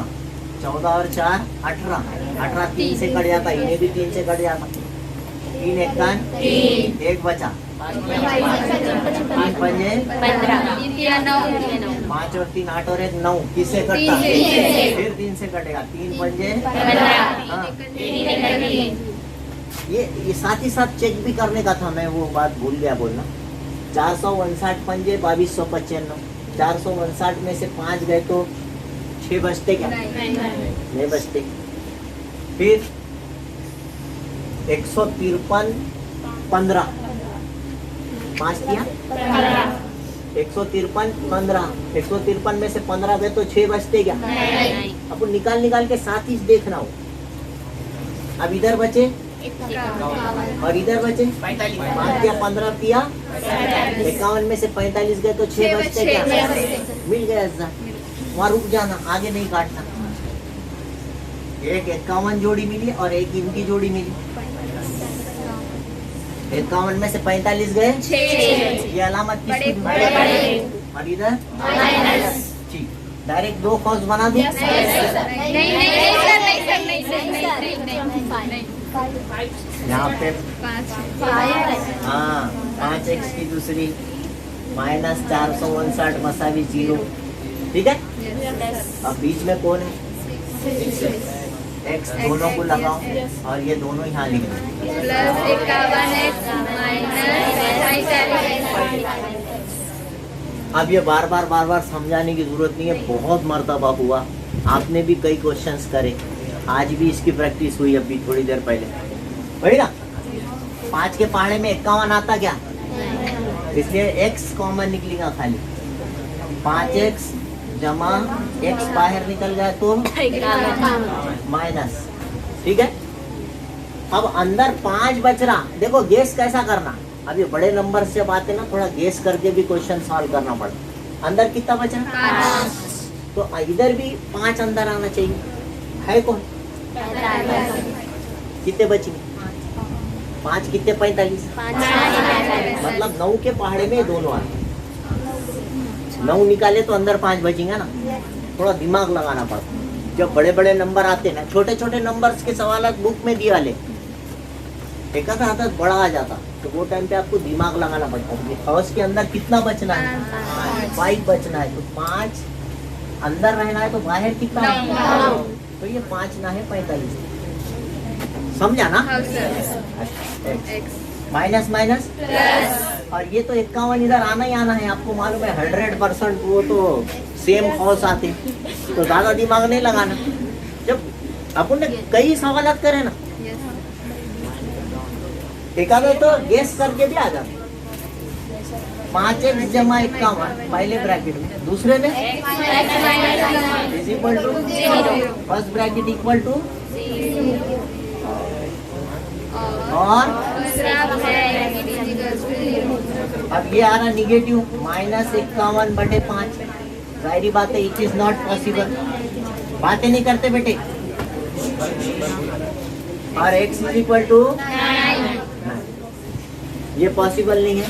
Speaker 1: 14 और 4 18, 18 3 से कट जाता, इन्हें भी 3 से कट जाता, 3 एक कान 1 बचा, 3 पंजे 5 और 3 8 और 1 9, किससे कटता? फिर 3 से कटेगा, 3 पंजे। ये साथ ही साथ चेक भी करने का था, मैं वो बात भूल गया बोलना। 459 पंजे 2295, 459 में से 5 गए तो 6 बजते क्या? नहीं बजते। फिर 153 15 5 दिया, 153 15, 153 में से 15 गए तो 6 बजते क्या? अब निकाल के साथ ही देखना हो। अब इधर बचे और इधर बचे 5 या 15 पिया, 51 में से 45 गए तो 6 बजते क्या? मिल गया ऐसा। वहाँ रुक जाना, आगे नहीं काटना। एक 51 जोड़ी मिली और एक इनकी जोड़ी मिली। 51 में से 45 गए, ये अलामत किसकी दूंगी? और इधर ठीक, डायरेक्ट 2 कॉस बना दूं? यहाँ पे हाँ 5x की दूसरी माइनस 459 मसावी 0, ठीक है। अब बीच में कौन है? x दोनों को लगाओ और ये दोनों यहाँ लिख दो। अब ये बार बार समझाने की जरूरत नहीं है, बहुत मर्तबा हुआ, आपने भी कई क्वेश्चंस करे, आज भी इसकी प्रैक्टिस हुई अभी थोड़ी देर पहले, वही ना। 5 के पहाड़े में 51 आता क्या? इसलिए x कॉमन निकलेगा खाली। 5x जमा x बाहर निकल गया तो माइनस, ठीक है। अब अंदर 5 बच रहा, देखो गेस कैसा करना। अब ये बड़े नंबर से बात है ना, थोड़ा गेस करके भी क्वेश्चन सॉल्व करना पड़ता। अंदर कितना बच रहा? तो इधर भी 5 अंदर आना चाहिए, है कौन? कितने बचेंगे? 5 कितने? 45, मतलब 9 के पहाड़े में दोनों आए। 9 निकाले तो अंदर 5 बचेंगे ना, थोड़ा दिमाग लगाना पड़ता। जब बड़े बड़े नंबर आते ना, छोटे छोटे नंबर्स के सवाल बुक में दिया ले, एक आता बड़ा आ जाता, तो वो टाइम पे आपको दिमाग लगाना पड़ता है। हाउस के अंदर कितना बचना है? 5 बचना है, तो 5 अंदर रहना है, तो बाहर कितना? तो ये 5 ना है 45, समझा ना। माइनस माइनस और ये तो 51 इधर आना ही आना है, आपको मालूम है 100% वो तो सेम हाउस आते, तो ज्यादा दिमाग नहीं लगाना। जब अपन ने कई सवाल करे ना, एक आधा तो गेस करके भी आ जाते। 5x जमा 51 पहले ब्रैकेट में, दूसरे में is equal to first bracket equal to और अब ये आ रहा निगेटिव -51/5। जाहिर बात है इट इज नॉट पॉसिबल, बातें नहीं करते बेटे। और x इज इक्वल टू, ये पॉसिबल नहीं है।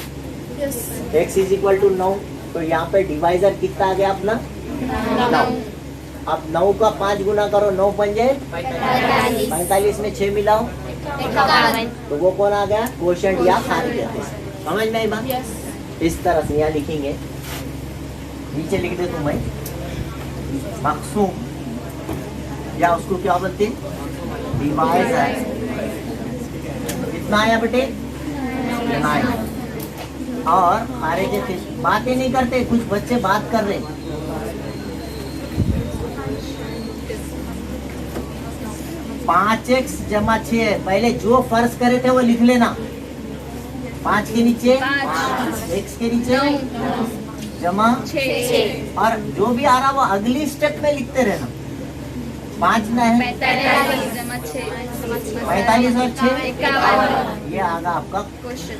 Speaker 1: x इज इक्वल टू 9, तो यहाँ पे डिवाइजर कितना आ गया अपना? 9। अब 9 का 5 गुना करो, 9 पंजे 45 में 6 मिलाओ, तो वो कौन आ गया? क्वोशंट या खारिज कहते हैं। समझ में आई बात? इस तरह से यहाँ लिखेंगे, नीचे लिख दे तुम मकसूम, या उसको क्या बोलते हैं? डिवाइजर। कितना आया बेटे? 9। और खारिज थे, बातें नहीं करते, कुछ बच्चे बात कर रहे। 5x जमा 6, पहले जो फर्ज करे थे वो लिख लेना। 5 के नीचे 5, x के नीचे जमा 6, और जो भी आ रहा वो अगली स्टेप में लिखते रहना। 5 ना है 45 और 6, ये आगा आपका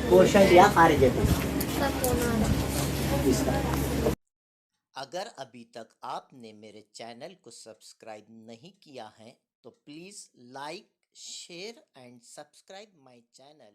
Speaker 1: क्वोशंट या खारिज है। अगर अभी तक आपने मेरे चैनल को सब्सक्राइब नहीं किया है तो please like, share and subscribe my channel.